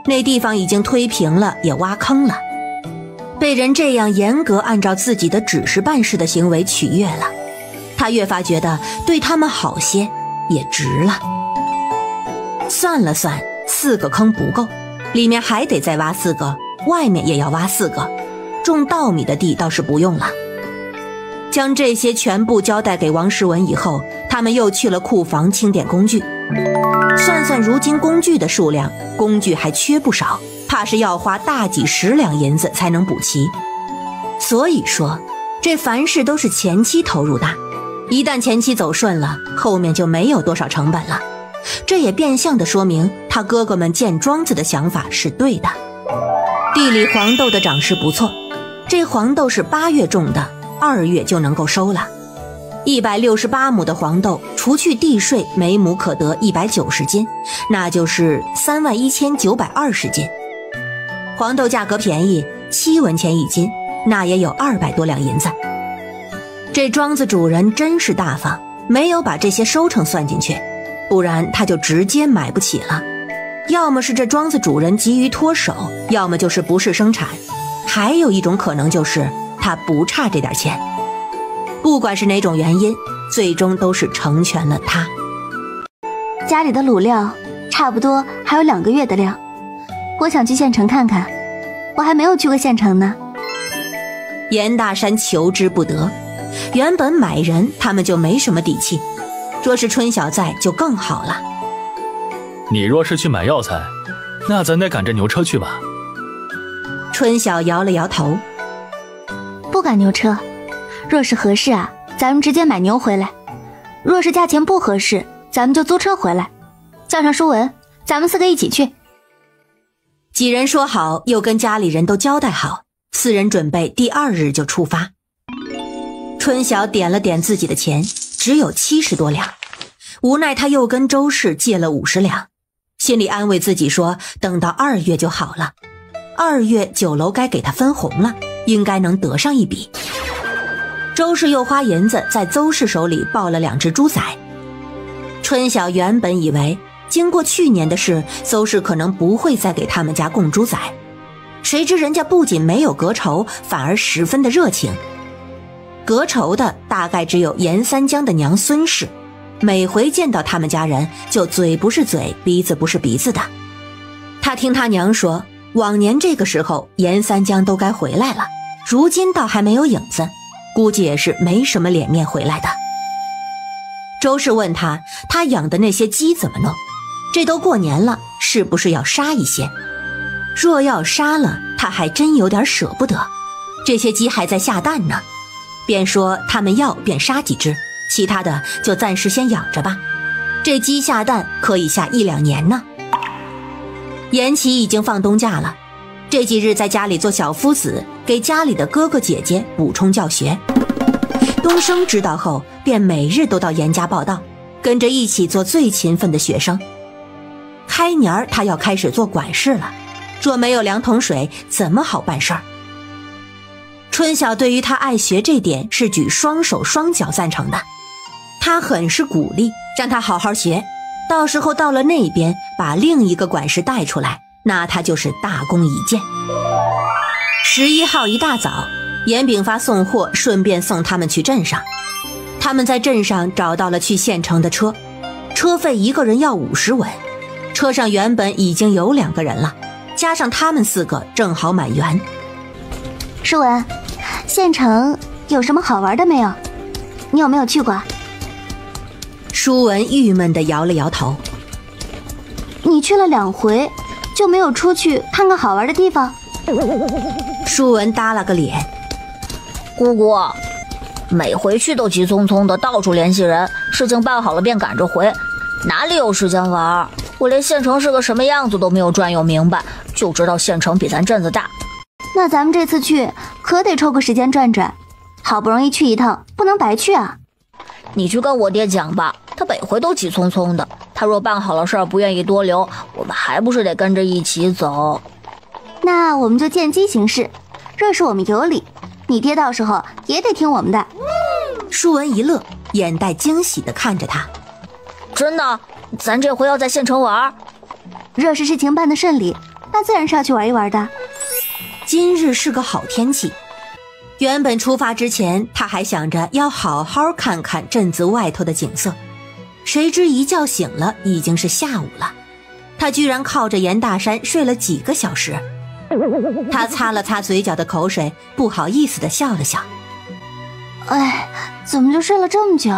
那地方已经推平了，也挖坑了。被人这样严格按照自己的指示办事的行为取悦了，他越发觉得对他们好些也值了。算了算，4个坑不够，里面还得再挖4个，外面也要挖4个。种稻米的地倒是不用了。将这些全部交代给王世文以后，他们又去了库房清点工具。算算如今工具的数量，工具还缺不少，怕是要花大几10两银子才能补齐。所以说，这凡事都是前期投入的，一旦前期走顺了，后面就没有多少成本了。这也变相的说明他哥哥们建庄子的想法是对的。地里黄豆的长势不错，这黄豆是8月种的，2月就能够收了。168亩的黄豆，除去地税，每亩可得190斤，那就是31920斤。黄豆价格便宜，7文钱1斤，那也有200多两银子。这庄子主人真是大方，没有把这些收成算进去，不然他就直接买不起了。要么是这庄子主人急于脱手，要么就是不是生产，还有一种可能就是他不差这点钱。不管是哪种原因，最终都是成全了他。
家里的卤料差不多还有2个月的量，我想去县城看看，我还没有去过县城呢。
严大山求之不得，原本买人他们就没什么底气，若是春晓在就更好了。
你若是去买药材，那咱得赶着牛车去吧。
春晓摇了摇头，
不赶牛车，若是合适啊，咱们直接买牛回来；若是价钱不合适，咱们就租车回来，叫上舒文，咱们4个一起去。
几人说好，又跟家里人都交代好，4人准备第2日就出发。春晓点了点自己的钱，只有70多两，无奈他又跟周氏借了50两，心里安慰自己说等到2月就好了。2月酒楼该给他分红了，应该能得上一笔。周氏又花银子在邹氏手里抱了2只猪仔。春晓原本以为经过去年的事，邹氏可能不会再给他们家供猪仔，谁知人家不仅没有隔仇，反而十分的热情。隔仇的大概只有严三江的娘孙氏，每回见到他们家人就嘴不是嘴，鼻子不是鼻子的。他听他娘说，往年这个时候严三江都该回来了，如今倒还没有影子，估计也是没什么脸面回来的。周氏问他养的那些鸡怎么弄，这都过年了，是不是要杀一些？若要杀了，他还真有点舍不得。这些鸡还在下蛋呢，便说他们要便杀几只，其他的就暂时先养着吧。这鸡下蛋可以下1-2年呢。延琪已经放冬假了，这几日在家里做小夫子，给家里的哥哥姐姐补充教学。东升知道后，便每日都到严家报到，跟着一起做最勤奋的学生。开年他要开始做管事了，若没有2桶水，怎么好办事儿？春晓对于他爱学这点是举双手双脚赞成的，他很是鼓励，让他好好学，到时候到了那边把另一个管事带出来，那他就是大功一件。11号一大早，严炳发送货，顺便送他们去镇上。他们在镇上找到了去县城的车，车费1个人要50文，车上原本已经有2个人了，加上他们4个正好满员。
舒文，县城有什么好玩的没有？你有没有去过？
舒文郁闷地摇了摇头。
你去了2回，就没有出去看看好玩的地方？
舒文耷拉个脸。
姑姑，每回去都急匆匆的到处联系人，事情办好了便赶着回，哪里有时间玩？我连县城是个什么样子都没有转悠明白，就知道县城比咱镇子大。
那咱们这次去可得抽个时间转转，好不容易去一趟，不能白去啊。
你去跟我爹讲吧，他每回都急匆匆的，他若办好了事儿不愿意多留，我们还不是得跟着一起走。
那我们就见机行事，若是我们有理，你爹到时候也得听我们的。
舒文一乐，眼带惊喜地看着他。
真的？咱这回要在县城玩？
若是事情办得顺利，那自然是要去玩一玩的。
今日是个好天气，原本出发之前他还想着要好好看看镇子外头的景色，谁知一觉醒了已经是下午了，他居然靠着严大山睡了几个小时。他擦了擦嘴角的口水，不好意思地笑了笑。
哎，怎么就睡了这么久？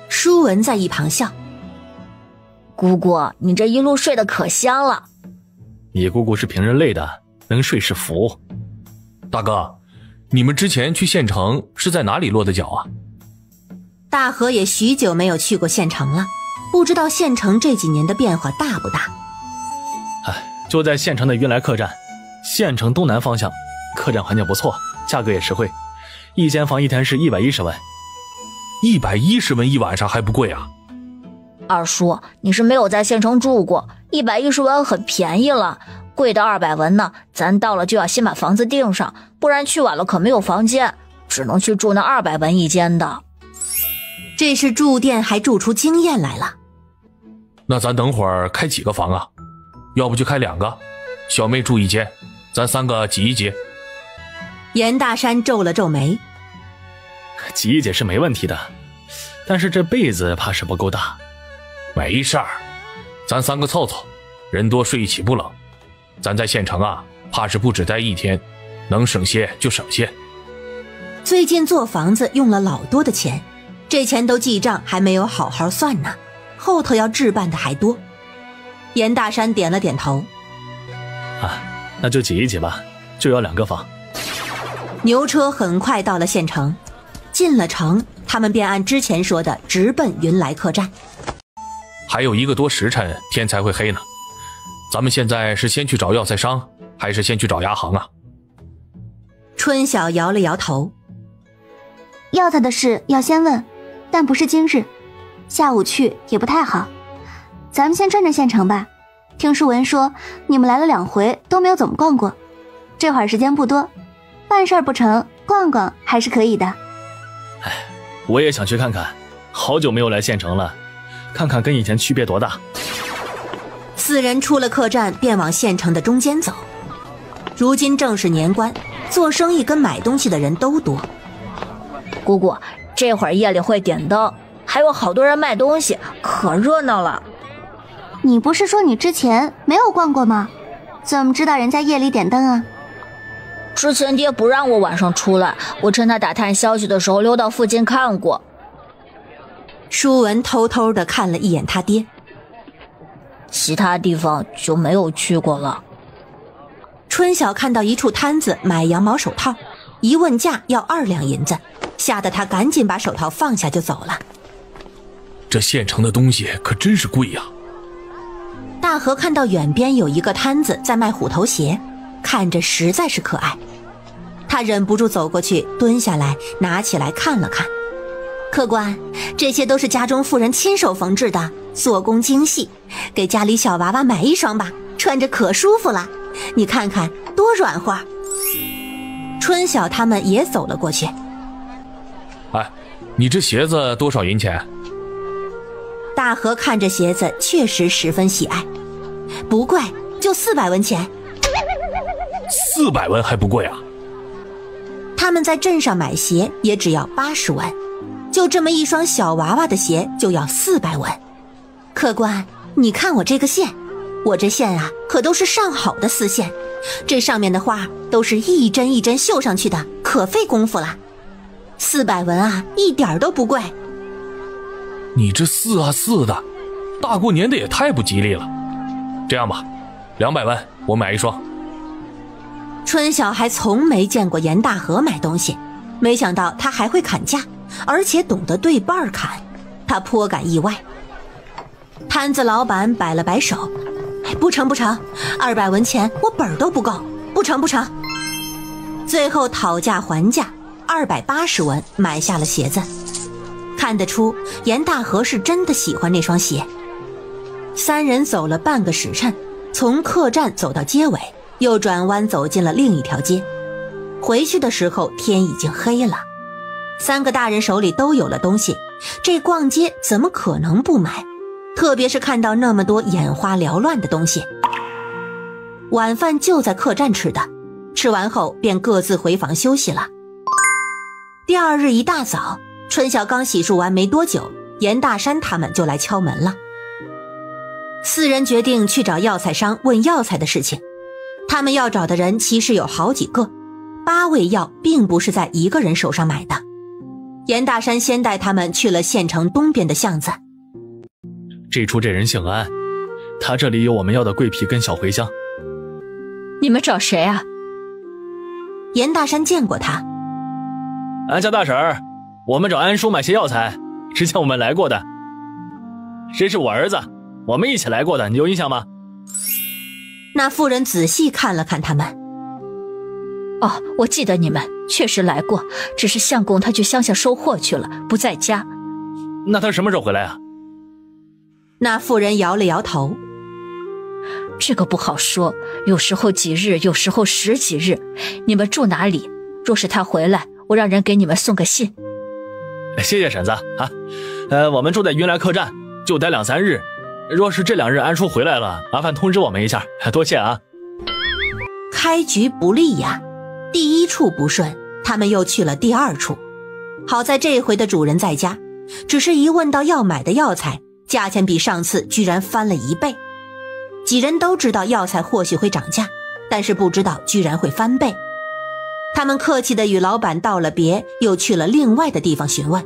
舒文在一旁笑。
姑姑，你这一路睡得可香了。
你姑姑是平日累的，能睡是福。大哥，你们之前去县城是在哪里落的脚啊？
大河也许久没有去过县城了，不知道县城这几年的变化大不大。
就在县城的云来客栈，县城东南方向，客栈环境不错，价格也实惠，一间房1天是110文。110文一晚上还不贵啊？
二叔，你是没有在县城住过，110文很便宜了，贵的200文呢，咱到了就要先把房子订上，不然去晚了可没有房间，只能去住那200文一间的。
这是住店还住出经验来了。
那咱等会儿开几个房啊？要不就开2个，小妹住1间，咱3个挤一挤。
严大山皱了皱眉。
挤一挤是没问题的，但是这被子怕是不够大。没事儿，咱3个凑凑，人多睡一起不冷。咱在县城啊，怕是不止待1天，能省些就省些。
最近做房子用了老多的钱，这钱都记账还没有好好算呢，后头要置办的还多。严大山点了点头。
那就挤一挤吧，就要2个房。
牛车很快到了县城，进了城，他们便按之前说的直奔云来客栈。
还有1个多时辰，天才会黑呢。咱们现在是先去找药材商，还是先去找牙行啊？
春晓摇了摇头。
药材的事要先问，但不是今日，下午去也不太好。咱们先转转县城吧，听舒文说你们来了2回都没有怎么逛过，这会儿时间不多，办事儿不成，逛逛还是可以的。
我也想去看看，好久没有来县城了，看看跟以前区别多大。
4人出了客栈便往县城的中间走。如今正是年关，做生意跟买东西的人都多。
姑姑，这会儿夜里会点灯，还有好多人卖东西，可热闹了。
你不是说你之前没有逛过吗？怎么知道人家夜里点灯啊？
之前爹不让我晚上出来，我趁他打探消息的时候溜到附近看过。
舒文偷偷地看了一眼他爹。
其他地方就没有去过了。
春晓看到一处摊子买羊毛手套，一问价要2两银子，吓得他赶紧把手套放下就走了。
这现成的东西可真是贵呀。
大河看到远边有一个摊子在卖虎头鞋，看着实在是可爱，他忍不住走过去，蹲下来拿起来看了看。客官，这些都是家中妇人亲手缝制的，做工精细，给家里小娃娃买一双吧，穿着可舒服了，你看看多软和。春晓他们也走了过去。
哎，你这鞋子多少银钱？
大河看着鞋子确实十分喜爱，不贵，就400文钱。
400文还不贵啊？
他们在镇上买鞋也只要80文，就这么一双小娃娃的鞋就要400文。客官，你看我这个线，我这线啊可都是上好的丝线，这上面的花都是一针一针绣上去的，可费功夫了。400文啊，一点都不贵。
你这4啊4的，大过年的也太不吉利了。这样吧，200文我买一双。
春晓还从没见过严大河买东西，没想到他还会砍价，而且懂得对半砍，他颇感意外。摊子老板摆了摆手，不成不成，200文钱我本都不够，不成不成。最后讨价还价，280文买下了鞋子。看得出严大河是真的喜欢那双鞋。3人走了半个时辰，从客栈走到街尾，又转弯走进了另一条街。回去的时候天已经黑了，3个大人手里都有了东西，这逛街怎么可能不买？特别是看到那么多眼花缭乱的东西。晚饭就在客栈吃的，吃完后便各自回房休息了。第2日一大早，春晓刚洗漱完没多久，严大山他们就来敲门了。4人决定去找药材商问药材的事情。他们要找的人其实有好几个，8味药并不是在一个人手上买的。严大山先带他们去了县城东边的巷子。
这处这人姓安，他这里有我们要的桂皮跟小茴香。
你们找谁啊？
严大山见过他。
安家大婶儿，我们找安叔买些药材，之前我们来过的。这是我儿子，我们一起来过的，你有印象吗？
那妇人仔细看了看他们。
哦，我记得你们确实来过，只是相公他去乡下收货去了，不在家。
那他什么时候回来啊？
那妇人摇了摇头。
这个不好说，有时候几日，有时候10几日。你们住哪里？若是他回来，我让人给你们送个信。
谢谢婶子啊。我们住在云来客栈，就待2、3日。若是这2日安叔回来了，麻烦通知我们一下，多谢啊。
开局不利呀，第1处不顺，他们又去了第2处。好在这回的主人在家，只是一问到要买的药材，价钱比上次居然翻了1倍。几人都知道药材或许会涨价，但是不知道居然会翻倍。他们客气地与老板道了别，又去了另外的地方询问。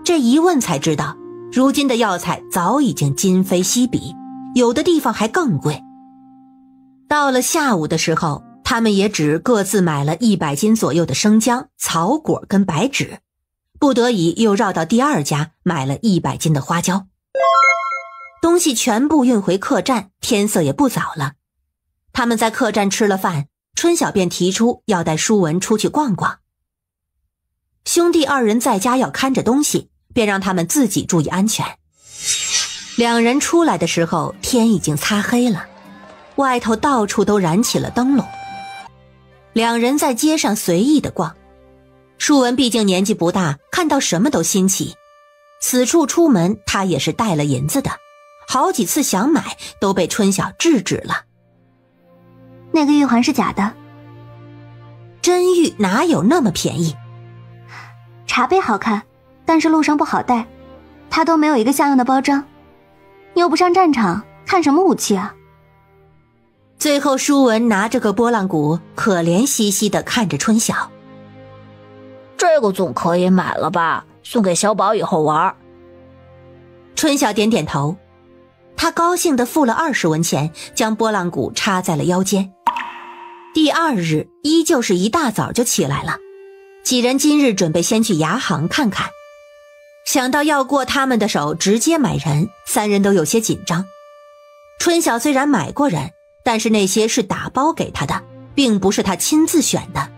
这一问才知道，如今的药材早已经今非昔比，有的地方还更贵。到了下午的时候，他们也只各自买了100斤左右的生姜、草果跟白芷，不得已又绕到第2家买了100斤的花椒。东西全部运回客栈，天色也不早了。他们在客栈吃了饭，春晓便提出要带舒文出去逛逛。兄弟2人在家要看着东西，便让他们自己注意安全。2人出来的时候，天已经擦黑了，外头到处都燃起了灯笼。2人在街上随意的逛。舒文毕竟年纪不大，看到什么都新奇。此处出门他也是带了银子的，好几次想买都被春晓制止了。
那个玉环是假的，
真玉哪有那么便宜？
茶杯好看，但是路上不好带，它都没有一个像样的包装。你又不上战场，看什么武器啊？
最后舒文拿着个拨浪鼓，可怜兮兮地看着春晓。
这个总可以买了吧，送给小宝以后玩。
春晓点点头，他高兴地付了20文钱，将拨浪鼓插在了腰间。第2日依旧是一大早就起来了，几人今日准备先去牙行看看。想到要过他们的手直接买人，3人都有些紧张。春晓虽然买过人，但是那些是打包给他的，并不是他亲自选的。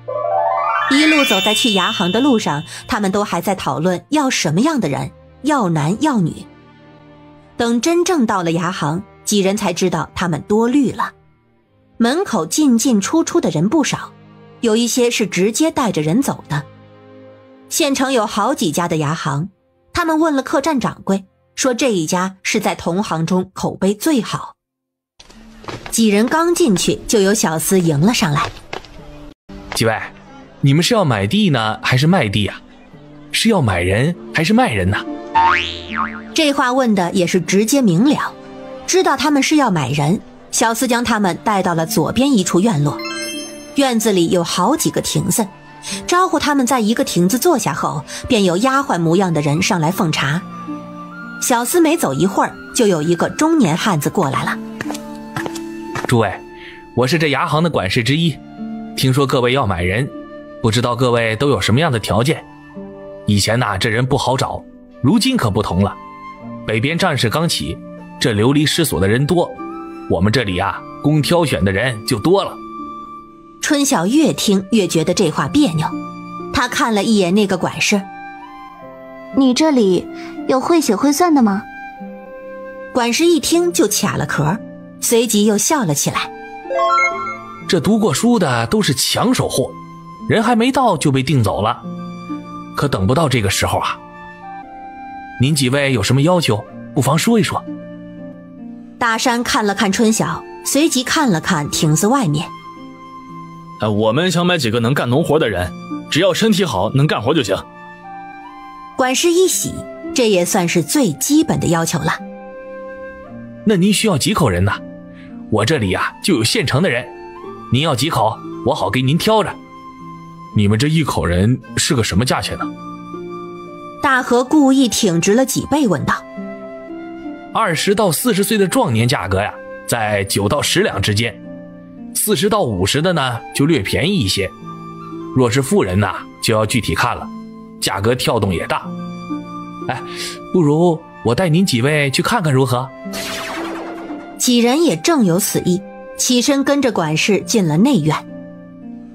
一路走在去牙行的路上，他们都还在讨论要什么样的人，要男要女。等真正到了牙行，几人才知道他们多虑了。门口进进出出的人不少，有一些是直接带着人走的。县城有好几家的牙行，他们问了客栈掌柜，说这一家是在同行中口碑最好。几人刚进去，就有小厮迎了上来。
几位，你们是要买地呢还是卖地啊？是要买人还是卖人呢？
这话问的也是直接明了，知道他们是要买人，小厮将他们带到了左边一处院落。院子里有好几个亭子，招呼他们在一个亭子坐下后，便有丫鬟模样的人上来奉茶。小厮没走一会儿，就有一个中年汉子过来了。
诸位，我是这牙行的管事之一，听说各位要买人，不知道各位都有什么样的条件。以前呐，这人不好找，如今可不同了。北边战事刚起，这流离失所的人多，我们这里啊，供挑选的人就多了。
春晓越听越觉得这话别扭，他看了一眼那个管事。
你这里有会写会算的吗？
管事一听就卡了壳，随即又笑了起来。
这读过书的都是抢手货，人还没到就被订走了，可等不到这个时候啊。您几位有什么要求，不妨说一说。
大山看了看春晓，随即看了看亭子外面。
我们想买几个能干农活的人，只要身体好，能干活就行。
管事一喜，这也算是最基本的要求了。
那您需要几口人呢？我这里啊就有现成的人，您要几口，我好给您挑着。你们这一口人是个什么价钱呢？
大河故意挺直了几倍问道。
20到40岁的壮年价格呀，在9到10两之间，40到50的呢就略便宜一些。若是妇人呢，就要具体看了，价格跳动也大。不如我带您几位去看看如何？
几人也正有此意，起身跟着管事进了内院。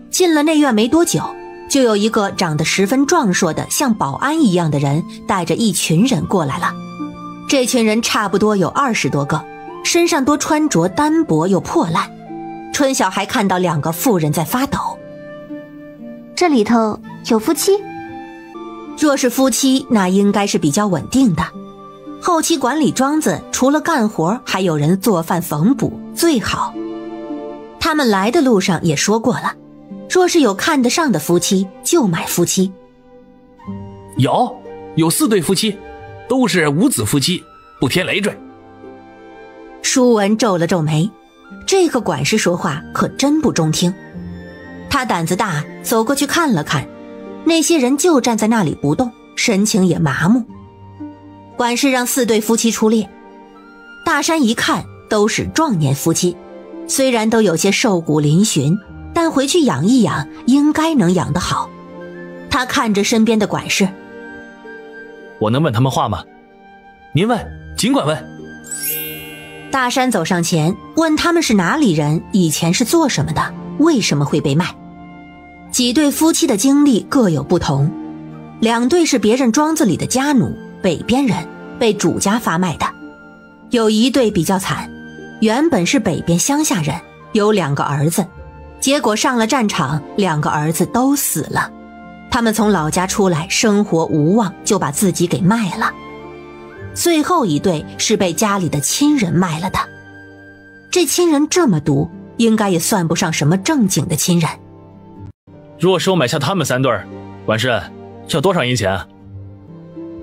进了内院没多久，就有一个长得十分壮硕的像保安一样的人带着一群人过来了。这群人差不多有20多个，身上都穿着单薄又破烂。春晓还看到2个妇人在发抖。
这里头有夫妻？
若是夫妻，那应该是比较稳定的。后期管理庄子，除了干活，还有人做饭缝补，最好。他们来的路上也说过了，若是有看得上的夫妻，就买夫妻。
有4对夫妻，都是无子夫妻，不添累赘。
舒文皱了皱眉，这个管事说话可真不中听。他胆子大，走过去看了看，那些人就站在那里不动，神情也麻木。管事让4对夫妻出列，大山一看都是壮年夫妻，虽然都有些瘦骨嶙峋，但回去养一养，应该能养得好。他看着身边的管事，
我能问他们话吗？
您问，尽管问。
大山走上前问他们是哪里人，以前是做什么的，为什么会被卖。几对夫妻的经历各有不同，2对是别人庄子里的家奴，北边人，被主家发卖的。有1对比较惨，原本是北边乡下人，有2个儿子，结果上了战场，2个儿子都死了。他们从老家出来，生活无望，就把自己给卖了。最后1对是被家里的亲人卖了的。这亲人这么毒，应该也算不上什么正经的亲人。
若是我买下他们3对，管事要多少银钱？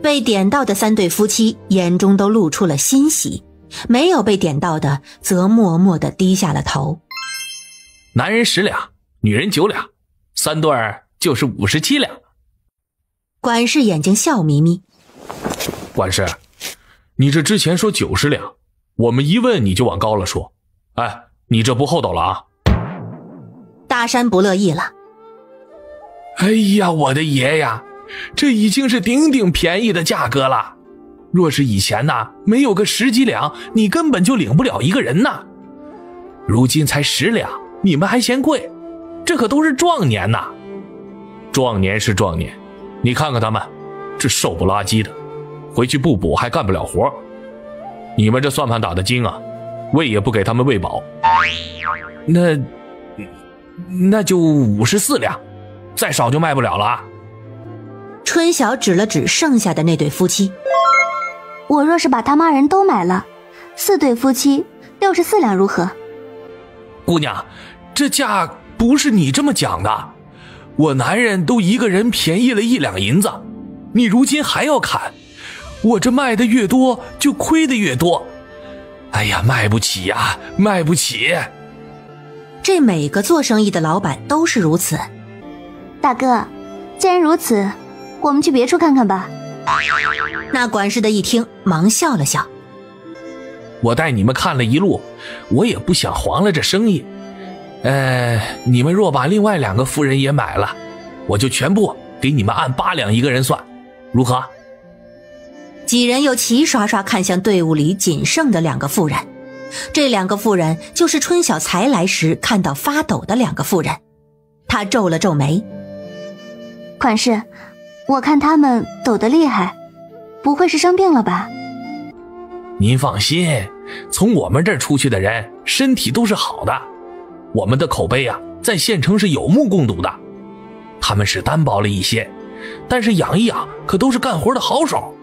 被点到的3对夫妻眼中都露出了欣喜，没有被点到的则默默地低下了头。
男人10两，女人9两，3对就是57两。
管事眼睛笑眯眯。
管事，你这之前说90两，我们一问你就往高了说，哎，你这不厚道了啊。
大山不乐意了，
哎呀，我的爷呀，这已经是顶顶便宜的价格了。若是以前呐，没有个10几两，你根本就领不了一个人呐。如今才10两，你们还嫌贵，这可都是壮年呐。
壮年是壮年，你看看他们，这瘦不拉几的，回去不补还干不了活。你们这算盘打得精啊，喂也不给他们喂饱。
那就54两，再少就卖不了了啊。
春晓指了指剩下的那对夫妻，
我若是把他们2人都买了，4对夫妻64两如何？
姑娘，这价不是你这么讲的，我男人都一个人便宜了1两银子，你如今还要砍，我这卖的越多就亏的越多。哎呀，卖不起呀，卖不起。
这每个做生意的老板都是如此。
大哥，既然如此，我们去别处看看吧。
那管事的一听，忙笑了笑。
我带你们看了一路，我也不想黄了这生意。你们若把另外2个妇人也买了，我就全部给你们按8两一个人算，如何？
几人又齐刷刷看向队伍里仅剩的2个妇人，这2个妇人就是春晓才来时看到发抖的2个妇人。他皱了皱眉，
管事，我看他们抖得厉害，不会是生病了吧？
您放心，从我们这儿出去的人身体都是好的，我们的口碑啊，在县城是有目共睹的。他们是单薄了一些，但是养一养可都是干活的好手。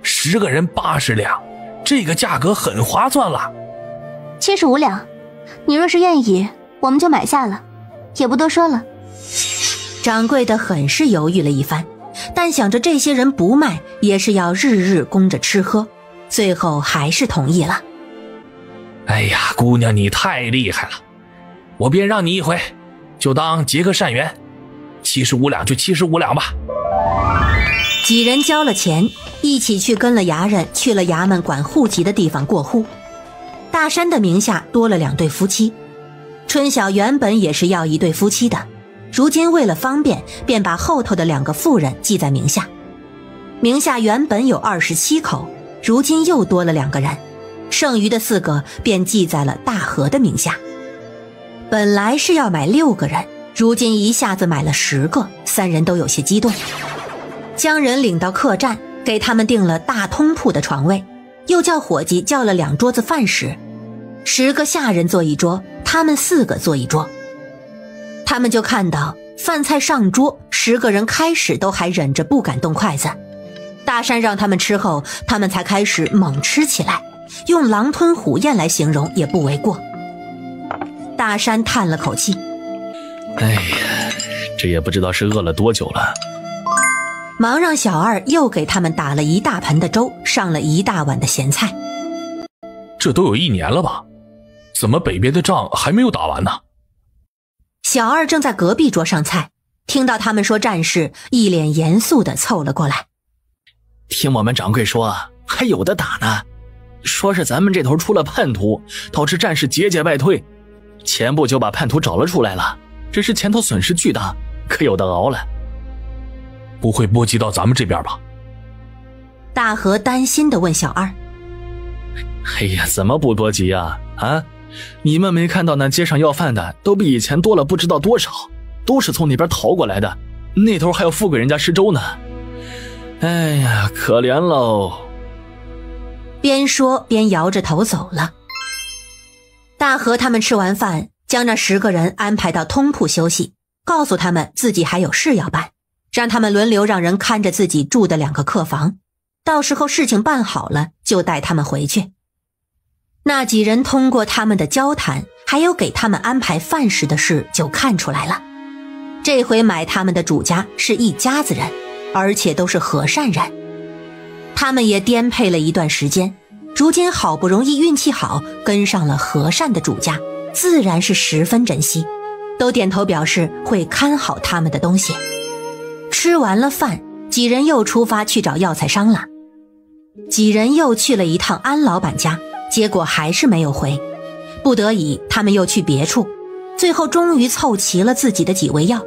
10个人80两，这个价格很划算了。
75两，你若是愿意，我们就买下了，也不多说了。
掌柜的很是犹豫了一番，但想着这些人不卖也是要日日供着吃喝，最后还是同意了。
哎呀，姑娘你太厉害了，我便让你一回，就当结个善缘，75两就75两吧。
几人交了钱，一起去跟了衙人去了衙门管户籍的地方过户。大山的名下多了2对夫妻，春晓原本也是要1对夫妻的，如今为了方便，便把后头的2个妇人记在名下。名下原本有27口，如今又多了2个人，剩余的4个便记在了大河的名下。本来是要买6个人，如今一下子买了10个，3人都有些激动。将人领到客栈，给他们订了大通铺的床位，又叫伙计叫了2桌子饭食，10个下人坐一桌，他们4个坐一桌。他们就看到饭菜上桌，10个人开始都还忍着不敢动筷子，大山让他们吃后，他们才开始猛吃起来，用狼吞虎咽来形容也不为过。大山叹了口气，
哎呀，这也不知道是饿了多久了。
忙让小二又给他们打了一大盆的粥，上了一大碗的咸菜。
这都有1年了吧？怎么北边的仗还没有打完呢？
小二正在隔壁桌上菜，听到他们说战事，一脸严肃地凑了过来。
听我们掌柜说，还有的打呢，说是咱们这头出了叛徒，导致战事节节败退，前不久把叛徒找了出来了，只是前头损失巨大，可有的熬了。
不会波及到咱们这边吧？
大河担心地问小二。
哎呀，怎么不波及啊？你们没看到那街上要饭的都比以前多了不知道多少，都是从那边逃过来的，那头还有富贵人家施粥呢。哎呀，可怜喽。
边说边摇着头走了。大河他们吃完饭，将那10个人安排到通铺休息，告诉他们自己还有事要办，让他们轮流让人看着自己住的2个客房，到时候事情办好了就带他们回去。那几人通过他们的交谈，还有给他们安排饭食的事就看出来了，这回买他们的主家是一家子人，而且都是和善人。他们也颠沛了一段时间，如今好不容易运气好跟上了和善的主家，自然是十分珍惜，都点头表示会看好他们的东西。吃完了饭，几人又出发去找药材商了。几人又去了一趟安老板家，结果还是没有回。不得已，他们又去别处，最后终于凑齐了自己的几味药，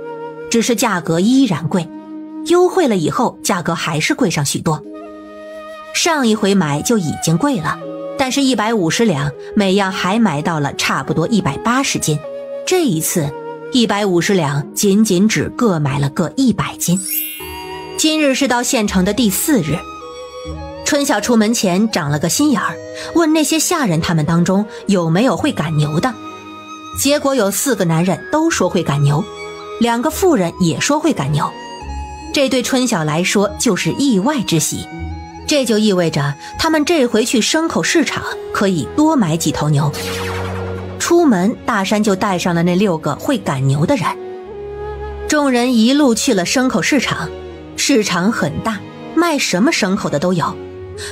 只是价格依然贵，优惠了以后价格还是贵上许多。上一回买就已经贵了，但是150两每样还买到了差不多180斤，这一次150两仅仅只各买了各100斤。今日是到县城的第4日，春晓出门前长了个心眼儿，问那些下人他们当中有没有会赶牛的。结果有4个男人都说会赶牛，2个妇人也说会赶牛。这对春晓来说就是意外之喜，这就意味着他们这回去牲口市场可以多买几头牛。出门，大山就带上了那6个会赶牛的人。众人一路去了牲口市场，市场很大，卖什么牲口的都有，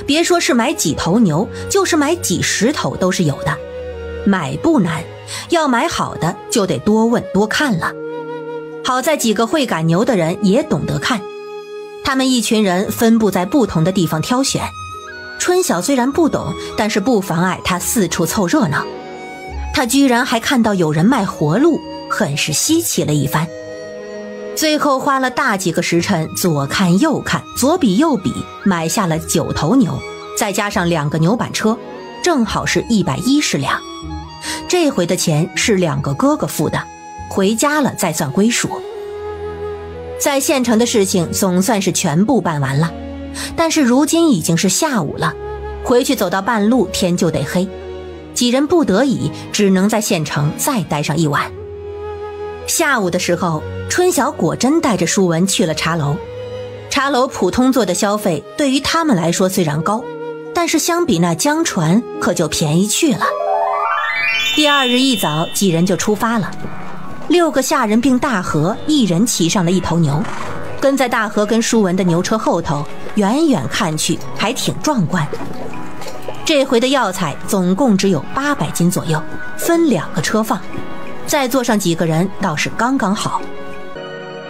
别说是买几头牛，就是买几10头都是有的。买不难，要买好的就得多问多看了。好在几个会赶牛的人也懂得看，他们一群人分布在不同的地方挑选。春晓虽然不懂，但是不妨碍他四处凑热闹。他居然还看到有人卖活鹿，很是稀奇了一番。最后花了大几个时辰，左看右看，左比右比，买下了9头牛，再加上2个牛板车，正好是110两。这回的钱是2个哥哥付的，回家了再算归属。在县城的事情总算是全部办完了，但是如今已经是下午了，回去走到半路天就得黑，几人不得已只能在县城再待上一晚。下午的时候，春晓果真带着舒文去了茶楼。茶楼普通座的消费对于他们来说虽然高，但是相比那江船可就便宜去了。第2日一早，几人就出发了。6个下人并大河一人骑上了1头牛，跟在大河跟舒文的牛车后头，远远看去还挺壮观。这回的药材总共只有800斤左右，分2个车放，再坐上几个人倒是刚刚好。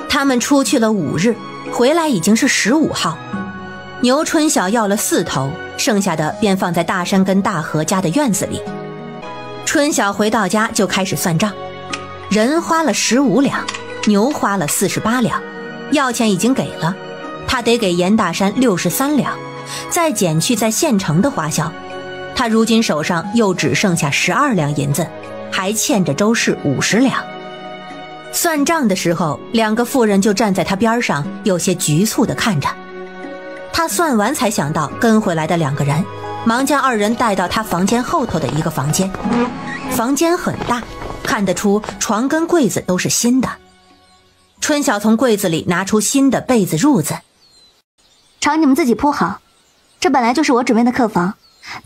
他们出去了5日，回来已经是15号。牛春晓要了4头，剩下的便放在大山跟大河家的院子里。春晓回到家就开始算账，人花了15两，牛花了48两，药钱已经给了，他得给严大山63两，再减去在县城的花销，他如今手上又只剩下12两银子，还欠着周氏50两。算账的时候，2个妇人就站在他边上，有些局促地看着他。算完才想到跟回来的2个人，忙将2人带到他房间后头的一个房间。房间很大，看得出床跟柜子都是新的。春晓从柜子里拿出新的被子褥子，
床你们自己铺好，这本来就是我准备的客房，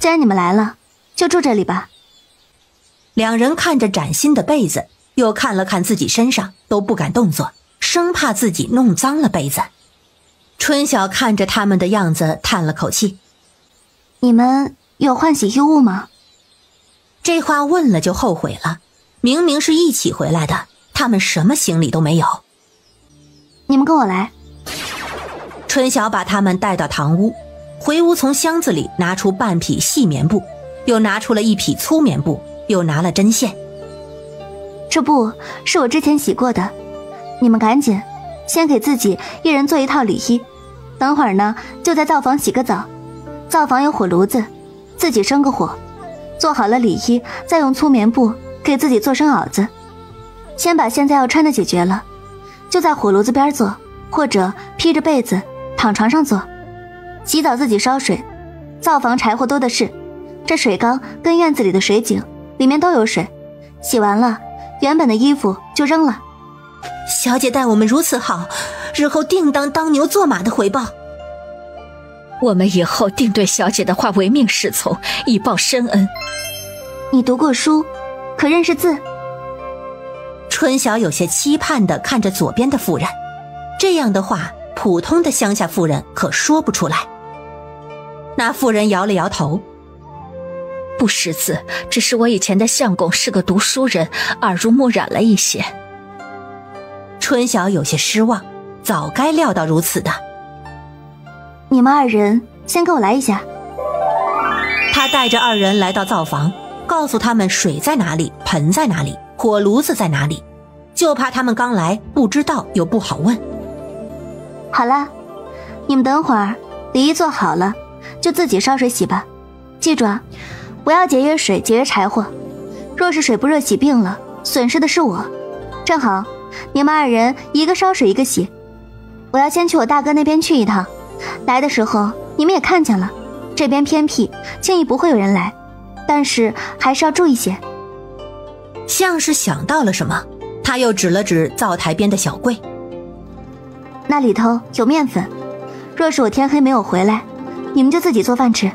既然你们来了，就住这里吧。
2人看着崭新的被子，又看了看自己身上，都不敢动作，生怕自己弄脏了被子。春晓看着他们的样子，叹了口气：
你们有换洗衣物吗？
这话问了就后悔了，明明是一起回来的，他们什么行李都没有。
你们跟我来。
春晓把他们带到堂屋，回屋从箱子里拿出半匹细棉布，又拿出了1匹粗棉布，又拿了针线。
这布是我之前洗过的，你们赶紧先给自己1人做1套里衣，等会儿呢就在灶房洗个澡，灶房有火炉子，自己生个火，做好了里衣，再用粗棉布给自己做身袄子。先把现在要穿的解决了，就在火炉子边做，或者披着被子躺床上做。洗澡自己烧水，灶房柴火多的是，这水缸跟院子里的水井里面都有水，洗完了原本的衣服就扔了。
小姐待我们如此好，日后定当牛做马的回报。
我们以后定对小姐的话唯命是从，以报深恩。
你读过书，可认识字？
春晓有些期盼地看着左边的妇人，这样的话普通的乡下妇人可说不出来。那妇人摇了摇头：
不识字，只是我以前的相公是个读书人，耳濡目染了一些。
春晓有些失望，早该料到如此的。
你们2人先跟我来一下。
他他带着二人来到灶房，告诉他们水在哪里，盆在哪里，火炉子在哪里，就怕他们刚来不知道又不好问。
好了，你们等会儿梨一做好了就自己烧水洗吧，记住啊，不要节约水节约柴火，若是水不热洗病了，损失的是我。正好你们二人一个烧水一个洗，我要先去我大哥那边去一趟，来的时候你们也看见了，这边偏僻，轻易不会有人来，但是还是要注意些。
像是想到了什么，他又指了指灶台边的小柜，
那里头有面粉，若是我天黑没有回来，你们就自己做饭吃。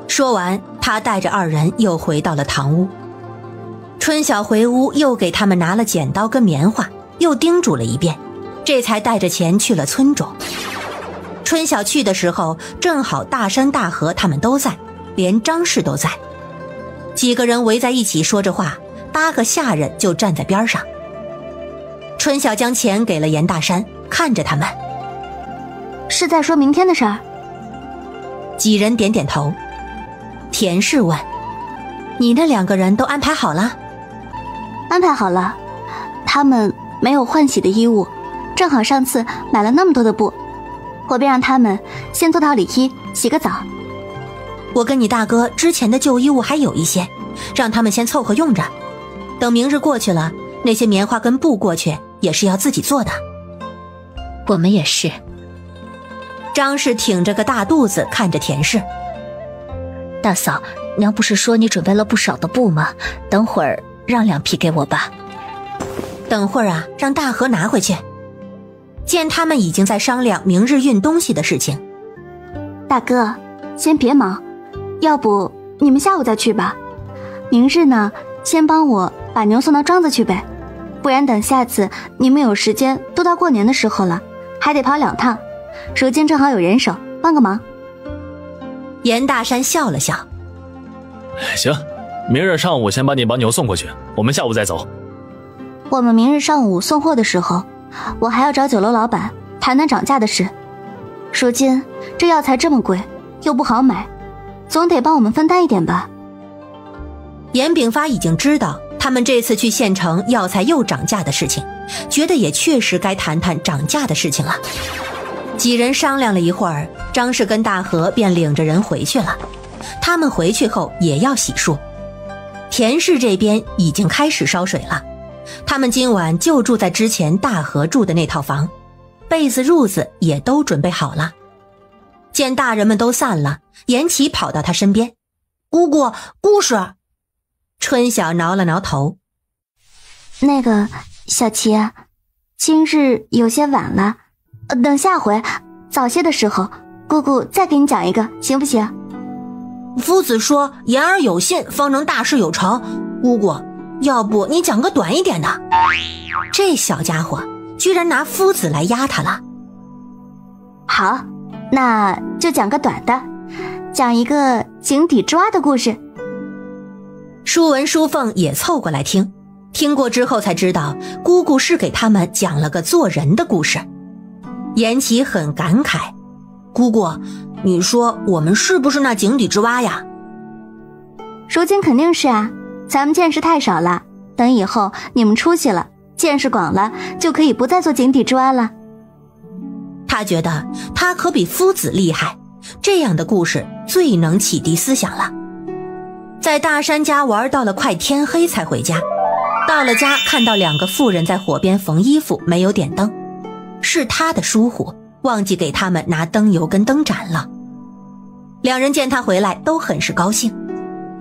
说完，他带着二人又回到了堂屋。春晓回屋又给他们拿了剪刀跟棉花，又叮嘱了一遍，这才带着钱去了村中。春晓去的时候，正好大山大河他们都在，连张氏都在，几个人围在一起说着话，8个下人就站在边上。春晓将钱给了严大山，看着他们，
是在说明天的事儿？
几人点点头。田氏问：你那2个人都安排好了？
安排好了，他们没有换洗的衣物，正好上次买了那么多的布，我便让他们先做套里衣，洗个澡。
我跟你大哥之前的旧衣物还有一些，让他们先凑合用着，等明日过去了，那些棉花跟布过去也是要自己做的。
我们也是。
张氏挺着个大肚子看着田氏，
大嫂，娘不是说你准备了不少的布吗？等会儿让2匹给我吧。
等会儿啊，让大河拿回去。见他们已经在商量明日运东西的事情，
大哥先别忙，要不你们下午再去吧，明日呢先帮我把牛送到庄子去呗，不然等下次你们有时间都到过年的时候了，还得跑2趟，如今正好有人手，帮个忙。
严大山笑了笑，
行，明日上午先把你把牛送过去，我们下午再走。
我们明日上午送货的时候，我还要找酒楼老板谈谈涨价的事，如今这药材这么贵又不好买，总得帮我们分担一点吧。
严炳发已经知道他们这次去县城药材又涨价的事情，觉得也确实该谈谈涨价的事情了。几人商量了一会儿，张氏跟大河便领着人回去了。他们回去后也要洗漱。田氏这边已经开始烧水了，他们今晚就住在之前大河住的那套房，被子褥子也都准备好了。见大人们都散了，严琦跑到他身边，姑姑，故事。春晓挠了挠头，
那个小琪，今日有些晚了，等下回早些的时候，姑姑再给你讲一个，行不行？
夫子说言而有信，方能大事有成。姑姑，要不你讲个短一点的？这小家伙居然拿夫子来压他了。
好，那就讲个短的，讲一个井底之蛙的故事。
舒文、舒凤也凑过来听，听过之后才知道姑姑是给他们讲了个做人的故事。严琦很感慨，姑姑，你说我们是不是那井底之蛙呀？
如今肯定是啊，咱们见识太少了，等以后你们出息了，见识广了，就可以不再做井底之蛙了。
他觉得他可比夫子厉害，这样的故事最能启迪思想了。在大山家玩到了快天黑才回家，到了家看到2个妇人在火边缝衣服，没有点灯，是他的疏忽，忘记给他们拿灯油跟灯盏了。2人见他回来都很是高兴，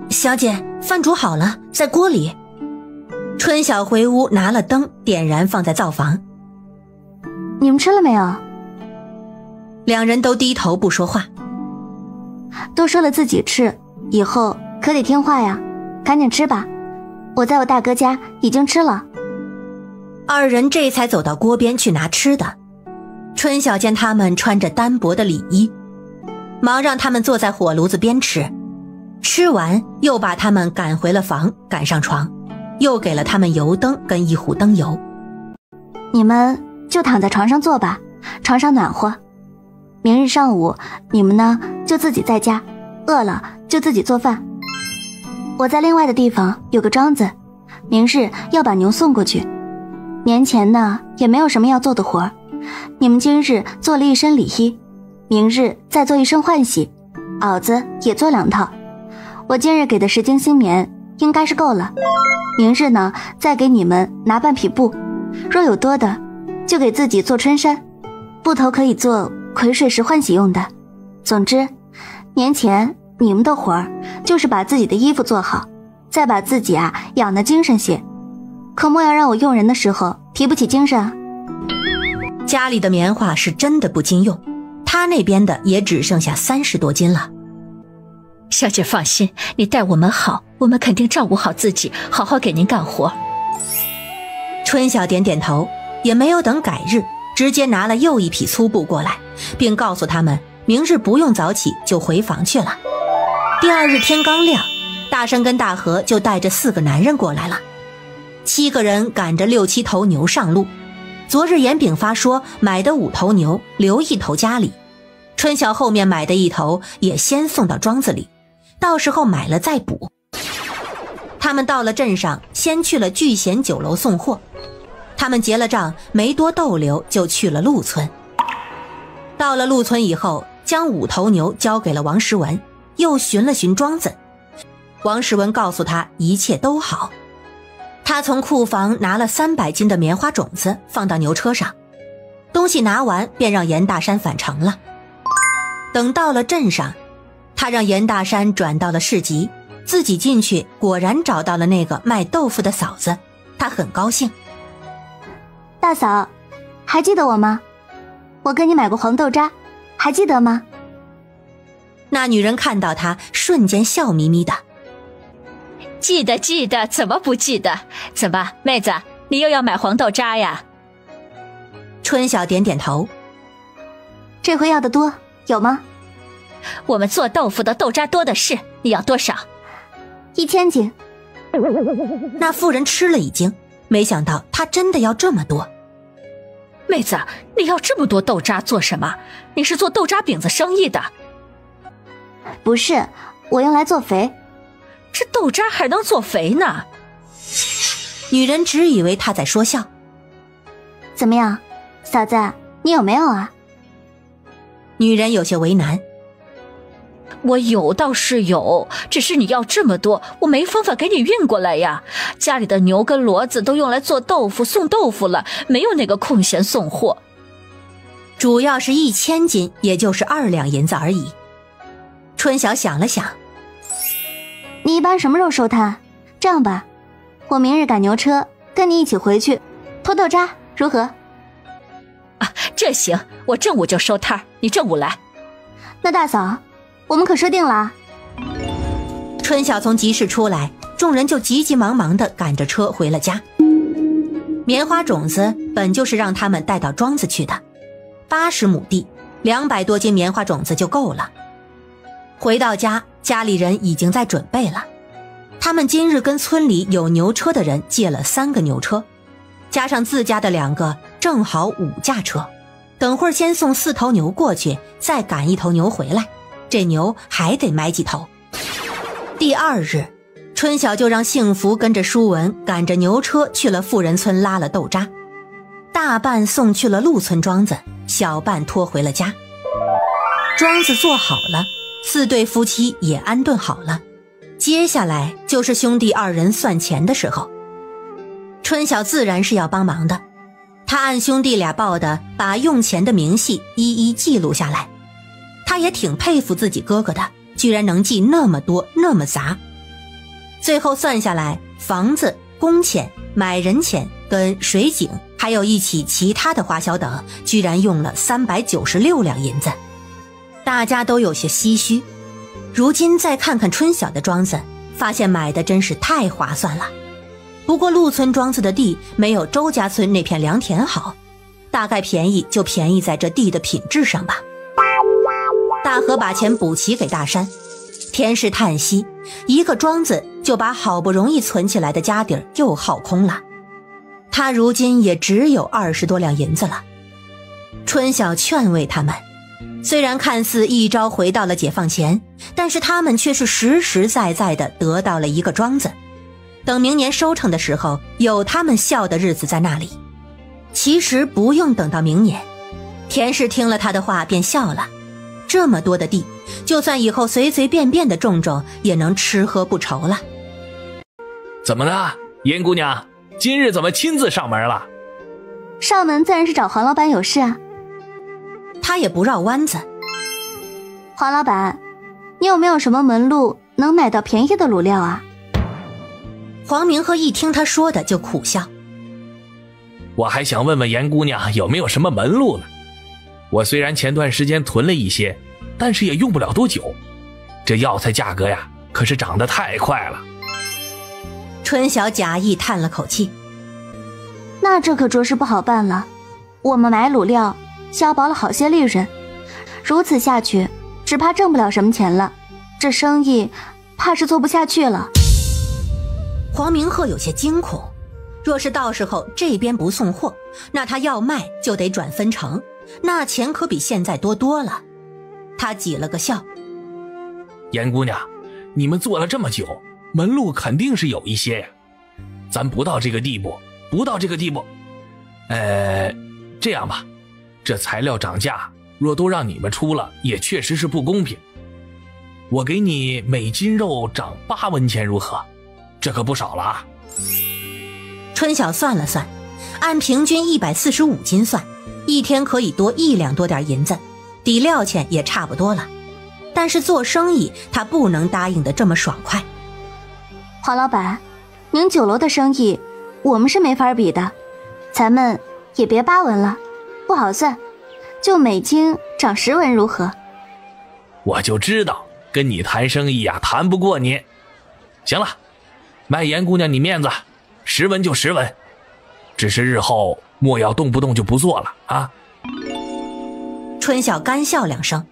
小姐，饭煮好了，在锅里。春晓回屋拿了灯点燃放在灶房。
你们吃了没有
？2人都低头不说话。
都说了自己吃，以后可得听话呀，赶紧吃吧，我在我大哥家已经吃了。
2人这才走到锅边去拿吃的。春晓见他们穿着单薄的里衣，忙让他们坐在火炉子边吃，吃完又把他们赶回了房，赶上床，又给了他们油灯跟1壶灯油。
你们就躺在床上坐吧，床上暖和，明日上午你们呢就自己在家，饿了就自己做饭。我在另外的地方有个庄子，明日要把牛送过去。年前呢也没有什么要做的活，你们今日做了一身里衣，明日再做一身换洗，袄子也做2套。我今日给的10斤新棉应该是够了，明日呢再给你们拿半匹布，若有多的就给自己做春衫，布头可以做癸水时换洗用的。总之年前你们的活儿就是把自己的衣服做好，再把自己养得精神些，可莫要让我用人的时候提不起精神啊。
家里的棉花是真的不经用，他那边的也只剩下30多斤了。
小姐放心，你待我们好，我们肯定照顾好自己，好好给您干活。
春晓点点头，也没有等改日，直接拿了又一匹粗布过来，并告诉他们明日不用早起就回房去了。第二日天刚亮，大山跟大河就带着4个男人过来了。7个人赶着6、7头牛上路。昨日严炳发说买的5头牛留1头家里，春晓后面买的1头也先送到庄子里，到时候买了再补。他们到了镇上，先去了聚贤酒楼送货。他们结了账，没多逗留就去了陆村。到了陆村以后，将5头牛交给了王时文，又寻了寻庄子。王时文告诉他一切都好。他从库房拿了300斤的棉花种子放到牛车上，东西拿完便让严大山返程了。等到了镇上，他让严大山转到了市集，自己进去果然找到了那个卖豆腐的嫂子，他很高兴。
大嫂，还记得我吗？我跟你买过黄豆渣，还记得吗？
那女人看到他，瞬间笑眯眯的。
记得，怎么不记得？怎么，妹子，你又要买黄豆渣呀？
春晓点点头。
这回要的多，有吗？
我们做豆腐的豆渣多的是，你要多少
？1000斤。
那妇人吃了一惊，没想到他真的要这么多。
妹子，你要这么多豆渣做什么？你是做豆渣饼子生意的？
不是，我用来做肥。
这豆渣还能做肥呢？
女人只以为他在说笑。
怎么样，嫂子，你有没有啊？
女人有些为难。
我有倒是有，只是你要这么多，我没方法给你运过来呀。家里的牛跟骡子都用来做豆腐送豆腐了，没有那个空闲送货。
主要是1000斤，也就是2两银子而已。春晓想了想，
你一般什么时候收摊？这样吧，我明日赶牛车，跟你一起回去拖豆渣，如何？
啊，这行，我正午就收摊，你正午来。
那大嫂，我们可说定了啊。
春晓从集市出来，众人就急急忙忙地赶着车回了家。棉花种子本就是让他们带到庄子去的，80亩地，200多斤棉花种子就够了。回到家，家里人已经在准备了。他们今日跟村里有牛车的人借了3个牛车，加上自家的2个，正好5架车。等会儿先送4头牛过去，再赶1头牛回来，这牛还得买几头。第2日，春晓就让幸福跟着舒文赶着牛车去了富人村拉了豆渣，大半送去了陆村庄子，小半拖回了家。庄子做好了，4对夫妻也安顿好了，接下来就是兄弟2人算钱的时候。春晓自然是要帮忙的，他按兄弟俩报的，把用钱的明细一一记录下来。他也挺佩服自己哥哥的，居然能记那么多那么杂。最后算下来，房子、工钱、买人钱跟水井还有一起其他的花销等，居然用了396两银子。大家都有些唏嘘。如今再看看春晓的庄子，发现买的真是太划算了。不过陆村庄子的地没有周家村那片良田好，大概便宜就便宜在这地的品质上吧。大河把钱补齐给大山，田氏叹息，一个庄子就把好不容易存起来的家底儿又耗空了。他如今也只有20多两银子了。春晓劝慰他们，虽然看似一朝回到了解放前，但是他们却是实实在在的得到了一个庄子。等明年收成的时候，有他们笑的日子在那里。其实不用等到明年，田氏听了他的话便笑了。这么多的地，就算以后随随便便的种种，也能吃喝不愁了。
怎么了，严姑娘？今日怎么亲自上门了？
上门自然是找黄老板有事啊。
他也不绕弯子。
黄老板，你有没有什么门路能买到便宜的卤料啊？
黄明鹤一听他说的就苦笑。
我还想问问严姑娘有没有什么门路呢？我虽然前段时间囤了一些，但是也用不了多久。这药材价格呀，可是涨得太快了。
春晓假意叹了口气。
那这可着实不好办了。我们买卤料消薄了好些利润，如此下去只怕挣不了什么钱了，这生意怕是做不下去了。
黄明鹤有些惊恐，若是到时候这边不送货，那他要卖就得转分成，那钱可比现在多多了。他挤了个笑。
严姑娘，你们做了这么久，门路肯定是有一些呀。咱不到这个地步。这样吧，这材料涨价，若都让你们出了，也确实是不公平。我给你每斤肉涨8文钱如何？这可不少了啊。
春晓算了算，按平均145斤算，一天可以多1两多点银子，抵料钱也差不多了。但是做生意他不能答应的这么爽快。
黄老板，您酒楼的生意我们是没法比的，咱们也别8文了，不好算，就每斤涨10文如何？
我就知道跟你谈生意呀，谈不过你。行了，卖严姑娘你面子，10文就10文，只是日后莫要动不动就不做了啊。
春晓干笑2声。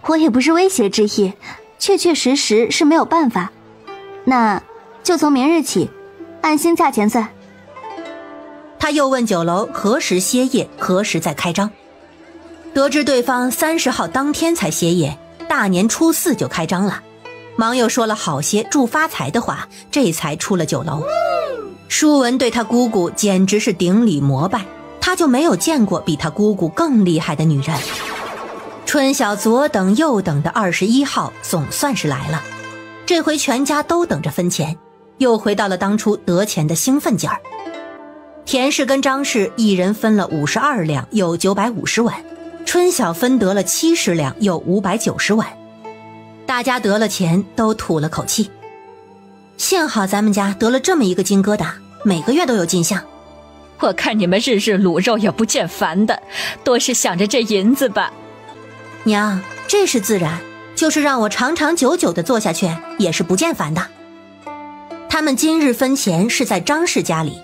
我也不是威胁之意，确确实实是没有办法。那就从明日起按新价钱算。
他又问酒楼何时歇业，何时再开张。得知对方30号当天才歇业，大年初4就开张了，忙又说了好些祝发财的话，这才出了酒楼。舒文对他姑姑简直是顶礼膜拜，他就没有见过比他姑姑更厉害的女人。春晓左等右等的21号总算是来了，这回全家都等着分钱，又回到了当初得钱的兴奋劲儿。田氏跟张氏一人分了52两，有950文，春晓分得了70两，有590文。大家得了钱都吐了口气，幸好咱们家得了这么一个金疙瘩，每个月都有进项。
我看你们日日卤肉也不见烦的，多是想着这银子吧。
娘，这是自然，就是让我长长久久的做下去也是不见烦的。他们今日分钱是在张氏家里，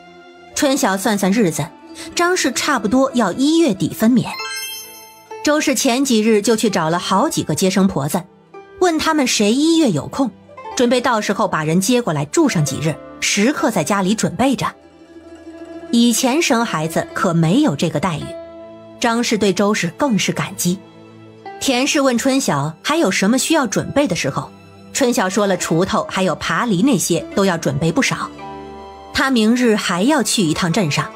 春晓算算日子，张氏差不多要1月底分娩。周氏前几日就去找了好几个接生婆子，问他们谁1月有空，准备到时候把人接过来住上几日，时刻在家里准备着。以前生孩子可没有这个待遇，张氏对周氏更是感激。田氏问春晓还有什么需要准备的时候，春晓说了锄头还有耙犁那些都要准备不少。他明日还要去一趟镇上，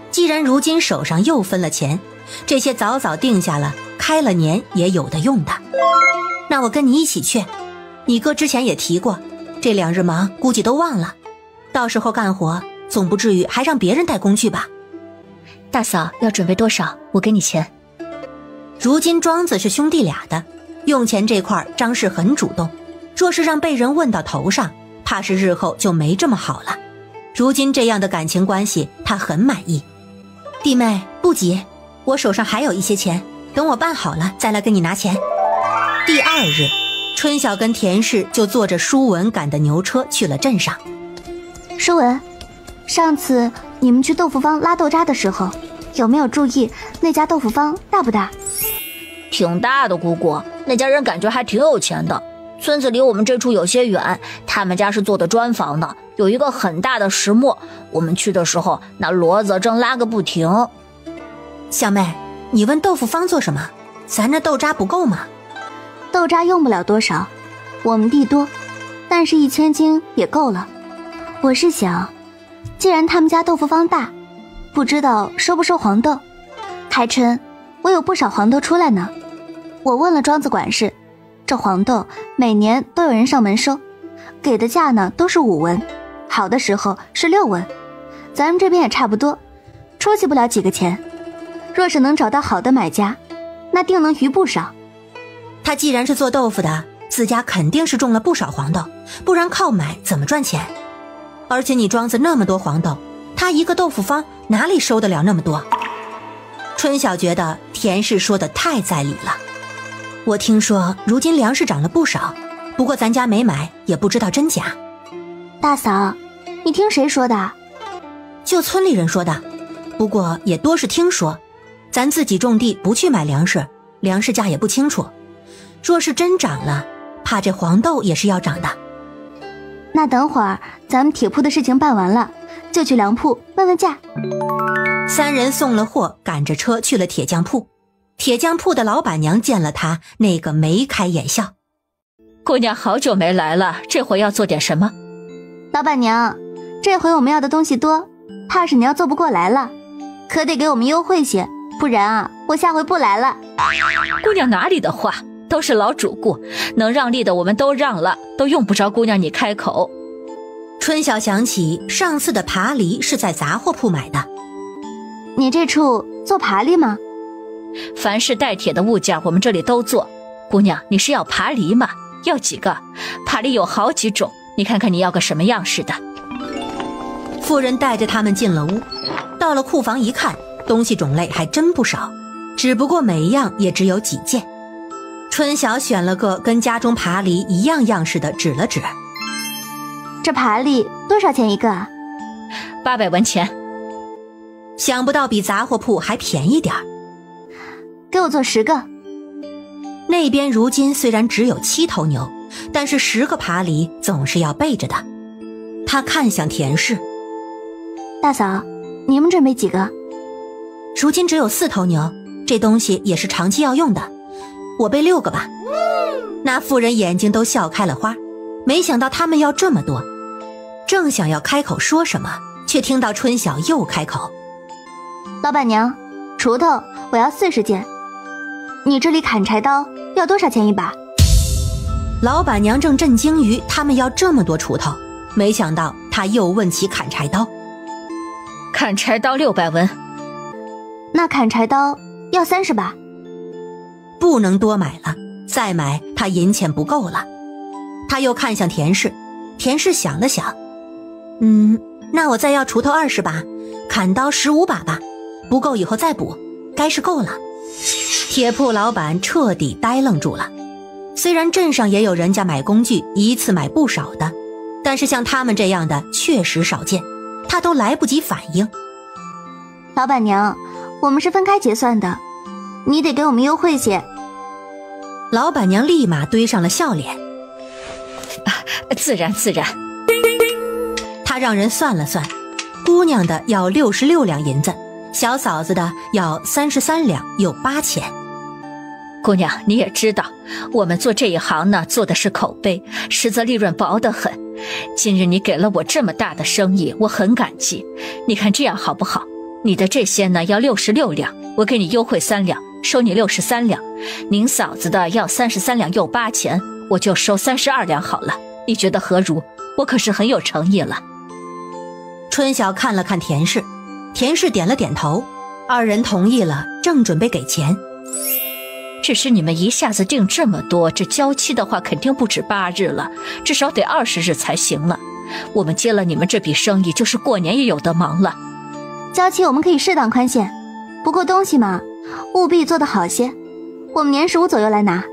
既然如今手上又分了钱，这些早早定下了，开了年也有的用的。那我跟你一起去，你哥之前也提过，这2日忙估计都忘了，到时候干活总不至于还让别人带工具吧。
大嫂要准备多少，我给你钱。
如今庄子是兄弟俩的，用钱这块张氏很主动，若是让被人问到头上，怕是日后就没这么好了。如今这样的感情关系他很满意。弟妹不急，我手上还有一些钱，等我办好了再来跟你拿钱。第2日，春晓跟田氏就坐着舒文赶的牛车去了镇上。
舒文，上次你们去豆腐坊拉豆渣的时候，有没有注意那家豆腐坊大不大？
挺大的，姑姑，那家人感觉还挺有钱的。村子离我们这处有些远，他们家是做的砖房的，有一个很大的石磨，我们去的时候那骡子正拉个不停。
小妹，你问豆腐坊做什么？咱这豆渣不够吗？
豆渣用不了多少，我们地多，但是1000斤也够了。我是想，既然他们家豆腐坊大，不知道收不收黄豆？还称我有不少黄豆出来呢。我问了庄子管事，这黄豆每年都有人上门收，给的价呢都是5文，好的时候是6文。咱们这边也差不多，出去不了几个钱。若是能找到好的买家，那定能余不少。
他既然是做豆腐的，自家肯定是种了不少黄豆，不然靠买怎么赚钱？而且你庄子那么多黄豆，他一个豆腐坊哪里收得了那么多？春晓觉得田氏说的太在理了。我听说如今粮食涨了不少，不过咱家没买，也不知道真假。
大嫂，你听谁说的？
就村里人说的，不过也多是听说。咱自己种地不去买粮食，粮食价也不清楚。若是真涨了，怕这黄豆也是要涨的。
那等会儿咱们铁铺的事情办完了，就去粮铺问问价。
三人送了货，赶着车去了铁匠铺。铁匠铺的老板娘见了他，那个眉开眼笑。
姑娘好久没来了，这回要做点什么？
老板娘，这回我们要的东西多，怕是你要做不过来了，可得给我们优惠些，不然啊，我下回不来了。
姑娘哪里的话，都是老主顾，能让利的我们都让了，都用不着姑娘你开口。
春晓想起上次的爬梨是在杂货铺买的。
你这处做爬梨吗？
凡是带铁的物件我们这里都做。姑娘，你是要爬梨吗？要几个？爬梨有好几种，你看看你要个什么样式的。
妇人带着他们进了屋，到了库房一看，东西种类还真不少，只不过每一样也只有几件。春晓选了个跟家中爬梨一样样式的，指了指。
这爬梨多少钱一个啊
？800文钱。
想不到比杂货铺还便宜点儿。
给我做10个。
那边如今虽然只有7头牛，但是10个爬梨总是要备着的。他看向田氏，
大嫂，你们准备几个？
如今只有4头牛，这东西也是长期要用的，我备6个吧。那妇人眼睛都笑开了花，没想到他们要这么多。正想要开口说什么，却听到春晓又开口：
老板娘，锄头我要40件，你这里砍柴刀要多少钱一把？
老板娘正震惊于他们要这么多锄头，没想到他又问起砍柴刀。
砍柴刀600文。
那砍柴刀要30把。
不能多买了，再买他银钱不够了。他又看向田氏，田氏想了想，那我再要锄头20把，砍刀15把吧，不够以后再补，该是够了。铁铺老板彻底呆愣住了。虽然镇上也有人家买工具一次买不少的，但是像他们这样的确实少见，他都来不及反应。
老板娘，我们是分开结算的，你得给我们优惠些。
老板娘立马堆上了笑脸。
自然自然。
他让人算了算，姑娘的要66两银子，小嫂子的要33两，有8钱。
姑娘，你也知道，我们做这一行呢，做的是口碑，实则利润薄得很。今日你给了我这么大的生意，我很感激。你看这样好不好？你的这些呢要66两，我给你优惠3两，收你63两。您嫂子的要33两又8钱，我就收32两好了。你觉得何如？我可是很有诚意了。
春晓看了看田氏，田氏点了点头，二人同意了，正准备给钱。
只是你们一下子订这么多，这交期的话肯定不止8日了，至少得20日才行了。我们接了你们这笔生意，就是过年也有得忙了。
交期我们可以适当宽限，不过东西嘛，务必做得好些。我们年15左右来拿。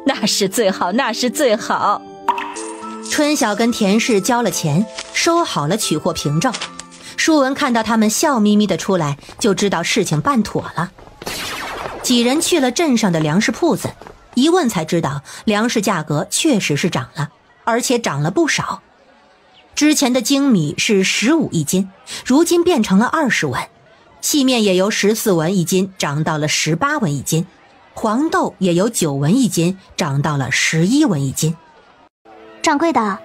那是最好，那是最好。
春晓跟田氏交了钱，收好了取货凭证。舒文看到他们笑眯眯的出来，就知道事情办妥了。几人去了镇上的粮食铺子，一问才知道粮食价格确实是涨了，而且涨了不少。之前的精米是15一斤，如今变成了20文，细面也由14文一斤涨到了18文一斤，黄豆也由9文一斤涨到了11文一斤。
掌柜的，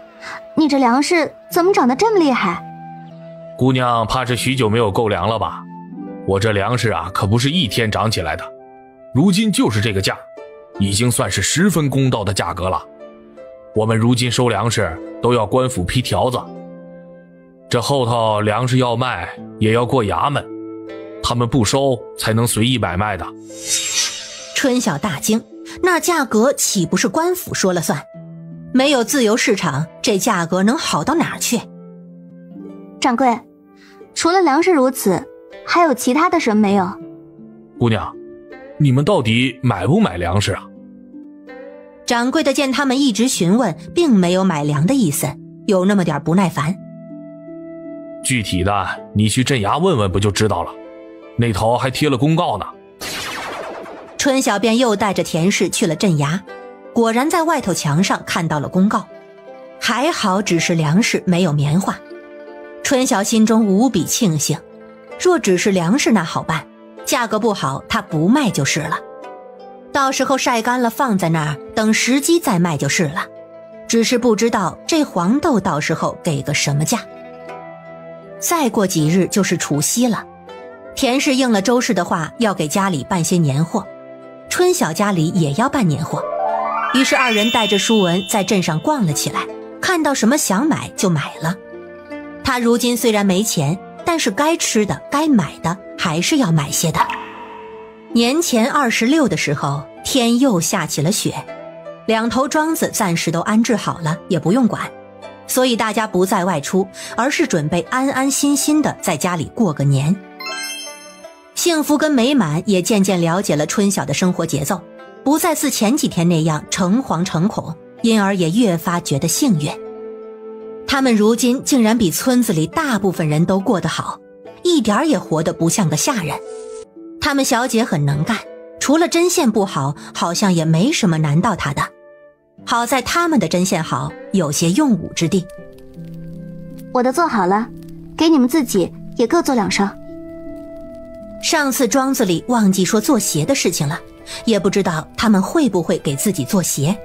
你这粮食怎么涨得这么厉害？
姑娘怕是许久没有购粮了吧？我这粮食啊，可不是一天涨起来的，如今就是这个价，已经算是十分公道的价格了。我们如今收粮食都要官府批条子，这后头粮食要卖也要过衙门，他们不收才能随意买卖的。
春晓大惊，那价格岂不是官府说了算？没有自由市场，这价格能好到哪儿去？
掌柜，除了粮食如此，还有其他的什么没有？
姑娘，你们到底买不买粮食啊？
掌柜的见他们一直询问，并没有买粮的意思，有那么点不耐烦。
具体的你去镇衙问问不就知道了，那头还贴了公告呢。
春晓便又带着田氏去了镇衙，果然在外头墙上看到了公告，还好只是粮食没有棉花。春晓心中无比庆幸，若只是粮食那好办，价格不好他不卖就是了，到时候晒干了放在那儿，等时机再卖就是了。只是不知道这黄豆到时候给个什么价。再过几日就是除夕了，田氏应了周氏的话，要给家里办些年货，春晓家里也要办年货。于是二人带着舒文在镇上逛了起来，看到什么想买就买了。他如今虽然没钱，但是该吃的该买的还是要买些的。年前26的时候，天又下起了雪，2头庄子暂时都安置好了，也不用管，所以大家不再外出，而是准备安安心心的在家里过个年。幸福跟美满也渐渐了解了春晓的生活节奏，不再似前几天那样诚惶诚恐，因而也越发觉得幸运。他们如今竟然比村子里大部分人都过得好，一点也活得不像个下人。他们小姐很能干，除了针线不好，好像也没什么难到她的。好在他们的针线好，有些用武之地。
我的做好了，给你们自己也各做2双。
上次庄子里忘记说做鞋的事情了，也不知道他们会不会给自己做鞋。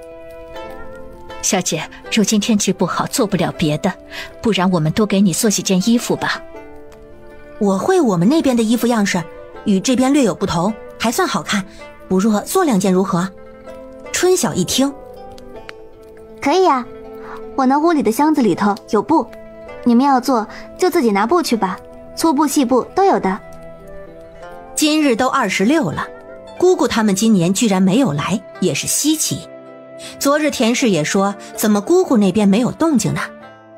小姐，如今天气不好，做不了别的，不然我们多给你做几件衣服吧。
我会我们那边的衣服样式，与这边略有不同，还算好看，不若做2件如何？春晓一听，
可以呀，我那屋里的箱子里头有布，你们要做就自己拿布去吧，粗布细布都有的。
今日都26了，姑姑他们今年居然没有来，也是稀奇。昨日田氏也说，怎么姑姑那边没有动静呢？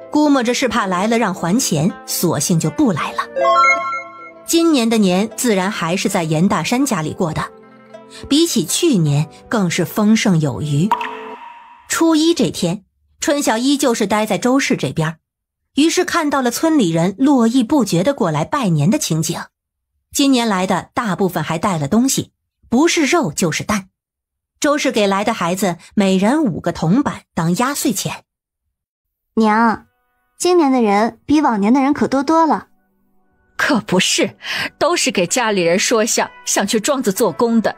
估摸着是怕来了让还钱，索性就不来了。今年的年自然还是在严大山家里过的，比起去年更是丰盛有余。初一这天，春晓依旧是待在周氏这边，于是看到了村里人络绎不绝地过来拜年的情景。今年来的大部分还带了东西，不是肉就是蛋。周氏给来的孩子每人5个铜板当压岁钱。
娘，今年的人比往年的人可多多了。
可不是，都是给家里人说想去庄子做工的。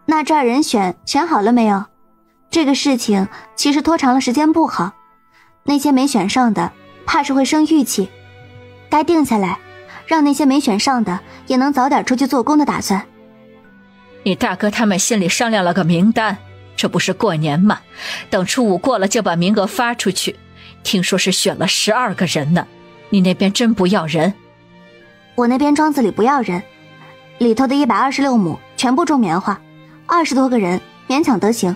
那这儿人选好了没有？这个事情其实拖长了时间不好，那些没选上的怕是会生郁气，该定下来，让那些没选上的也能早点出去做工的打算。
你大哥他们心里商量了个名单，这不是过年吗？等初5过了就把名额发出去，听说是选了12个人呢。你那边真不要人？
我那边庄子里不要人，里头的126亩全部种棉花，20多个人勉强得行。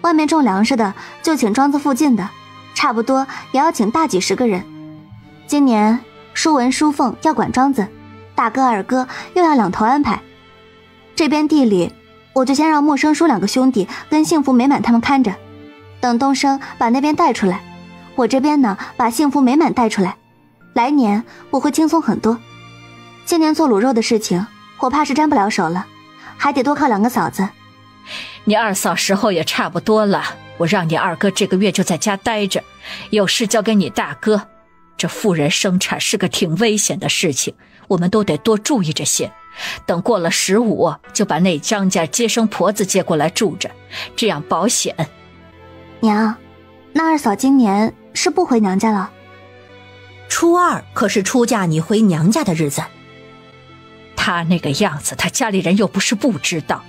外面种粮食的就请庄子附近的，差不多也要请大几10个人。今年舒文舒凤要管庄子，大哥二哥又要2头安排。这边地里我就先让木生叔2个兄弟跟幸福美满他们看着，等东升把那边带出来，我这边呢把幸福美满带出来，来年我会轻松很多。今年做卤肉的事情我怕是沾不了手了，还得多靠2个嫂子。
你二嫂时候也差不多了，我让你二哥这个月就在家待着，有事交给你大哥。这妇人生产是个挺危险的事情，我们都得多注意着些。等过了15，就把那张家接生婆子接过来住着，这样保险。
娘，那二嫂今年是不回娘家了？
初2可是出嫁你回娘家的日子。
她那个样子，她家里人又不是不知道，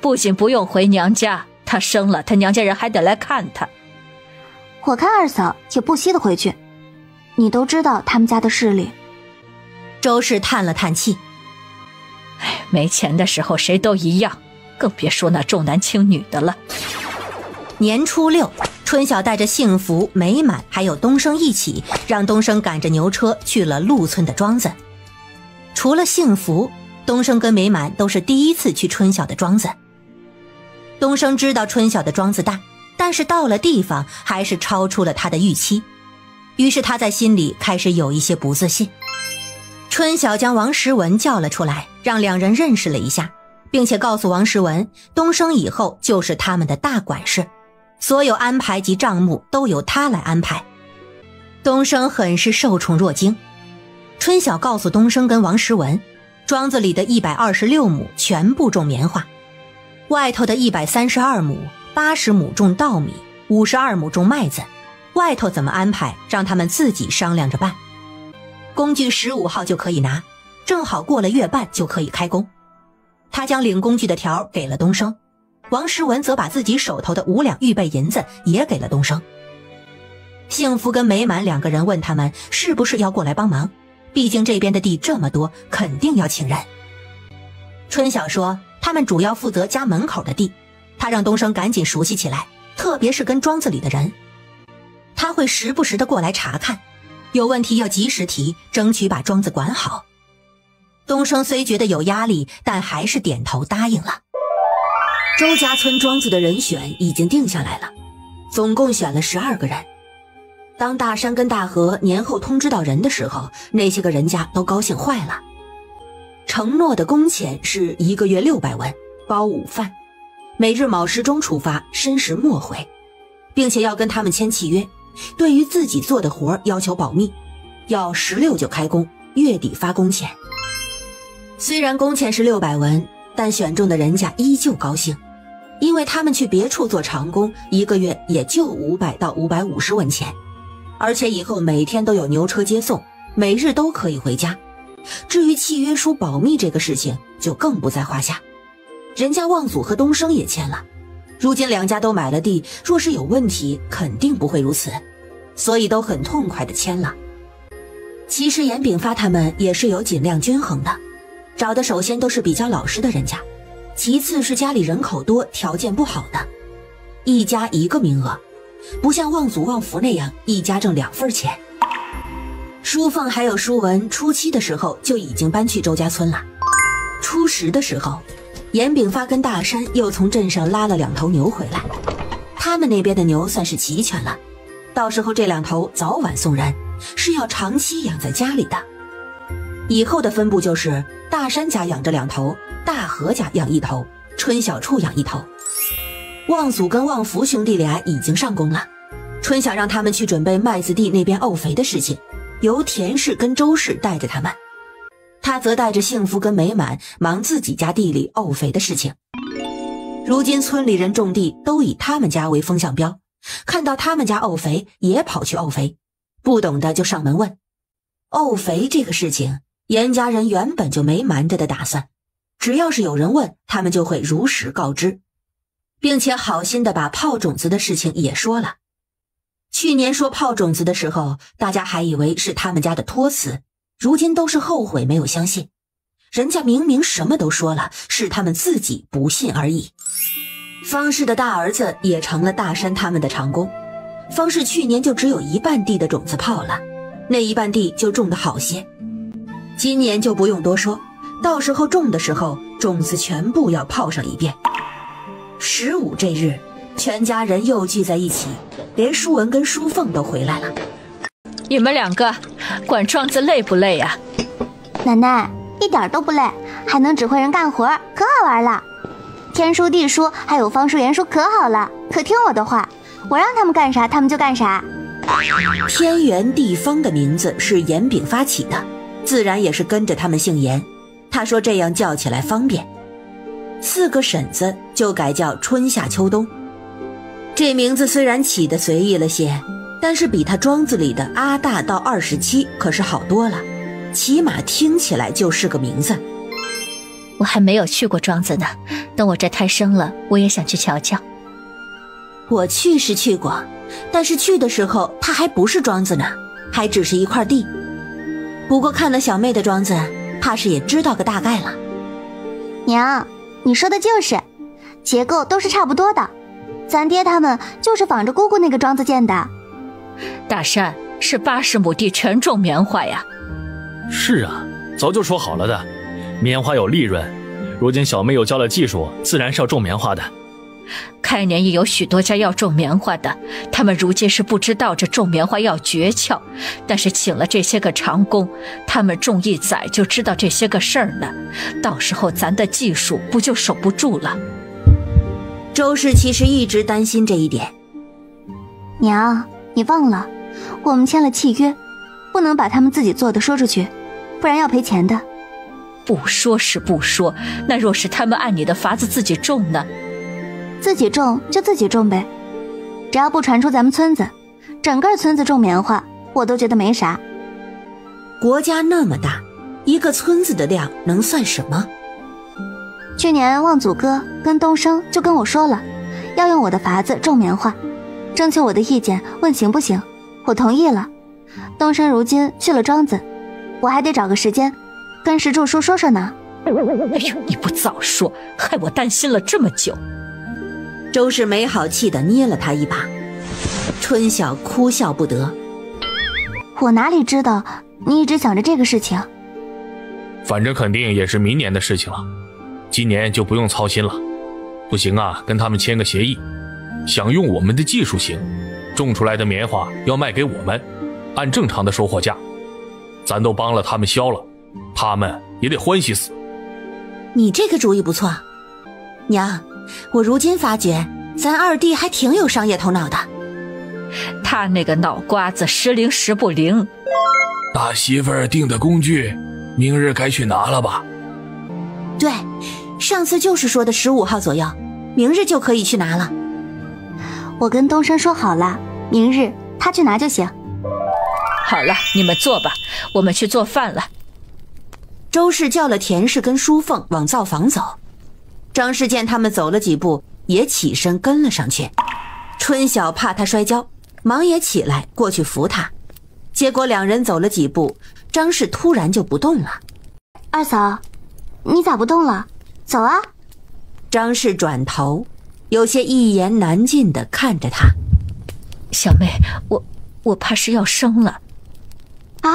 不仅不用回娘家，她生了，她娘家人还得来看她。
我看二嫂也不稀得回去，你都知道他们家的势力。
周氏叹了叹气，
没钱的时候谁都一样，更别说那重男轻女的了。
年初6，春晓带着幸福、美满还有东升一起，让东升赶着牛车去了陆村的庄子。除了幸福，东升跟美满都是第一次去春晓的庄子。东升知道春晓的庄子大，但是到了地方还是超出了他的预期，于是他在心里开始有一些不自信。春晓将王时文叫了出来，让2人认识了一下，并且告诉王时文，东升以后就是他们的大管事，所有安排及账目都由他来安排。东升很是受宠若惊。春晓告诉东升跟王时文，庄子里的126亩全部种棉花，外头的132亩80亩种稻米，52亩种麦子，外头怎么安排让他们自己商量着办。工具15号就可以拿，正好过了月半就可以开工。他将领工具的条给了东升，王时文则把自己手头的5两预备银子也给了东升。幸福跟美满2个人问他们是不是要过来帮忙，毕竟这边的地这么多，肯定要请人。春晓说他们主要负责家门口的地，他让东升赶紧熟悉起来，特别是跟庄子里的人，他会时不时的过来查看，有问题要及时提，争取把庄子管好。东升虽觉得有压力，但还是点头答应了。周家村庄子的人选已经定下来了，总共选了12个人。当大山跟大河年后通知到人的时候，那些个人家都高兴坏了。承诺的工钱是1个月600文，包午饭，每日卯时中出发，申时末回，并且要跟他们签契约，对于自己做的活要求保密，要16就开工，月底发工钱。虽然工钱是600文，但选中的人家依旧高兴，因为他们去别处做长工，1个月也就500到550文钱，而且以后每天都有牛车接送，每日都可以回家。至于契约书保密这个事情就更不在话下，人家望祖和东升也签了，如今2家都买了地，若是有问题肯定不会如此，所以都很痛快地签了。其实严炳发他们也是有尽量均衡的，找的首先都是比较老实的人家，其次是家里人口多条件不好的，1家1个名额，不像望祖望福那样1家挣2份钱。淑凤还有淑文初7的时候就已经搬去周家村了，初10的时候严炳发跟大山又从镇上拉了2头牛回来，他们那边的牛算是齐全了，到时候这2头早晚送人，是要长期养在家里的。以后的分布就是大山家养着2头，大河家养1头，春晓处养1头。望祖跟望福兄弟俩已经上工了，春晓让他们去准备麦子地那边沤肥的事情，由田氏跟周氏带着他们，他则带着幸福跟美满忙自己家地里沤肥的事情。如今村里人种地都以他们家为风向标，看到他们家沤肥也跑去沤肥，不懂的就上门问。沤肥这个事情严家人原本就没瞒着的打算，只要是有人问，他们就会如实告知，并且好心的把泡种子的事情也说了。去年说泡种子的时候，大家还以为是他们家的托词，如今都是后悔没有相信，人家明明什么都说了，是他们自己不信而已。方氏的大儿子也成了大山他们的长工，方氏去年就只有1半地的种子泡了，那1半地就种得好些。今年就不用多说，到时候种的时候种子全部要泡上一遍。15这日，全家人又聚在一起，连淑文跟淑凤都回来了。
你们2个管庄子累不累啊？
奶奶一点都不累，还能指挥人干活，可好玩了。天书地书还有方书言书可好了，可听我的话，我让他们干啥他们就干啥。
天圆地方的名字是严炳发起的，自然也是跟着他们姓严，他说这样叫起来方便。4个婶子就改叫春夏秋冬。这名字虽然起得随意了些，但是比他庄子里的阿大到27可是好多了，起码听起来就是个名字。
我还没有去过庄子呢，等我这胎生了，我也想去瞧瞧。
我去是去过，但是去的时候它还不是庄子呢，还只是一块地。不过看了小妹的庄子，怕是也知道个大概了。
娘，你说的就是，结构都是差不多的，咱爹他们就是仿着姑姑那个庄子建的。
大山是80亩地全种棉花呀。
是啊，早就说好了的，棉花有利润，如今小妹又教了技术，自然是要种棉花的。
开年也有许多家要种棉花的，他们如今是不知道这种棉花要诀窍，但是请了这些个长工，他们种一载就知道这些个事儿了，到时候咱的技术不就守不住了。
周氏其实一直担心这一点。
娘，你忘了，我们签了契约，不能把他们自己做的说出去，不然要赔钱的。
不说是不说，那若是他们按你的法子自己种呢？
自己种就自己种呗，只要不传出咱们村子，整个村子种棉花，我都觉得没啥。
国家那么大，一个村子的量能算什么？
去年望祖哥跟东升就跟我说了，要用我的法子种棉花，征求我的意见，问行不行，我同意了。东升如今去了庄子，我还得找个时间跟石柱叔说说呢。
哎呦，你不早说，害我担心了这么久。
周氏没好气地捏了他一把，春晓哭笑不得。
我哪里知道你一直想着这个事情？
反正肯定也是明年的事情了，今年就不用操心了。不行啊，跟他们签个协议，想用我们的技术行，种出来的棉花要卖给我们，按正常的收货价，咱都帮了他们销了，他们也得欢喜死。
你这个主意不错，娘，我如今发觉咱二弟还挺有商业头脑的。
他那个脑瓜子时灵时不灵。
大媳妇儿订的工具，明日该去拿了吧？
对，上次就是说的15号左右，明日就可以去拿了。
我跟东升说好了，明日他去拿就行。
好了，你们坐吧，我们去做饭了。
周氏叫了田氏跟淑凤往灶房走，张氏见他们走了几步，也起身跟了上去。春晓怕他摔跤，忙也起来过去扶他，结果两人走了几步，张氏突然就不动了。
二嫂，你咋不动了？走啊！
张氏转头，有些一言难尽地看着他。
小妹，我怕是要生了。
啊！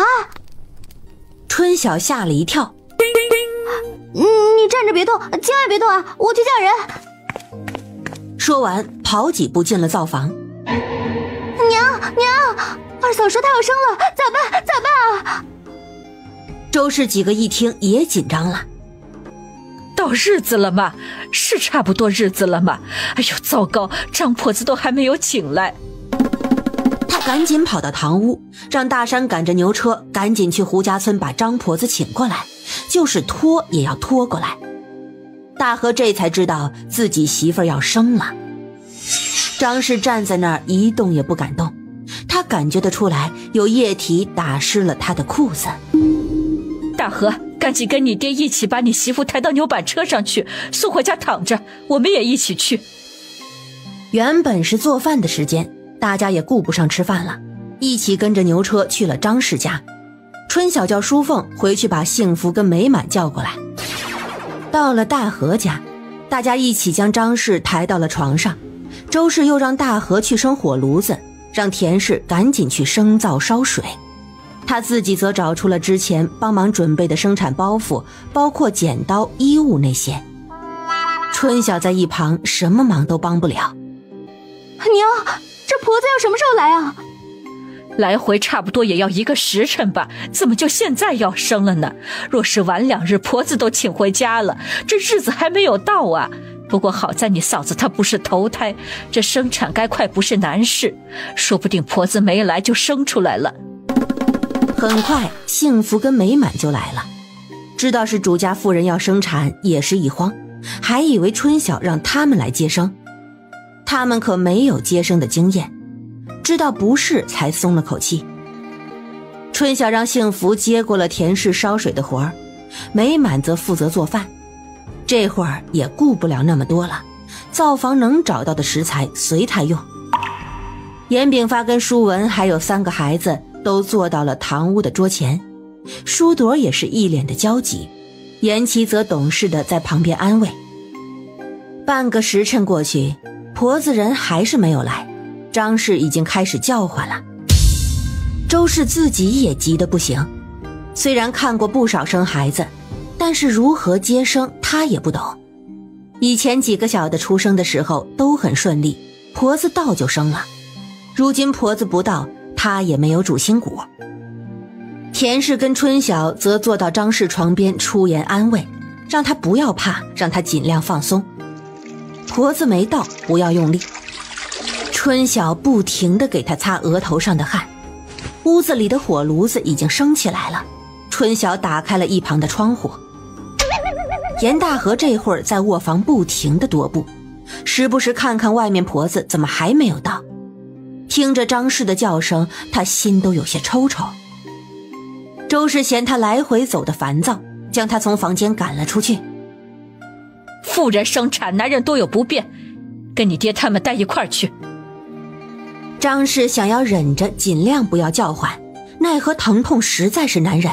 春晓吓了一跳。
你站着别动，千万别动啊！我去叫人。
说完跑几步进了灶房。
娘，二嫂说她要生了，咋办啊？
周氏几个一听也紧张了。
到日子了吗？是差不多日子了吗？哎呦，糟糕，张婆子都还没有请来。
他赶紧跑到堂屋，让大山赶着牛车赶紧去胡家村把张婆子请过来，就是拖也要拖过来。大和这才知道自己媳妇儿要生了。张氏站在那儿一动也不敢动，他感觉得出来有液体打湿了他的裤子。
大和，赶紧跟你爹一起把你媳妇抬到牛板车上去，送回家躺着，我们也一起去。
原本是做饭的时间，大家也顾不上吃饭了，一起跟着牛车去了张氏家。春晓叫淑凤回去把幸福跟美满叫过来。到了大和家，大家一起将张氏抬到了床上，周氏又让大和去生火炉子，让田氏赶紧去生灶烧水。他自己则找出了之前帮忙准备的生产包袱，包括剪刀、衣物那些。春晓在一旁什么忙都帮不了。
娘，这婆子要什么时候来啊？
来回差不多也要1个时辰吧，怎么就现在要生了呢？若是晚2日，婆子都请回家了，这日子还没有到啊。不过好在你嫂子她不是头胎，这生产该快不是难事，说不定婆子没来就生出来了。
很快，幸福跟美满就来了。知道是主家妇人要生产，也是一慌，还以为春晓让他们来接生。他们可没有接生的经验，知道不是才松了口气。春晓让幸福接过了田氏烧水的活儿，美满则负责做饭。这会儿也顾不了那么多了，灶房能找到的食材随他用。严炳发跟舒文还有3个孩子都坐到了堂屋的桌前，舒朵也是一脸的焦急，严琦则懂事的在旁边安慰。半个时辰过去，婆子人还是没有来，张氏已经开始叫唤了。周氏自己也急得不行，虽然看过不少生孩子，但是如何接生她也不懂。以前几个小的出生的时候都很顺利，婆子到就生了，如今婆子不到，她也没有主心骨。田氏跟春晓则坐到张氏床边出言安慰，让她不要怕，让她尽量放松。婆子没到，不要用力。春晓不停地给她擦额头上的汗。屋子里的火炉子已经升起来了，春晓打开了一旁的窗户。严大河这会儿在卧房不停地踱步，时不时看看外面婆子怎么还没有到。听着张氏的叫声，他心都有些抽抽。周氏嫌他来回走得烦躁，将他从房间赶了出去。
妇人生产，男人多有不便，跟你爹他们待一块儿去。
张氏想要忍着尽量不要叫唤，奈何疼痛实在是难忍，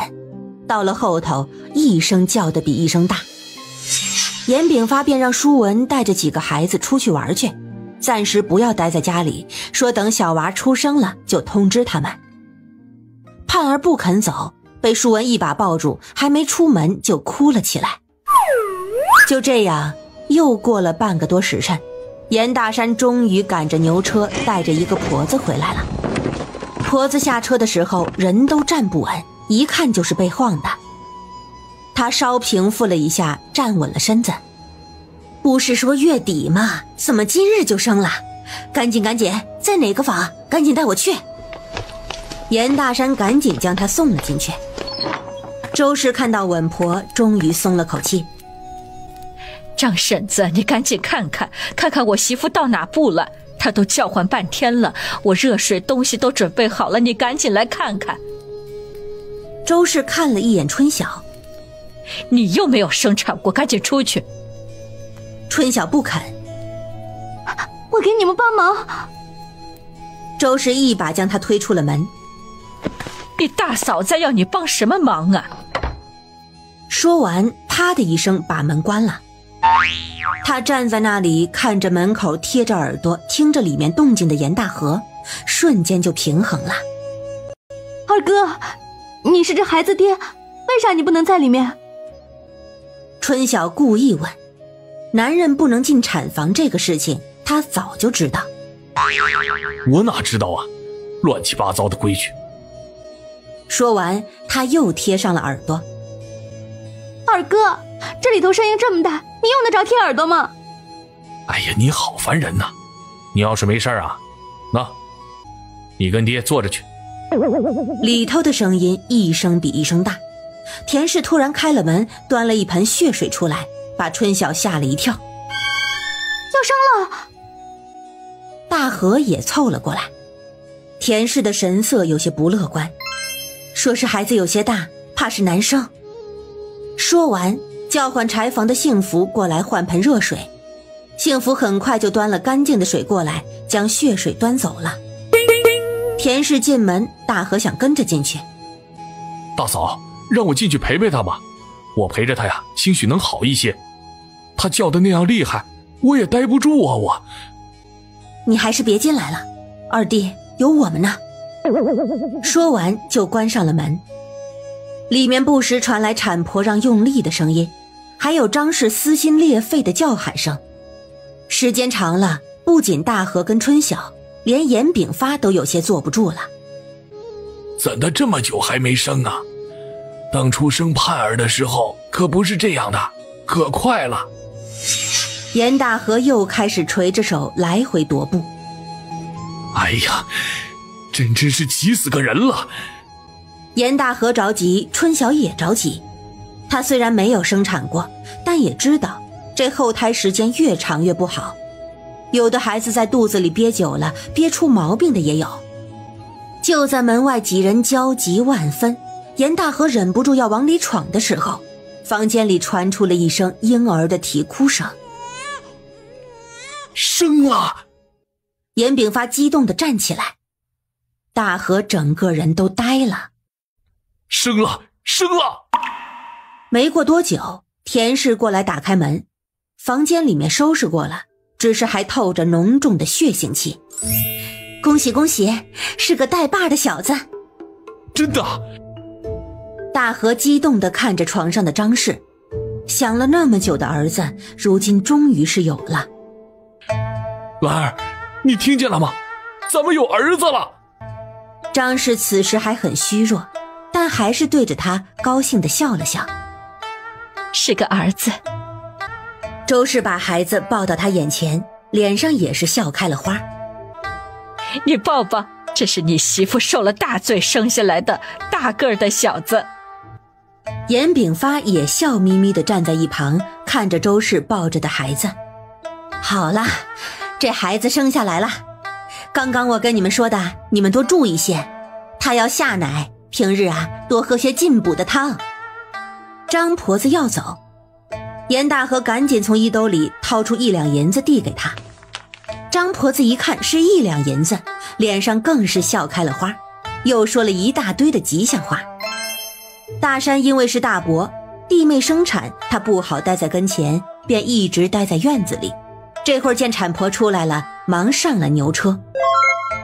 到了后头一声叫得比一声大。严炳发便让舒文带着几个孩子出去玩去，暂时不要待在家里，说等小娃出生了就通知他们。盼儿不肯走，被舒文一把抱住，还没出门就哭了起来。就这样又过了半个多时辰，严大山终于赶着牛车带着一个婆子回来了。婆子下车的时候人都站不稳，一看就是被晃的。他稍平复了一下，站稳了身子。不是说月底吗？怎么今日就生了？赶紧，在哪个房？赶紧带我去。严大山赶紧将他送了进去。周氏看到稳婆，终于松了口气。
张婶子，你赶紧看看我媳妇到哪步了，她都叫唤半天了，我热水东西都准备好了，你赶紧来看看。
周氏看了一眼春晓，
你又没有生产过，赶紧出去。
春晓不肯，
我给你们帮忙。
周氏一把将他推出了门。
你大嫂在要你帮什么忙啊？
说完啪的一声把门关了。他站在那里看着门口贴着耳朵听着里面动静的严大河，瞬间就平衡了。
二哥，你是这孩子爹，为啥你不能在里面？
春晓故意问。男人不能进产房这个事情他早就知道。
我哪知道啊，乱七八糟的规矩。
说完他又贴上了耳朵。
二哥，这里头声音这么大，你用得着贴耳朵吗？
哎呀，你好烦人呐！你要是没事啊，那你跟爹坐着去。
里头的声音一声比一声大。田氏突然开了门，端了一盆血水出来，把春晓吓了一跳。
要生了！
大河也凑了过来。田氏的神色有些不乐观，说是孩子有些大，怕是难生。说完叫唤柴房的幸福过来换盆热水。幸福很快就端了干净的水过来，将血水端走了。田氏进门，大河想跟着进去。
大嫂，让我进去陪陪他吧，我陪着他呀，兴许能好一些。他叫的那样厉害，我也待不住啊！
你还是别进来了，二弟，有我们呢。说完就关上了门。里面不时传来产婆让用力的声音，还有张氏撕心裂肺的叫喊声。时间长了，不仅大河跟春晓，连严炳发都有些坐不住了。
怎的这么久还没生啊？当初生盼儿的时候可不是这样的，可快了。
严大河又开始垂着手来回踱步。
哎呀，真是急死个人了。
严大河着急，春晓也着急。她虽然没有生产过，但也知道这后胎时间越长越不好，有的孩子在肚子里憋久了，憋出毛病的也有。就在门外几人焦急万分，严大河忍不住要往里闯的时候，房间里传出了一声婴儿的啼哭声。
生了！
严炳发激动地站起来，大河整个人都呆了。
生了！生了！
没过多久，田氏过来打开门，房间里面收拾过了，只是还透着浓重的血腥气。恭喜恭喜，是个带把的小子！
真的！
大河激动地看着床上的张氏，想了那么久的儿子，如今终于是有了。
兰儿，你听见了吗？咱们有儿子了！
张氏此时还很虚弱，但还是对着他高兴地笑了笑。
是个儿子。
周氏把孩子抱到他眼前，脸上也是笑开了花。
你抱抱，这是你媳妇受了大罪生下来的大个儿的小子。
严炳发也笑眯眯地站在一旁，看着周氏抱着的孩子。好啦，这孩子生下来了。刚刚我跟你们说的，你们多注意些。他要下奶，平日多喝些进补的汤。张婆子要走，严大河赶紧从衣兜里掏出1两银子递给他。张婆子一看是1两银子，脸上更是笑开了花，又说了一大堆的吉祥话。大山因为是大伯，弟妹生产，他不好待在跟前，便一直待在院子里。这会儿见产婆出来了，忙上了牛车。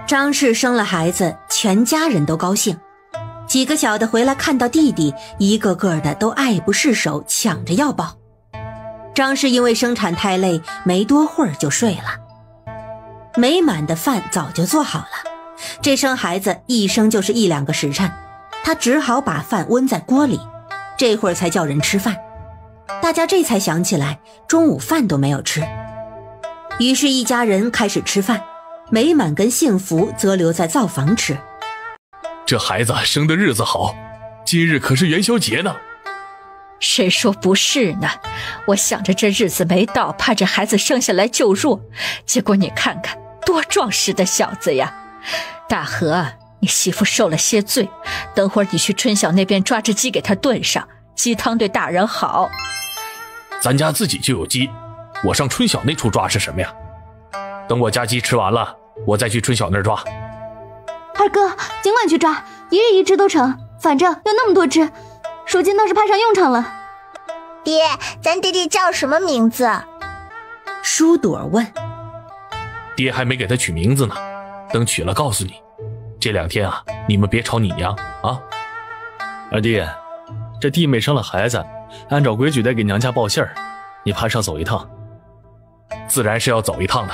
张氏生了孩子，全家人都高兴。几个小的回来看到弟弟，一个个的都爱不释手，抢着要抱。张氏因为生产太累，没多会儿就睡了。美满的饭早就做好了，这生孩子一生就是1、2个时辰，他只好把饭温在锅里，这会儿才叫人吃饭。大家这才想起来中午饭都没有吃，于是一家人开始吃饭，美满跟幸福则留在灶房吃。
这孩子生的日子好，今日可是元宵节呢。
谁说不是呢？我想着这日子没到，怕这孩子生下来就弱，结果你看看多壮实的小子呀！大河，你媳妇受了些罪，等会儿你去春晓那边抓只鸡给她炖上，鸡汤对大人好。
咱家自己就有鸡，我上春晓那处抓是什么呀？等我家鸡吃完了，我再去春晓那儿抓。
二哥，尽管去抓，一日1只都成，反正有那么多只，如今倒是派上用场了。
爹，咱弟弟叫什么名字？
舒朵问。
爹还没给他取名字呢，等取了告诉你。这2天你们别吵你娘啊。
二弟，这弟妹生了孩子，按照规矩得给娘家报信儿，你怕是要走一趟？
自然是要走一趟的。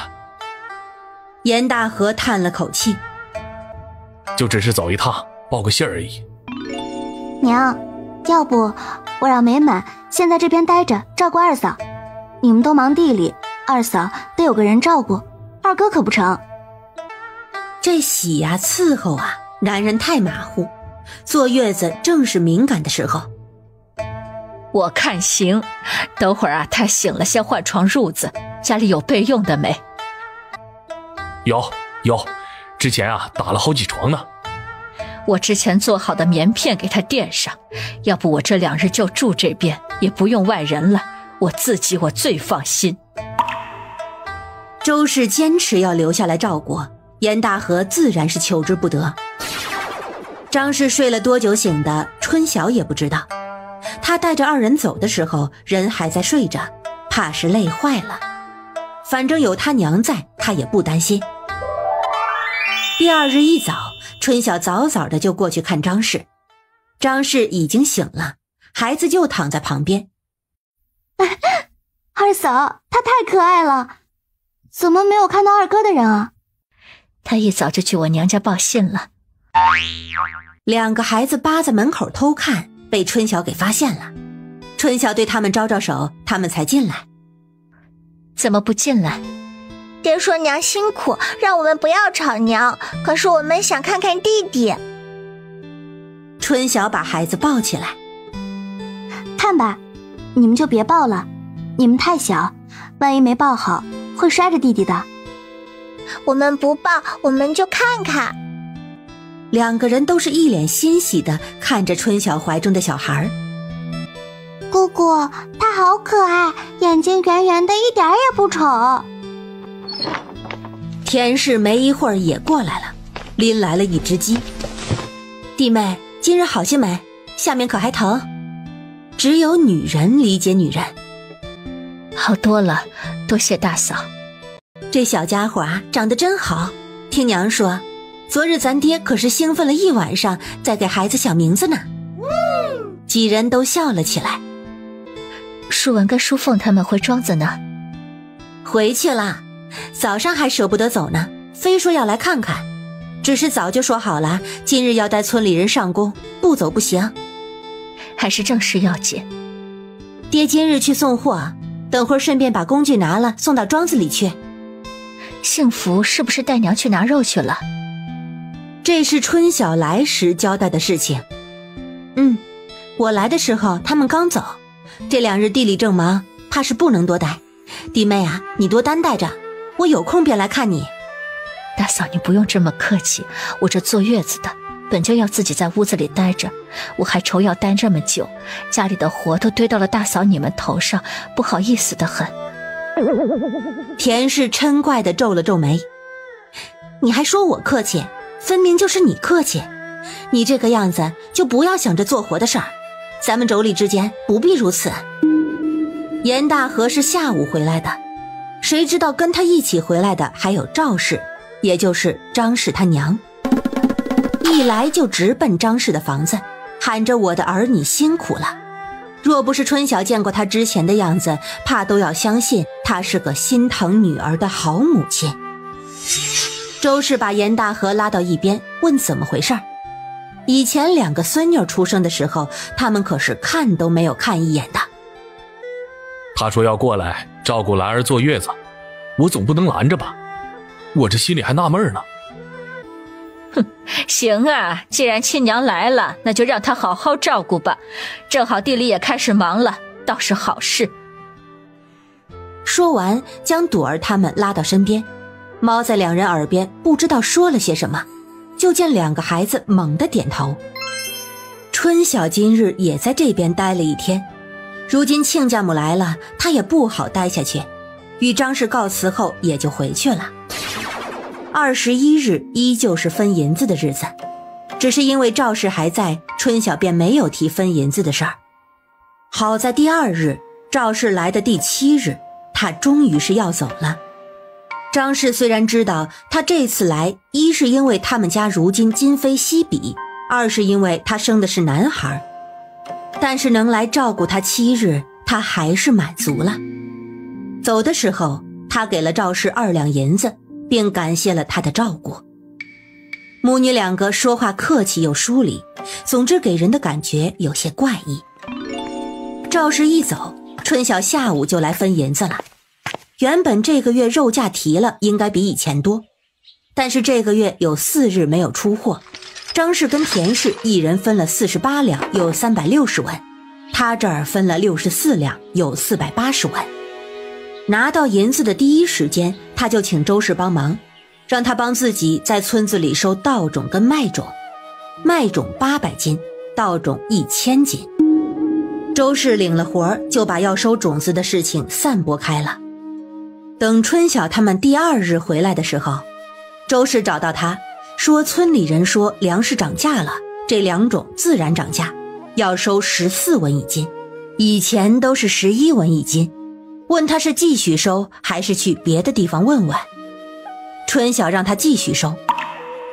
严大河叹了口气，
就只是走一趟，报个信而已。
娘，要不我让美满先在这边待着照顾二嫂，你们都忙地里，二嫂得有个人照顾，二哥可不成。
这喜伺候男人太马虎，坐月子正是敏感的时候。
我看行，等会儿他醒了先换床褥子，家里有备用的没？
有，之前打了好几床呢。
我之前做好的棉片给他垫上，要不我这2日就住这边，也不用外人了，我自己我最放心。
周氏坚持要留下来照顾，严大河自然是求之不得。张氏睡了多久醒的，春晓也不知道。他带着2人走的时候，人还在睡着，怕是累坏了。反正有他娘在，他也不担心。第2日一早，春晓早早的就过去看张氏。张氏已经醒了，孩子就躺在旁边。
二嫂，他太可爱了，怎么没有看到二哥的人啊？
他一早就去我娘家报信了。
2个孩子扒在门口偷看，被春晓给发现了。春晓对他们招招手，他们才进来。
怎么不进来？
爹说娘辛苦，让我们不要吵娘，可是我们想看看弟弟。
春晓把孩子抱起来。
看吧，你们就别抱了，你们太小，万一没抱好，会摔着弟弟的。
我们不抱，我们就看看。
两个人都是一脸欣喜地看着春晓怀中的小孩。
姑姑，他好可爱，眼睛圆圆的，一点也不丑。
田氏没一会儿也过来了，拎来了一只鸡。弟妹，今日好些没？下面可还疼？只有女人理解女人。
好多了，多谢大嫂。
这小家伙啊，长得真好。听娘说，昨日咱爹可是兴奋了一晚上，在给孩子想名字呢。几人都笑了起来。
舒文跟舒凤他们回庄子呢？
回去了，早上还舍不得走呢，非说要来看看。只是早就说好了，今日要带村里人上工，不走不行。
还是正事要紧。
爹今日去送货，等会儿顺便把工具拿了送到庄子里去。
幸福是不是带娘去拿肉去了？
这是春晓来时交代的事情。我来的时候他们刚走，这2日地里正忙，怕是不能多待。弟妹啊，你多担待着，我有空便来看你。
大嫂，你不用这么客气，我这坐月子的本就要自己在屋子里待着，我还愁要待这么久，家里的活都堆到了大嫂你们头上，不好意思的很。
田氏嗔怪地皱了皱眉，你还说我客气，分明就是你客气。你这个样子就不要想着做活的事儿，咱们妯娌之间不必如此。严大和是下午回来的，谁知道跟他一起回来的还有赵氏，也就是张氏他娘。一来就直奔张氏的房子，喊着我的儿女辛苦了。若不是春晓见过他之前的样子，怕都要相信他是个心疼女儿的好母亲。周氏把严大和拉到一边，问怎么回事。以前2个孙女出生的时候，他们可是看都没有看一眼的。
他说要过来照顾兰儿坐月子，我总不能拦着吧？我这心里还纳闷呢。
行啊，既然亲娘来了，那就让她好好照顾吧。正好地里也开始忙了，倒是好事。
说完，将朵儿他们拉到身边，猫在2人耳边不知道说了些什么，就见2个孩子猛地点头。春晓今日也在这边待了一天，如今亲家母来了，他也不好待下去，与张氏告辞后也就回去了。21日依旧是分银子的日子，只是因为赵氏还在，春晓便没有提分银子的事儿。好在第2日，赵氏来的第7日，他终于是要走了。张氏虽然知道他这次来，一是因为他们家如今今非昔比，二是因为他生的是男孩，但是能来照顾他7日，他还是满足了。走的时候，他给了赵氏2两银子，并感谢了他的照顾。母女2个说话客气又疏离，总之给人的感觉有些怪异。赵氏一走，春晓下午就来分银子了。原本这个月肉价提了，应该比以前多，但是这个月有4日没有出货，张氏跟田氏一人分了48两，有360文，他这儿分了64两，有480文。拿到银子的第一时间，他就请周氏帮忙，让他帮自己在村子里收稻种跟麦种，麦种800斤，稻种1000斤。周氏领了活，就把要收种子的事情散播开了。等春晓他们第2日回来的时候，周氏找到他，说村里人说粮食涨价了，这2种自然涨价，要收14文一斤，以前都是11文一斤，问他是继续收还是去别的地方问问。春晓让他继续收，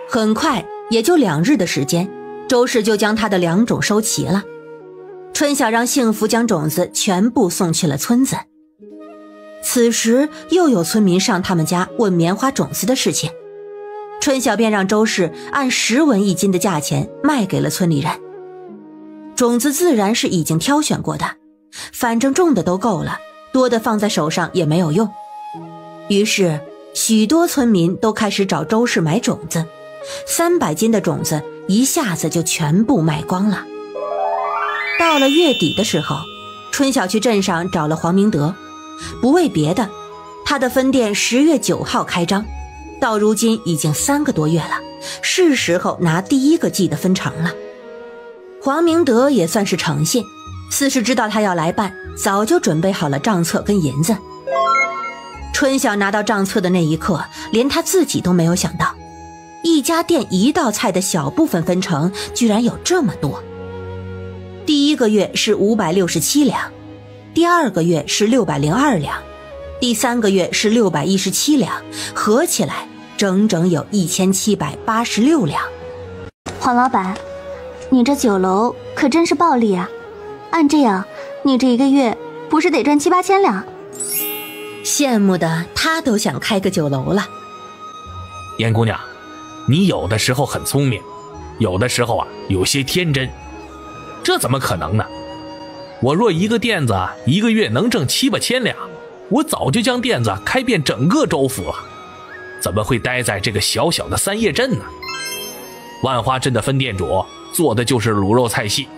很快也就2日的时间，周氏就将他的2种收齐了。春晓让幸福将种子全部送去了村子。此时又有村民上他们家问棉花种子的事情，春晓便让周氏按10文一斤的价钱卖给了村里人。种子自然是已经挑选过的，反正种的都够了，多的放在手上也没有用。于是许多村民都开始找周氏买种子，300斤的种子一下子就全部卖光了。到了月底的时候，春晓去镇上找了黄明德，不为别的，他的分店10月9号开张，到如今已经3个多月了，是时候拿第1个季的分成了。黄明德也算是诚信，似是知道他要来办，早就准备好了账册跟银子。春晓拿到账册的那一刻，连他自己都没有想到，一家店1道菜的小部分分成居然有这么多。第1个月是567两，第2个月是602两，第3个月是617两，合起来整整有1786两。
黄老板，你这酒楼可真是暴利啊！按这样，你这1个月不是得赚7、8千两？
羡慕的他都想开个酒楼了。
严姑娘，你有的时候很聪明，有的时候有些天真，这怎么可能呢？我若一个店子1个月能挣7、8千两，我早就将店子开遍整个州府了，怎么会待在这个小小的三叶镇呢？万花镇的分店主做的就是卤肉菜系，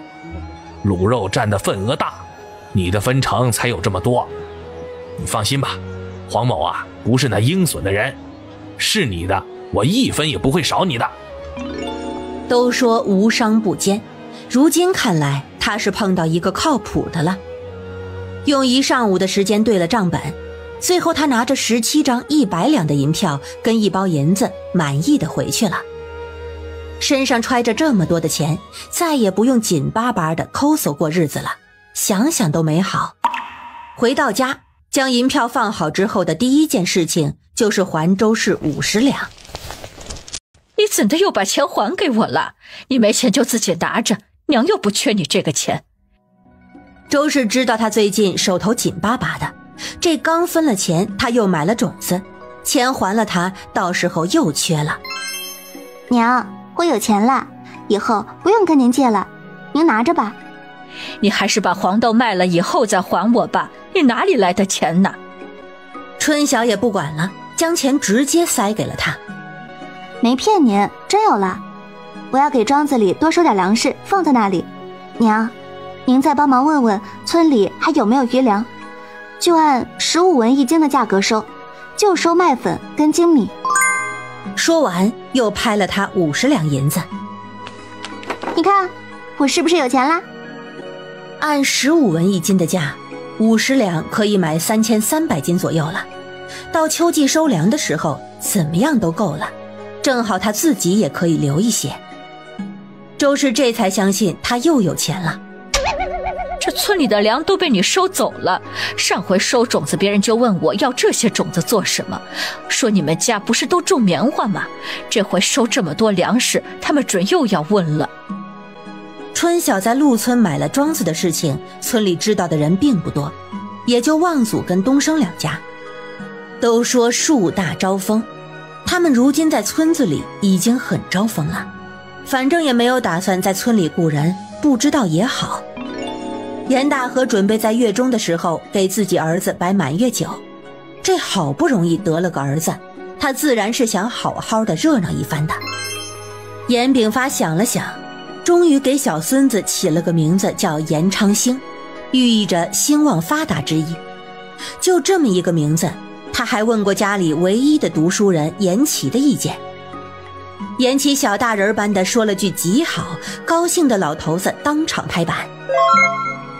卤肉占的份额大，你的分成才有这么多。你放心吧，黄某不是那鹰损的人，是你的，我1分也不会少你的。
都说无商不奸，如今看来他是碰到一个靠谱的了。用1上午的时间对了账本，最后他拿着17张100两的银票跟1包银子，满意的回去了。身上揣着这么多的钱，再也不用紧巴巴的抠搜过日子了，想想都美好。回到家，将银票放好之后的第1件事情就是还周氏50两。
你怎的又把钱还给我了？你没钱就自己拿着，娘又不缺你这个钱。
周氏知道他最近手头紧巴巴的，这刚分了钱，他又买了种子，钱还了他，到时候又缺了。
娘，我有钱了，以后不用跟您借了，您拿着吧。
你还是把黄豆卖了以后再还我吧，你哪里来的钱呢？
春晓也不管了，将钱直接塞给了他。
没骗您，真有了。我要给庄子里多收点粮食，放在那里。娘，您再帮忙问问村里还有没有余粮，就按15文1斤的价格收，就收麦粉跟精米。
说完又拍了他50两银子。
你看我是不是有钱啦？
按15文1斤的价，50两可以买3300斤左右了。到秋季收粮的时候，怎么样都够了，正好他自己也可以留一些。周氏这才相信他又有钱了。
这村里的粮都被你收走了，上回收种子别人就问我要这些种子做什么，说你们家不是都种棉花吗？这回收这么多粮食，他们准又要问了。
春晓在陆村买了庄子的事情，村里知道的人并不多，也就望祖跟东升2家。都说树大招风，他们如今在村子里已经很招风了，反正也没有打算在村里雇人，不知道也好。严大河准备在月中的时候给自己儿子摆满月酒，这好不容易得了个儿子，他自然是想好好的热闹一番的。严炳发想了想，终于给小孙子起了个名字叫严昌兴，寓意着兴旺发达之意。就这么一个名字，他还问过家里唯一的读书人严琦的意见。严琦小大人般的说了句极好，高兴的老头子当场拍板。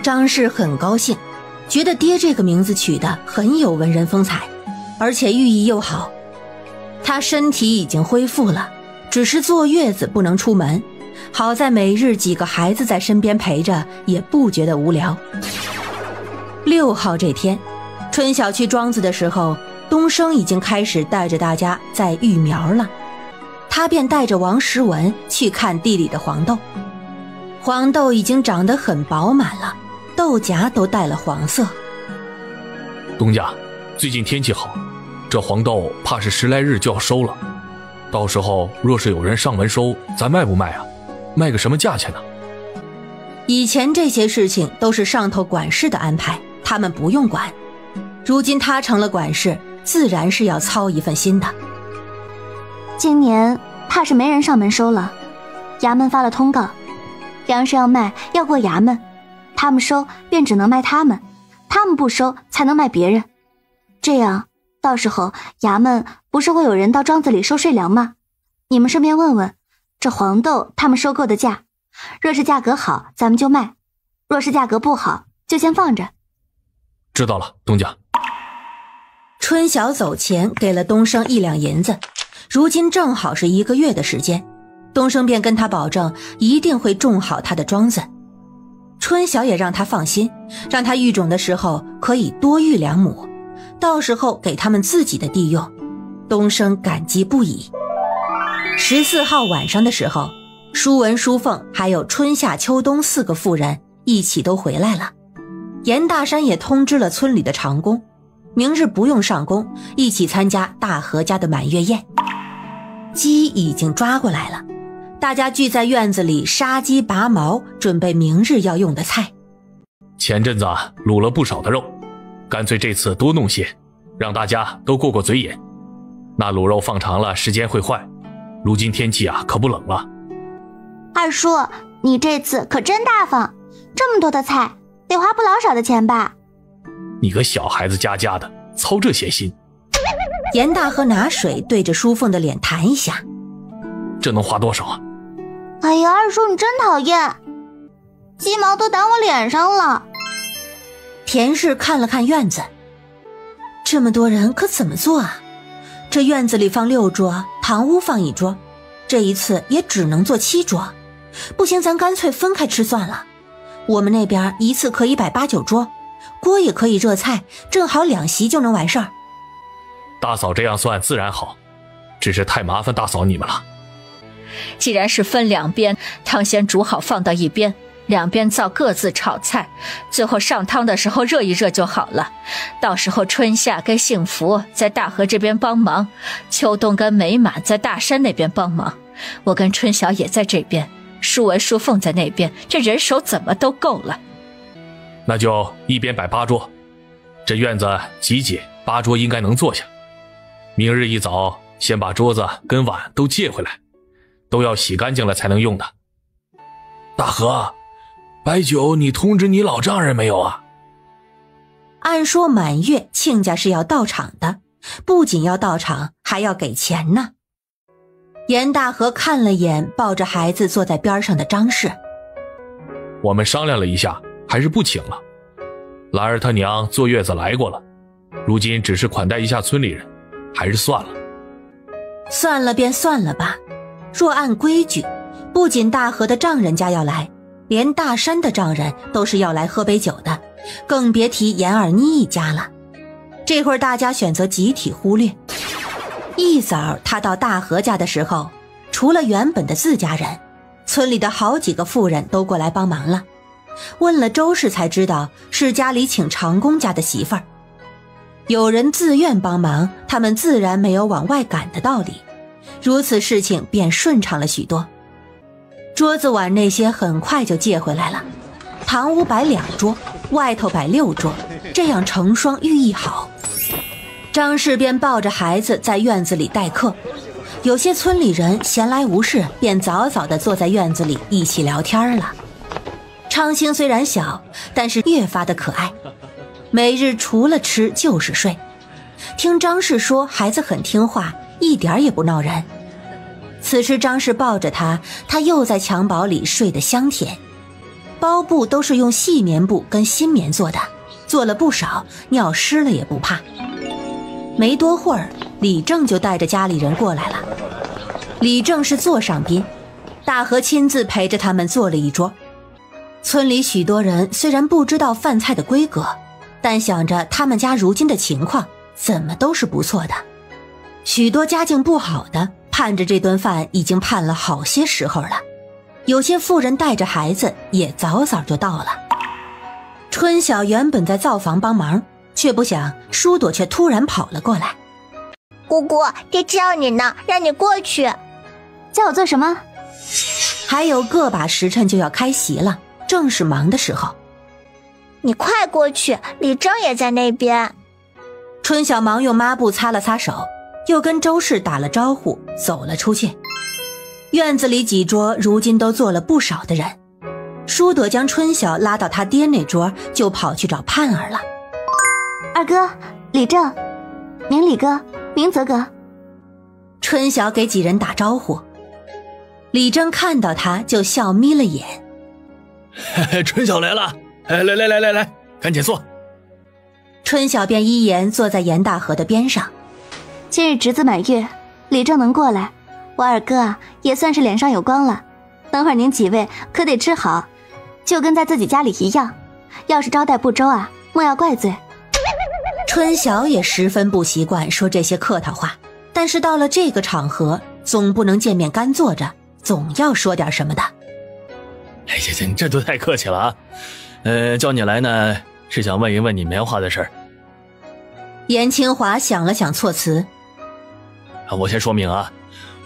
张氏很高兴，觉得爹这个名字取得很有文人风采，而且寓意又好。他身体已经恢复了，只是坐月子不能出门，好在每日几个孩子在身边陪着，也不觉得无聊。6号这天，春晓去庄子的时候，东升已经开始带着大家在育苗了，他便带着王时文去看地里的黄豆。黄豆已经长得很饱满了，豆荚都带了黄色。
东家，最近天气好，这黄豆怕是10来日就要收了，到时候若是有人上门收，咱卖不卖啊？卖个什么价钱呢？
以前这些事情都是上头管事的安排，他们不用管。如今他成了管事，自然是要操一份心的。
今年怕是没人上门收了，衙门发了通告，粮食要卖要过衙门，他们收便只能卖他们，他们不收才能卖别人。这样到时候衙门不是会有人到庄子里收税粮吗？你们顺便问问，这黄豆他们收购的价，若是价格好咱们就卖，若是价格不好就先放着。
知道了，东家。
春晓走前给了东升1两银子，如今正好是1个月的时间，东升便跟他保证一定会种好他的庄子。春晓也让他放心，让他育种的时候可以多育2亩，到时候给他们自己的地用。东升感激不已。14号晚上的时候，舒文、舒凤还有春夏秋冬4个妇人一起都回来了。严大山也通知了村里的长工，明日不用上工，一起参加大河家的满月宴。鸡已经抓过来了，大家聚在院子里杀鸡拔毛，准备明日要用的菜。
前阵子卤了不少的肉，干脆这次多弄些，让大家都过过嘴瘾。那卤肉放长了时间会坏，如今天气可不冷了。
二叔，你这次可真大方，这么多的菜，得花不老少的钱吧？
你个小孩子家的，操这些心。
严大河拿水对着淑凤的脸弹一下，
这能花多少啊？
哎呀，二叔你真讨厌，鸡毛都打我脸上了。
田氏看了看院子，这么多人可怎么做啊？这院子里放6桌，堂屋放1桌，这一次也只能做7桌。不行，咱干脆分开吃算了。我们那边一次可以摆8、9桌，锅也可以热菜，正好2席就能完事儿。
大嫂这样算自然好，只是太麻烦大嫂你们了。
既然是分2边，汤先煮好放到一边，2边灶各自炒菜，最后上汤的时候热一热就好了。到时候春夏跟幸福在大河这边帮忙，秋冬跟美满在大山那边帮忙，我跟春晓也在这边，舒文、舒凤在那边，这人手怎么都够了。
那就一边摆8桌，这院子挤8桌应该能坐下。明日一早先把桌子跟碗都借回来，都要洗干净了才能用的。
大河，摆酒你通知你老丈人没有啊？
按说满月亲家是要到场的，不仅要到场，还要给钱呢。严大河看了眼抱着孩子坐在边上的张氏，
我们商量了一下，还是不请了。兰儿他娘坐月子来过了，如今只是款待一下村里人，还是算了。
算了便算了吧，若按规矩，不仅大河的丈人家要来，连大山的丈人都是要来喝杯酒的，更别提严二妮一家了。这会儿大家选择集体忽略。一早他到大河家的时候，除了原本的自家人，村里的好几个妇人都过来帮忙了。问了周氏才知道是家里请长工家的媳妇儿。有人自愿帮忙，他们自然没有往外赶的道理，如此事情便顺畅了许多。桌子碗那些很快就借回来了，堂屋摆2桌，外头摆6桌，这样成双寓意好。张氏便抱着孩子在院子里待客，有些村里人闲来无事，便早早地坐在院子里一起聊天了。昌兴虽然小，但是越发的可爱，每日除了吃就是睡。听张氏说孩子很听话，一点也不闹人。此时张氏抱着他，他又在襁褓里睡得香甜。包布都是用细棉布跟新棉做的，做了不少，尿湿了也不怕。没多会儿，李正就带着家里人过来了。李正是座上宾，大河亲自陪着他们做了1桌。村里许多人虽然不知道饭菜的规格，但想着他们家如今的情况，怎么都是不错的。许多家境不好的盼着这顿饭已经盼了好些时候了，有些妇人带着孩子也早早就到了。春晓原本在灶房帮忙，却不想舒朵却突然跑了过来。
姑姑，爹叫你呢，让你过去。
叫我做什么？
还有个把时辰就要开席了，正是忙的时候。
你快过去，李正也在那边。
春晓忙用抹布擦了擦手，又跟周氏打了招呼，走了出去。院子里几桌如今都坐了不少的人，舒朵将春晓拉到他爹那桌，就跑去找盼儿了。
二哥，李正，明李哥，明泽哥。
春晓给几人打招呼，李正看到他就笑眯了眼。
春晓来了，来，赶紧坐。
春晓便依言坐在严大河的边上。
今日侄子满月，李正能过来，我二哥啊也算是脸上有光了。等会儿您几位可得吃好，就跟在自己家里一样，要是招待不周啊，莫要怪罪。
春晓也十分不习惯说这些客套话，但是到了这个场合，总不能见面干坐着，总要说点什么的。
哎呀，这都太客气了啊！叫你来呢，是想问一问你棉花的事儿。
严清华想了想措辞，
我先说明啊，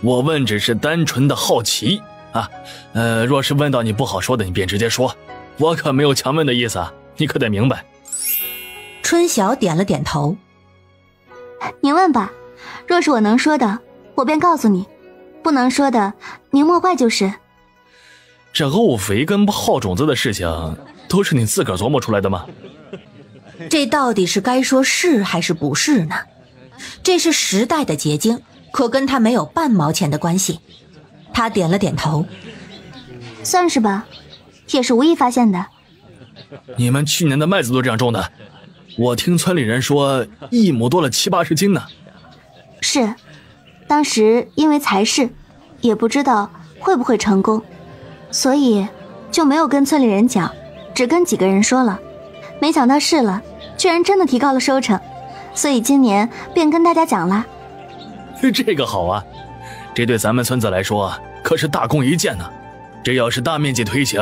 我问只是单纯的好奇啊。若是问到你不好说的，你便直接说，我可没有强问的意思啊，你可得明白。
春晓点了点头。
您问吧，若是我能说的，我便告诉你；不能说的，您莫怪就是。
这沤肥跟耗种子的事情，都是你自个儿琢磨出来的吗？
这到底是该说是还是不是呢？这是时代的结晶，可跟他没有半毛钱的关系。他点了点头，
算是吧，也是无意发现的。
你们去年的麦子都这样种的？我听村里人说1亩多了70-80斤呢。
是，当时因为才是，也不知道会不会成功，所以就没有跟村里人讲，只跟几个人说了。没想到试了，居然真的提高了收成，所以今年便跟大家讲了。
这个好啊，这对咱们村子来说可是大功一件呢。这要是大面积推行，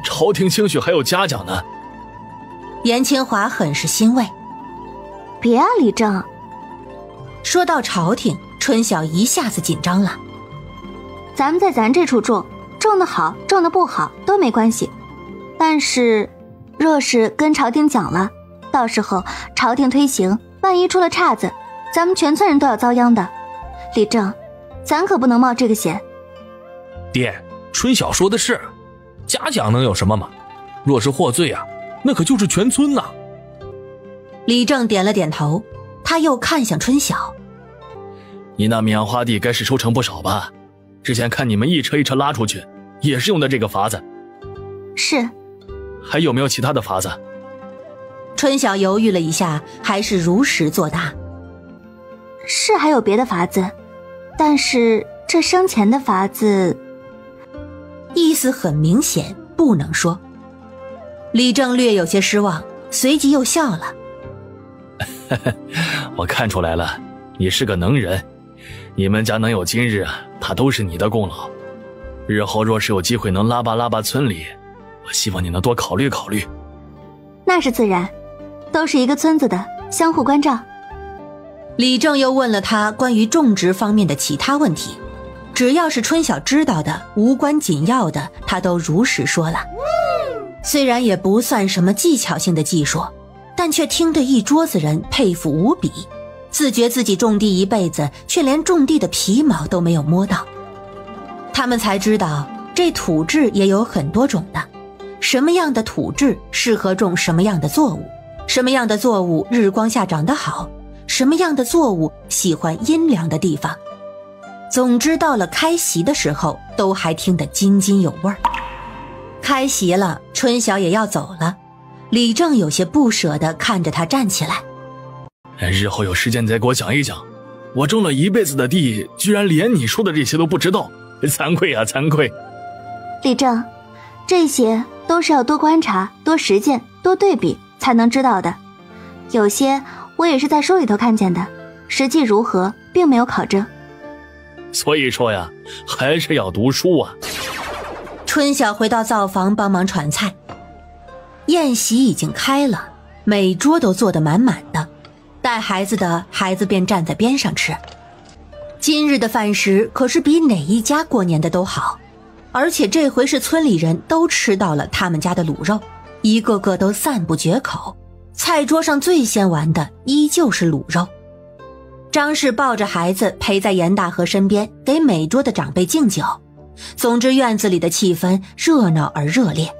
朝廷兴许还有嘉奖呢。
严清华很是欣慰。
别啊，李正。
说到朝廷，春晓一下子紧张了。
咱们在咱这处种得好，种得不好都没关系，但是若是跟朝廷讲了，到时候朝廷推行，万一出了岔子，咱们全村人都要遭殃的。李正，咱可不能冒这个险。
爹，春晓说的是，嘉奖能有什么嘛？若是获罪啊，那可就是全村呐。
李正点了点头，他又看向春晓。
你那棉花地该是收成不少吧？之前看你们一车一车拉出去，也是用的这个法子。
是。
还有没有其他的法子？
春晓犹豫了一下，还是如实作答。
是还有别的法子，但是这生前的法子，
意思很明显，不能说。李正略有些失望，随即又笑了。
我看出来了，你是个能人，你们家能有今日啊，他都是你的功劳。日后若是有机会能拉拔村里，我希望你能多考虑考虑。
那是自然，都是一个村子的，相互关照。
李正又问了他关于种植方面的其他问题，只要是春晓知道的无关紧要的，他都如实说了。虽然也不算什么技巧性的技术，但却听得一桌子人佩服无比，自觉自己种地一辈子，却连种地的皮毛都没有摸到。他们才知道这土质也有很多种的，什么样的土质适合种什么样的作物，什么样的作物日光下长得好，什么样的作物喜欢阴凉的地方。总之到了开席的时候，都还听得津津有味儿。开席了，春晓也要走了，李正有些不舍地看着他站起来。
日后有时间再给我讲一讲，我种了一辈子的地，居然连你说的这些都不知道，惭愧啊惭愧。
李正，这些都是要多观察、多实践、多对比才能知道的，有些我也是在书里头看见的，实际如何并没有考证。
所以说呀，还是要读书啊。
春晓回到灶房帮忙传菜，宴席已经开了，每桌都坐得满满的，带孩子的孩子便站在边上吃。今日的饭食可是比哪一家过年的都好，而且这回是村里人都吃到了他们家的卤肉，一个个都赞不绝口。菜桌上最先玩的依旧是卤肉。张氏抱着孩子陪在严大河身边，给每桌的长辈敬酒。总之院子里的气氛热闹而热烈。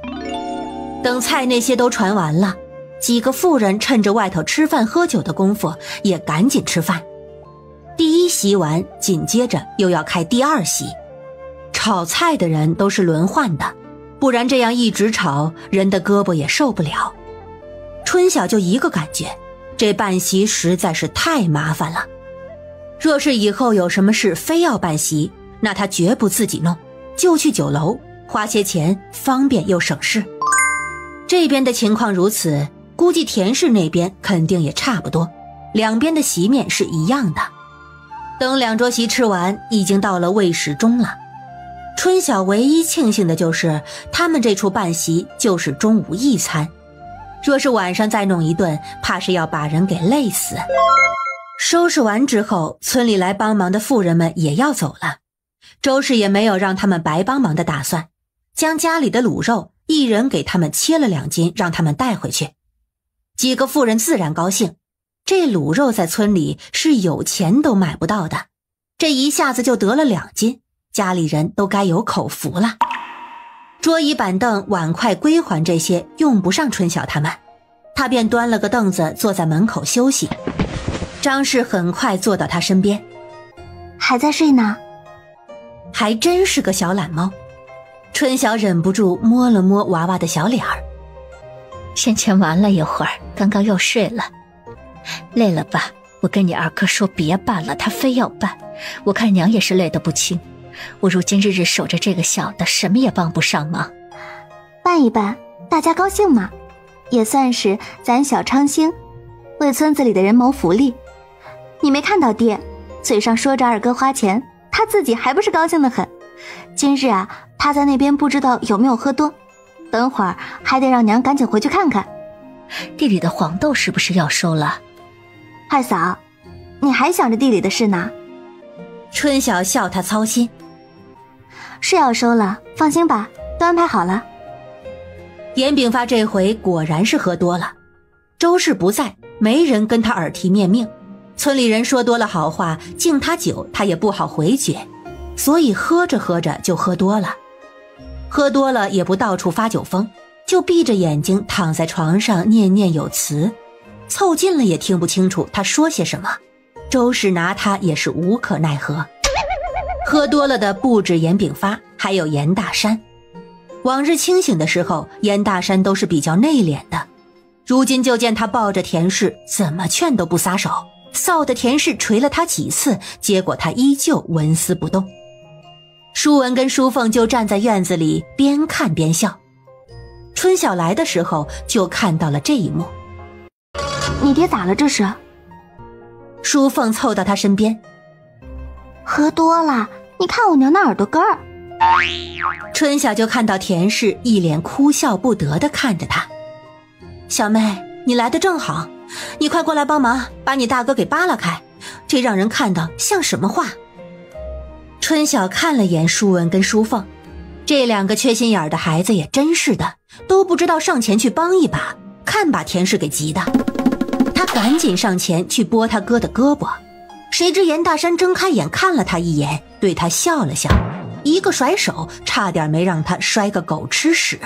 等菜那些都传完了，几个妇人趁着外头吃饭喝酒的功夫，也赶紧吃饭。第一席完，紧接着又要开第二席。炒菜的人都是轮换的，不然这样一直炒，人的胳膊也受不了。春晓就一个感觉，这办席实在是太麻烦了。若是以后有什么事非要办席，那他绝不自己弄，就去酒楼花些钱，方便又省事。这边的情况如此，估计田氏那边肯定也差不多，两边的席面是一样的。等两桌席吃完，已经到了未时钟了。春晓唯一庆幸的就是他们这处办席就是中午一餐，若是晚上再弄一顿，怕是要把人给累死。收拾完之后，村里来帮忙的妇人们也要走了，周氏也没有让他们白帮忙的打算，将家里的卤肉一人给他们切了2斤，让他们带回去。几个妇人自然高兴，这卤肉在村里是有钱都买不到的，这一下子就得了2斤，家里人都该有口福了。桌椅板凳碗筷归还这些用不上春晓他们，他便端了个凳子坐在门口休息。张氏很快坐到他身边，
还在睡呢？
还真是个小懒猫。春晓忍不住摸了摸娃娃的小脸儿。
先前玩了一会儿，刚刚又睡了，累了吧？我跟你二哥说别办了，他非要办，我看娘也是累得不轻。我如今日日守着这个小的，什么也帮不上忙。
办一办，大家高兴嘛，也算是咱小昌兴为村子里的人谋福利。你没看到爹嘴上说着二哥花钱，他自己还不是高兴得很。今日啊，他在那边不知道有没有喝多，等会儿还得让娘赶紧回去看看。
地里的黄豆是不是要收了？
二嫂，你还想着地里的事呢？
春晓笑他操心。
是要收了，放心吧，都安排好了。
严炳发这回果然是喝多了，周氏不在，没人跟他耳提面命，村里人说多了好话，敬他酒他也不好回绝，所以喝着喝着就喝多了。喝多了也不到处发酒疯，就闭着眼睛躺在床上念念有词，凑近了也听不清楚他说些什么。周氏拿他也是无可奈何。喝多了的不止严炳发，还有严大山。往日清醒的时候，严大山都是比较内敛的，如今就见他抱着田氏，怎么劝都不撒手，臊得田氏捶了他几次，结果他依旧纹丝不动。舒文跟舒凤就站在院子里边看边笑。春晓来的时候就看到了这一幕。
你爹咋了这是？
舒凤凑到他身边。
喝多了，你看我娘那耳朵根儿。
春晓就看到田氏一脸哭笑不得地看着他。小妹，你来得正好，你快过来帮忙，把你大哥给扒拉开，这让人看到像什么话？春晓看了眼舒文跟舒凤，这2个缺心眼的孩子也真是的，都不知道上前去帮一把，看把田氏给急的。他赶紧上前去拨他哥的胳膊，谁知严大山睁开眼看了他一眼，对他笑了笑，一个甩手，差点没让他摔个狗吃屎。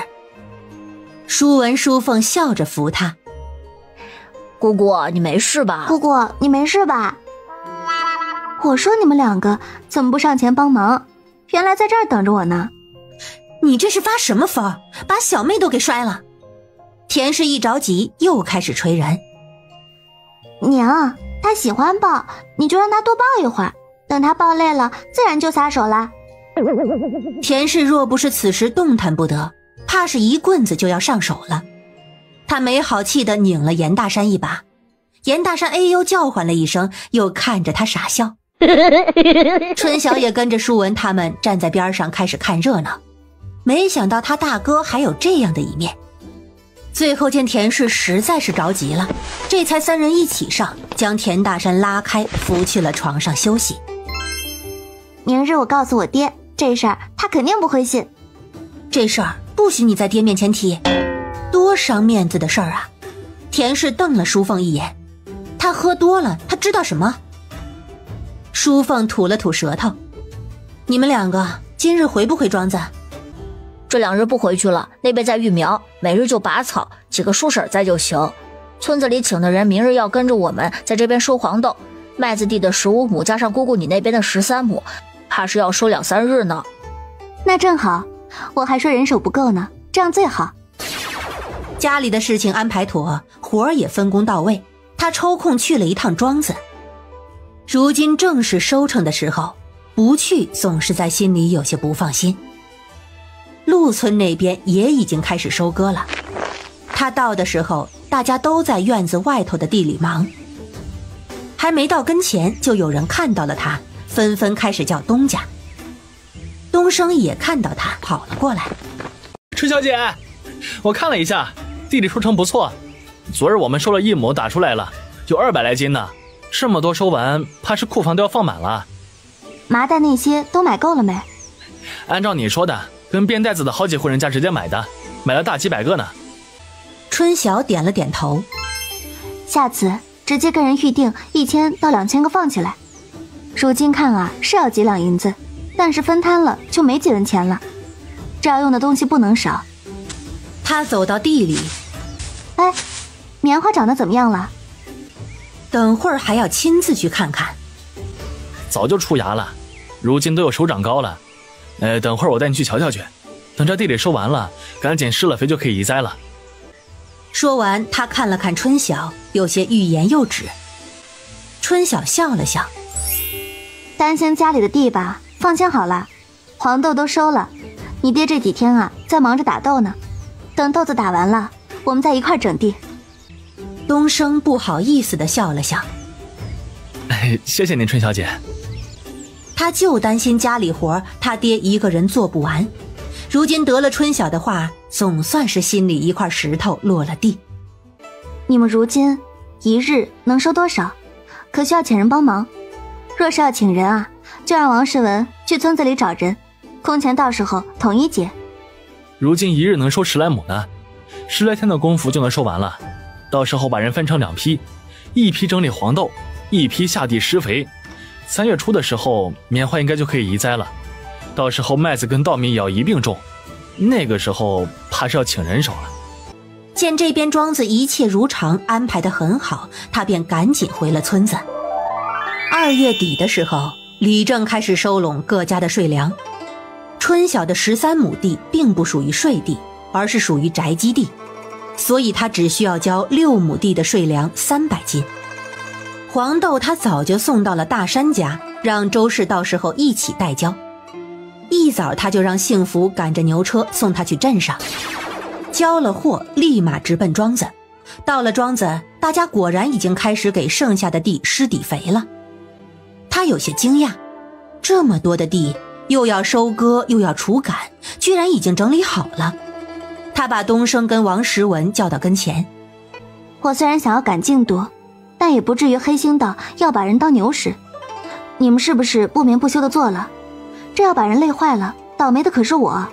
舒文舒凤笑着扶他。
姑姑，你没事吧？
姑姑，你没事吧？我说你们2个怎么不上前帮忙？原来在这儿等着我呢。
你这是发什么疯？把小妹都给摔了。田氏一着急又开始捶人。
娘，他喜欢抱，你就让他多抱一会儿，等他抱累了自然就撒手了。
田氏若不是此时动弹不得，怕是一棍子就要上手了。他没好气地拧了严大山一把，严大山哎呦叫唤了一声，又看着他傻笑。春晓也跟着舒文他们站在边上开始看热闹，没想到他大哥还有这样的一面。最后见田氏实在是着急了，这才3人一起上，将田大山拉开，扶去了床上休息。
明日我告诉我爹这事儿，他肯定不会信。
这事儿不许你在爹面前提，多伤面子的事儿啊！田氏瞪了舒凤一眼，他喝多了，他知道什么？舒凤吐了吐舌头。你们2个今日回不回庄子？
这2日不回去了，那边在育苗，每日就拔草，几个叔婶在就行。村子里请的人明日要跟着我们在这边收黄豆，麦子地的15亩加上姑姑你那边的13亩，怕是要收2、3日呢。
那正好，我还说人手不够呢，这样最好。
家里的事情安排妥，活儿也分工到位，他抽空去了一趟庄子。如今正是收成的时候，不去总是在心里有些不放心。陆村那边也已经开始收割了，他到的时候，大家都在院子外头的地里忙。还没到跟前，就有人看到了他，纷纷开始叫东家。东升也看到他，跑了过来。
春小姐，我看了一下，地里收成不错，昨日我们收了1亩打出来了，有200来斤呢。这么多收完，怕是库房都要放满了。
麻袋那些都买够了没？
按照你说的，跟编袋子的好几户人家直接买的，买了大几百个呢。
春晓点了点头。
下次直接跟人预定1000到2000个放起来。如今看啊，是要几两银子，但是分摊了就没几文钱了。这要用的东西不能少。
他走到地里，
哎，棉花长得怎么样了？
等会儿还要亲自去看看。
早就出芽了，如今都有手掌高了。等会儿我带你去瞧瞧去。等这地里收完了，赶紧施了肥就可以移栽了。
说完，他看了看春晓，有些欲言又止。春晓笑了笑，
担心家里的地吧？放心好了，黄豆都收了，你爹这几天啊在忙着打豆呢，等豆子打完了，我们再一块整地。
东升不好意思地笑了笑。
谢谢您，春小姐。
他就担心家里活他爹一个人做不完，如今得了春晓的话，总算是心里一块石头落了地。
你们如今一日能收多少？可需要请人帮忙。若是要请人啊，就让王世文去村子里找人，工钱到时候统一结。
如今一日能收10来亩呢，10来天的功夫就能收完了。到时候把人分成2批，一批整理黄豆，一批下地施肥。3月初的时候，棉花应该就可以移栽了。到时候麦子跟稻米也要一并种，那个时候怕是要请人手了。
见这边庄子一切如常，安排得很好，他便赶紧回了村子。2月底的时候，李正开始收拢各家的税粮。春晓的13亩地并不属于税地，而是属于宅基地，所以他只需要交6亩地的税粮300斤。黄豆他早就送到了大山家，让周氏到时候一起代交。一早他就让幸福赶着牛车送他去镇上，交了货立马直奔庄子。到了庄子，大家果然已经开始给剩下的地施底肥了。他有些惊讶，这么多的地又要收割又要除杆，居然已经整理好了。他把东升跟王时文叫到跟前。
我虽然想要赶进度，但也不至于黑心到要把人当牛使。你们是不是不眠不休的做了？这要把人累坏了，倒霉的可是我。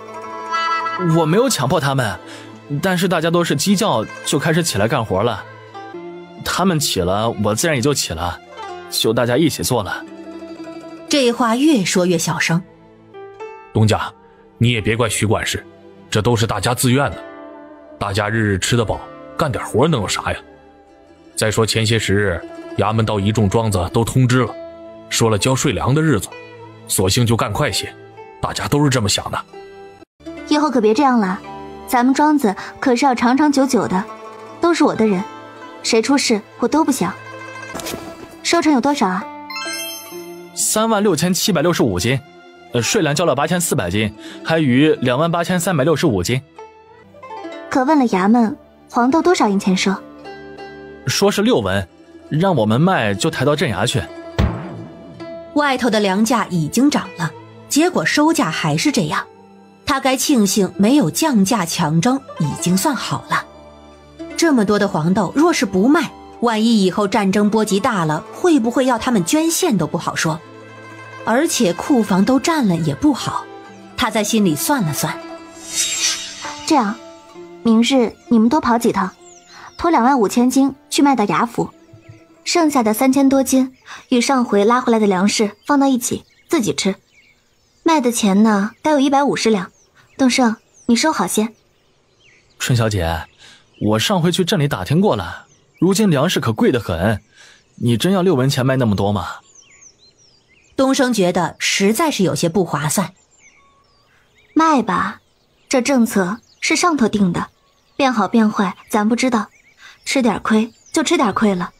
我没有强迫他们，但是大家都是鸡叫就开始起来干活了。他们起了，我自然也就起了，就大家一起做了。
这话越说越小声。
东家，你也别怪徐管事，这都是大家自愿的。大家日日吃得饱，干点活能有啥呀？再说前些时日，衙门到一众庄子都通知了，说了交税粮的日子，索性就干快些，大家都是这么想的。
以后可别这样了，咱们庄子可是要长长久久的，都是我的人，谁出事我都不想。收成有多少啊
？36765斤，税粮交了8400斤，还余28365斤。
可问了衙门，黄豆多少银钱收？
说是6文，让我们卖就抬到镇衙去。
外头的粮价已经涨了，结果收价还是这样，他该庆幸没有降价强征，已经算好了。这么多的黄豆若是不卖，万一以后战争波及大了，会不会要他们捐献都不好说。而且库房都占了也不好，他在心里算了算。
这样，明日你们多跑几趟，拖25000斤去卖到衙府，剩下的3000多斤与上回拉回来的粮食放到一起自己吃。卖的钱呢，该有150两。东升，你收好些。
春小姐，我上回去镇里打听过了，如今粮食可贵得很，你真要6文钱卖那么多吗？
东升觉得实在是有些不划算。
卖吧，这政策是上头定的，变好变坏咱不知道，吃点亏就吃点亏了。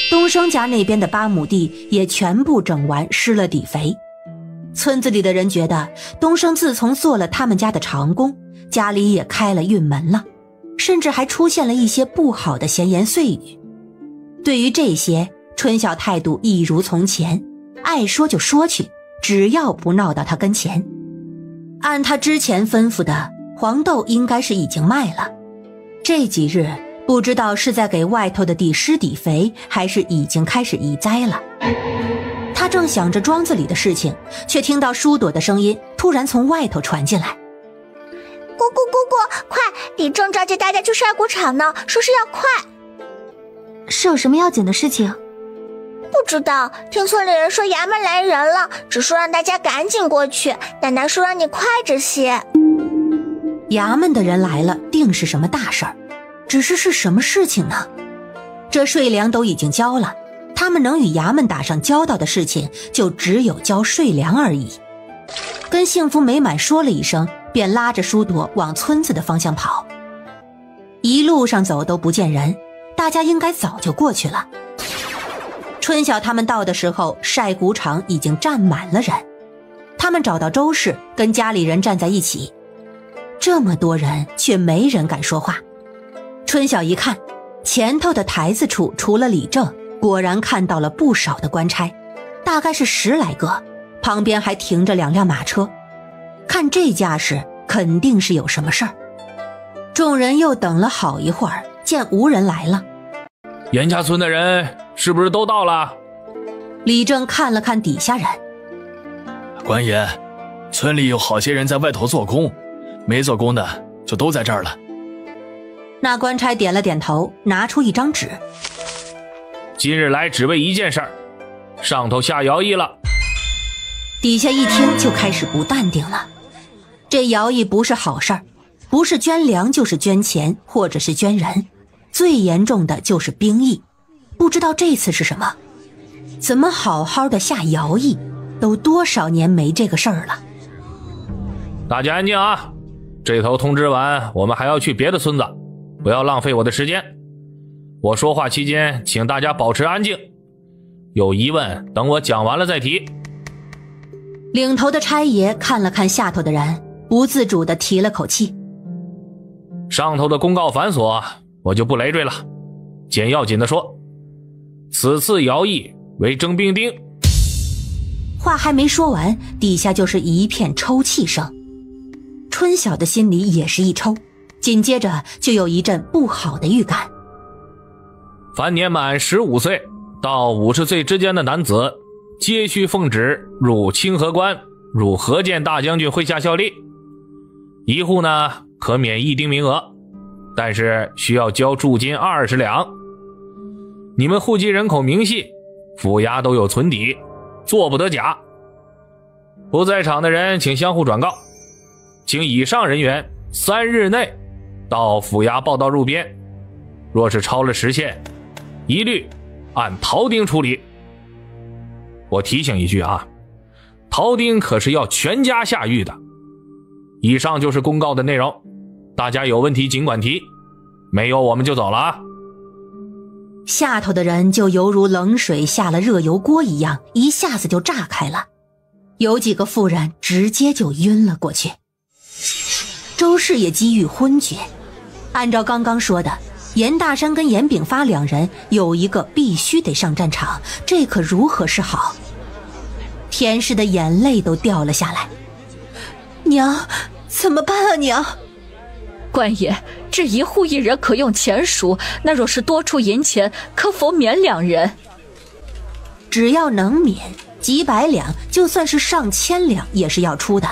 东升家那边的8亩地也全部整完，施了底肥。村子里的人觉得东升自从做了他们家的长工，家里也开了运门了，甚至还出现了一些不好的闲言碎语。对于这些，春晓态度一如从前，爱说就说去，只要不闹到他跟前。按他之前吩咐的，黄豆应该是已经卖了。这几日不知道是在给外头的地施底肥，还是已经开始移栽了。他正想着庄子里的事情，却听到舒朵的声音突然从外头传进来。
姑姑，快！李正召集大家去晒谷场呢，说是要快。
是有什么要紧的事情？
不知道，听村里人说衙门来人了，只说让大家赶紧过去。奶奶说让你快着些。
衙门的人来了，定是什么大事儿，只是什么事情呢？这税粮都已经交了，他们能与衙门打上交道的事情，就只有交税粮而已。跟幸福美满说了一声，便拉着舒朵往村子的方向跑。一路上走都不见人，大家应该早就过去了。春晓他们到的时候，晒谷场已经站满了人。他们找到周氏，跟家里人站在一起。这么多人，却没人敢说话。春晓一看，前头的台子处除了李正，果然看到了不少的官差，大概是10来个，旁边还停着2辆马车。看这架势，肯定是有什么事儿。众人又等了好一会儿，见无人来了。
严家村的人是不是都到了？
李正看了看底下人。
官爷，村里有好些人在外头做工，没做工的就都在这儿了。
那官差点了点头，拿出一张纸。
今日来只为一件事儿，上头下徭役了。
底下一听就开始不淡定了。这徭役不是好事儿，不是捐粮就是捐钱，或者是捐人，最严重的就是兵役。不知道这次是什么？怎么好好的下徭役，都多少年没这个事儿了。
大家安静啊，这头通知完，我们还要去别的村子，不要浪费我的时间。我说话期间，请大家保持安静，有疑问等我讲完了再提。
领头的差爷看了看下头的人，不自主地提了口气。
上头的公告繁琐，我就不累赘了。简要紧地说，此次徭役为征兵丁。
话还没说完，底下就是一片抽泣声。春晓的心里也是一抽，紧接着就有一阵不好的预感。
凡年满15岁到50岁之间的男子，皆需奉旨入清河关，入河间大将军麾下效力。一户呢可免1丁名额，但是需要交驻金20两。你们户籍人口明细，府衙都有存底，做不得假。不在场的人请相互转告，请以上人员3日内到府衙报到入编，若是超了时限，一律按逃丁处理。我提醒一句啊，逃丁可是要全家下狱的。以上就是公告的内容，大家有问题尽管提，没有我们就走了啊。
下头的人就犹如冷水下了热油锅一样，一下子就炸开了，有几个妇人直接就晕了过去。周氏也几欲昏厥。按照刚刚说的，严大山跟严炳发2人有一个必须得上战场，这可如何是好？田氏的眼泪都掉了下来。娘，怎么办啊娘？
官爷，这一户1人可用钱赎，那若是多出银钱，可否免2人？
只要能免，几百两就算是上千两也是要出的。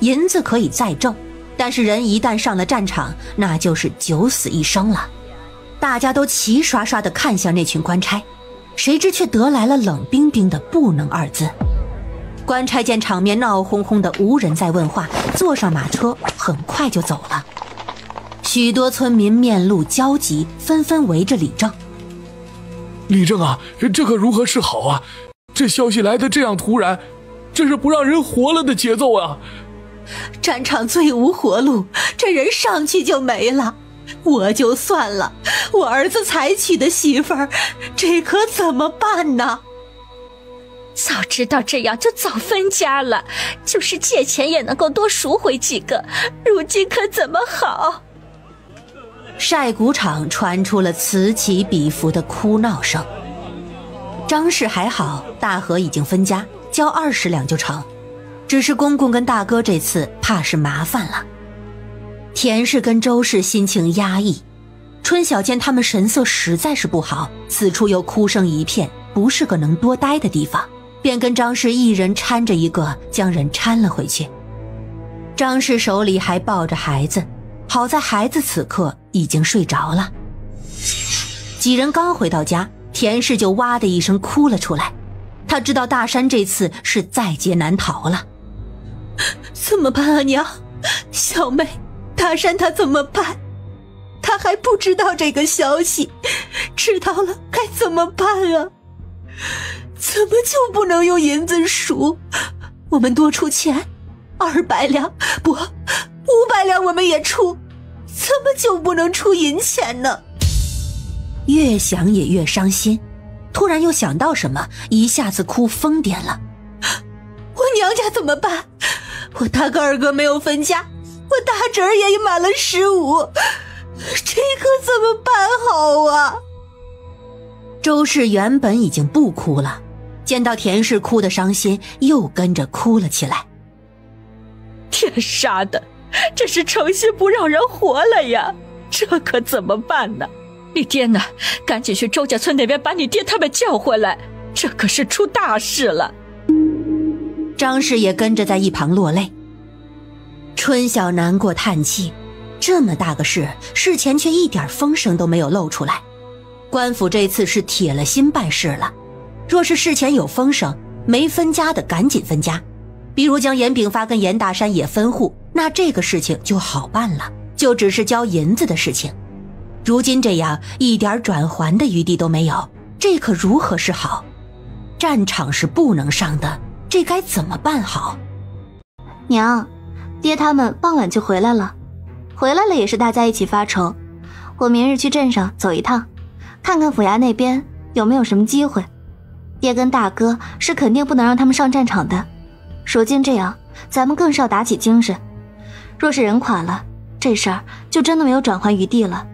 银子可以再挣，但是人一旦上了战场，那就是九死一生了。大家都齐刷刷地看向那群官差，谁知却得来了冷冰冰的不能2字。官差见场面闹哄哄的，无人再问话，坐上马车，很快就走了。许多村民面露焦急，纷纷围着李正。
李正啊，这可如何是好啊？这消息来得这样突然，这是不让人活了的节奏啊！
战场最无活路，这人上去就没了。我就算了，我儿子才娶的媳妇儿，这可怎么办呢？
早知道这样就早分家了，就是借钱也能够多赎回几个，如今可怎么好？
晒谷场传出了此起彼伏的哭闹声。张氏还好，大和已经分家，交20两就成，只是公公跟大哥这次怕是麻烦了。田氏跟周氏心情压抑，春晓见他们神色实在是不好，此处又哭声一片，不是个能多待的地方，便跟张氏一人搀着一个，将人搀了回去。张氏手里还抱着孩子，好在孩子此刻已经睡着了。几人刚回到家，田氏就哇的一声哭了出来。他知道大山这次是在劫难逃了。怎么办啊娘？小妹，大山他怎么办？他还不知道这个消息，知道了该怎么办啊？怎么就不能用银子赎？我们多出钱，200两不，500两我们也出，怎么就不能出银钱呢？越想也越伤心，突然又想到什么，一下子哭疯癫了。我娘家怎么办？我大哥二哥没有分家，我大侄儿也满了15，这可怎么办好啊？周氏原本已经不哭了，见到田氏哭得伤心，又跟着哭了起来。
天杀的，这是诚心不让人活了呀！这可怎么办呢？你爹呢？赶紧去周家村那边把你爹他们叫回来，这可是出大事了。
张氏也跟着在一旁落泪。春晓难过叹气，这么大个事，事前却一点风声都没有露出来。官府这次是铁了心办事了，若是事前有风声，没分家的赶紧分家，比如将严炳发跟严大山也分户，那这个事情就好办了，就只是交银子的事情。如今这样一点转圜的余地都没有，这可如何是好？战场是不能上的，这该怎么办好？
娘，爹他们傍晚就回来了，回来了也是大家一起发愁。我明日去镇上走一趟，看看府衙那边有没有什么机会。爹跟大哥是肯定不能让他们上战场的，如今这样，咱们更是要打起精神。若是人垮了，这事儿就真的没有转圜余地了。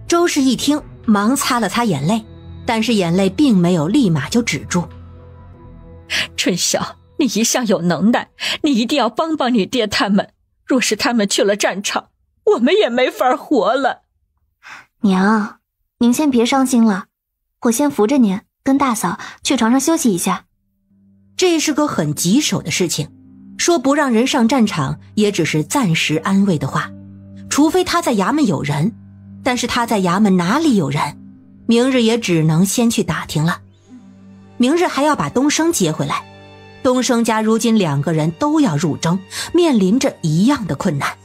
周氏一听，忙擦了擦眼泪，但是眼泪并没有立马就止住。
春晓，你一向有能耐，你一定要帮帮你爹他们。若是他们去了战场，我们也没法活了。
娘，您先别伤心了，我先扶着您跟大嫂去床上休息一下。
这是个很棘手的事情，说不让人上战场也只是暂时安慰的话，除非他在衙门有人，但是他在衙门哪里有人？明日也只能先去打听了。明日还要把东升接回来，东升家如今2个人都要入征，面临着一样的困难。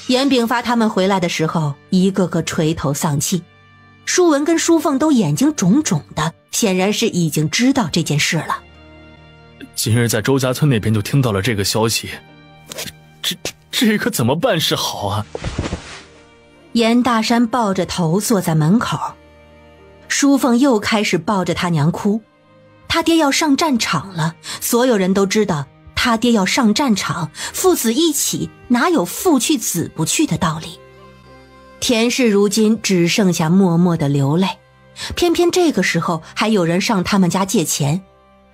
严炳发他们回来的时候，一个个垂头丧气，舒文跟舒凤都眼睛肿肿的，显然是已经知道这件事了。
今日在周家村那边就听到了这个消息，这可怎么办是好啊？
严大山抱着头坐在门口，舒凤又开始抱着他娘哭。他爹要上战场了，所有人都知道他爹要上战场，父子一起，哪有父去子不去的道理？田氏如今只剩下默默的流泪，偏偏这个时候还有人上他们家借钱，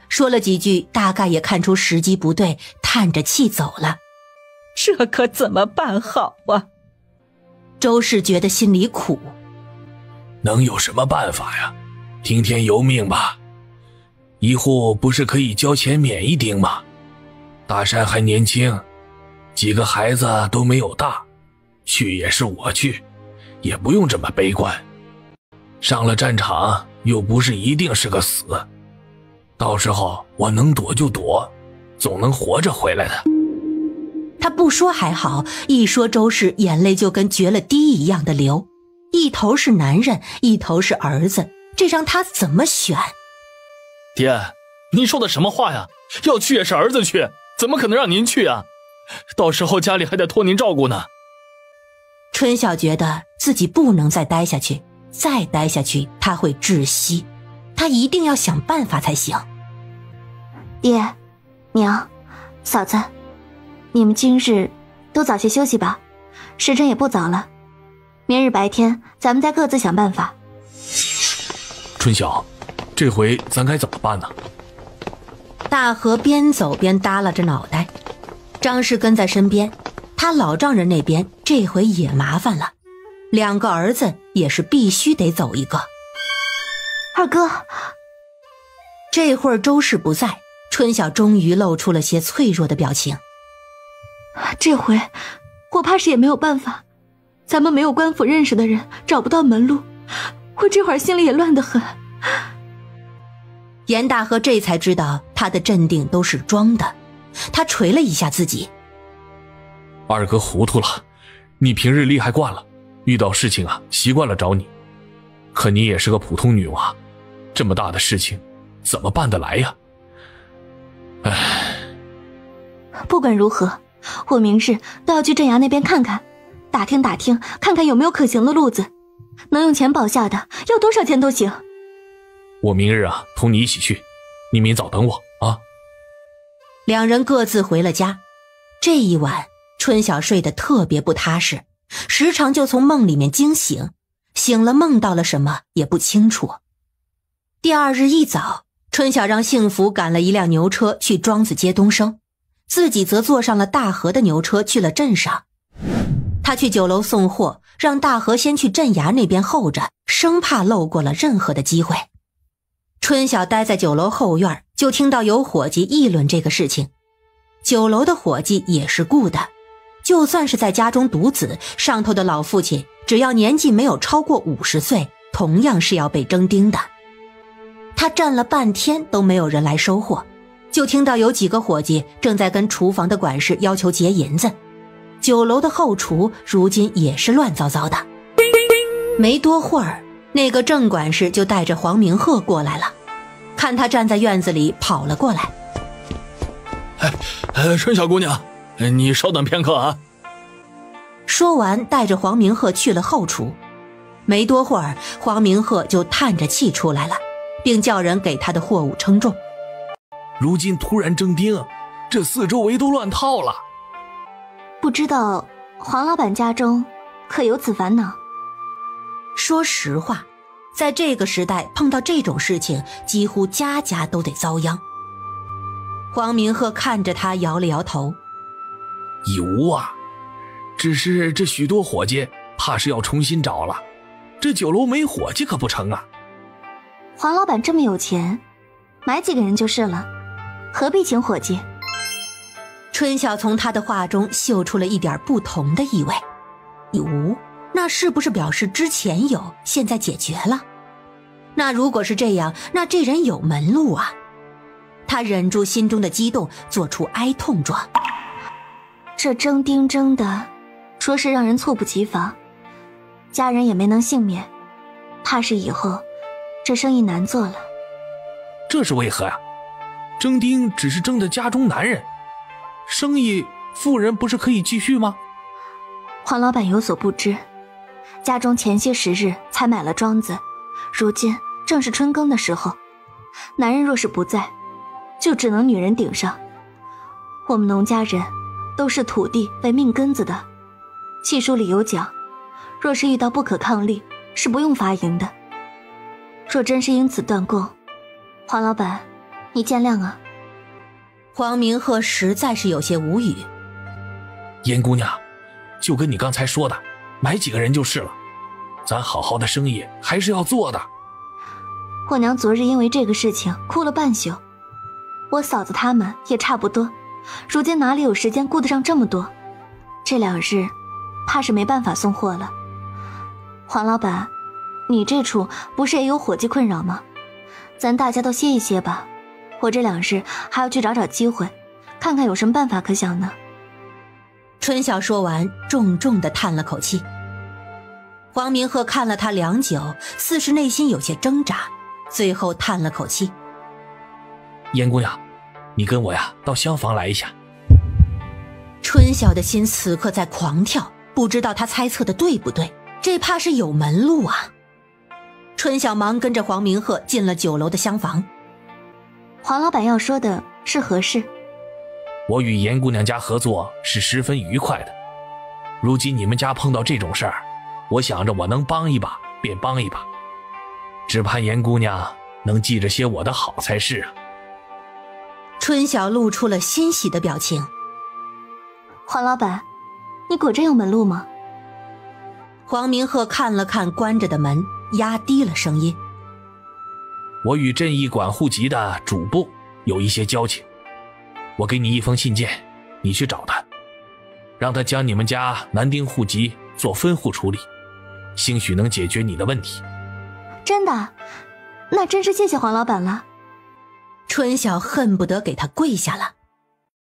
说了几句，大概也看出时机不对，叹着气走了。
这可怎么办好啊？
周氏觉得心里苦，
能有什么办法呀？听天由命吧。一户不是可以交钱免一丁吗？大山还年轻，几个孩子都没有大，去也是我去，也不用这么悲观。上了战场又不是一定是个死，到时候我能躲就躲，总能活着回来的。
他不说还好，一说周氏，眼泪就跟决了堤一样的流。一头是男人，一头是儿子，这让他怎么选？
爹，您说的什么话呀？要去也是儿子去，怎么可能让您去啊？到时候家里还得托您照顾呢。
春晓觉得自己不能再待下去，再待下去他会窒息，他一定要想办法才行。
爹，娘，嫂子，你们今日都早些休息吧，时辰也不早了，明日白天咱们再各自想办法。
春晓，这回咱该怎么办呢？
大河边走边耷拉着脑袋，张氏跟在身边，他老丈人那边这回也麻烦了，2个儿子也是必须得走一个。
二哥，
这会儿周氏不在，春晓终于露出了些脆弱的表情。
这回我怕是也没有办法，咱们没有官府认识的人，找不到门路，我这会儿心里也乱得很。
严大河这才知道他的镇定都是装的，他捶了一下自己。
二哥糊涂了，你平日厉害惯了，遇到事情啊习惯了找你，可你也是个普通女娃，这么大的事情怎么办得来呀？唉，
不管如何，我明日都要去镇衙那边看看，打听打听，看看有没有可行的路子，能用钱保下的，要多少钱都行。
我明日啊同你一起去，你明早等我啊。
2人各自回了家。这一晚春晓睡得特别不踏实，时常就从梦里面惊醒，醒了梦到了什么也不清楚。第2日一早，春晓让幸福赶了一辆牛车去庄子接东升，自己则坐上了大河的牛车去了镇上。他去酒楼送货，让大河先去镇衙那边候着，生怕漏过了任何的机会。春晓待在酒楼后院，就听到有伙计议论这个事情。酒楼的伙计也是雇的，就算是在家中独子，上头的老父亲只要年纪没有超过50岁，同样是要被征丁的。他站了半天都没有人来收货，就听到有几个伙计正在跟厨房的管事要求结银子。酒楼的后厨如今也是乱糟糟的。没多会儿，那个郑管事就带着黄明鹤过来了，看他站在院子里跑了过来。
春晓姑娘，你稍等片刻啊。
说完带着黄明鹤去了后厨。没多会儿，黄明鹤就叹着气出来了，并叫人给他的货物称重。
如今突然征丁，这四周围都乱套了。
不知道黄老板家中可有此烦恼？
说实话，在这个时代碰到这种事情，几乎家家都得遭殃。黄明鹤看着他摇了摇头。
已无啊，只是这许多伙计怕是要重新找了，这酒楼没伙计可不成啊。
黄老板这么有钱，买几个人就是了，何必请伙计？
春晓从他的话中嗅出了一点不同的意味。已无，那是不是表示之前有，现在解决了？那如果是这样，那这人有门路啊。他忍住心中的激动，做出哀痛状。
这征丁征的着实让人猝不及防，家人也没能幸免，怕是以后这生意难做了。
这是为何呀？征丁只是征的家中男人，生意妇人不是可以继续吗？
黄老板有所不知，家中前些时日才买了庄子，如今正是春耕的时候，男人若是不在，就只能女人顶上。我们农家人都是土地为命根子的，契书里有讲，若是遇到不可抗力，是不用发银的。若真是因此断供，黄老板，你见谅啊。
黄明鹤实在是有些无语。
严姑娘，就跟你刚才说的，买几个人就是了，咱好好的生意还是要做的。
我娘昨日因为这个事情哭了半宿，我嫂子他们也差不多，如今哪里有时间顾得上这么多？这2日怕是没办法送货了。黄老板，你这处不是也有伙计困扰吗？咱大家都歇一歇吧，我这两日还要去找找机会，看看有什么办法可想呢。
春晓说完，重重地叹了口气。黄明鹤看了他良久，似是内心有些挣扎，最后叹了口气。
严姑娘，你跟我呀到厢房来一下。
春晓的心此刻在狂跳，不知道他猜测的对不对，这怕是有门路啊。春晓忙跟着黄明鹤进了酒楼的厢房。
黄老板要说的是何事？
我与严姑娘家合作是十分愉快的，如今你们家碰到这种事儿，我想着我能帮一把便帮一把，只盼严姑娘能记着些我的好才是啊。
春晓露出了欣喜的表情。
黄老板，你果真有门路吗？
黄明鹤看了看关着的门，压低了声音。
我与镇义馆户籍的主簿有一些交情，我给你一封信件，你去找他，让他将你们家男丁户籍做分户处理，兴许能解决你的问题。
真的？那真是谢谢黄老板了。
春晓恨不得给他跪下了。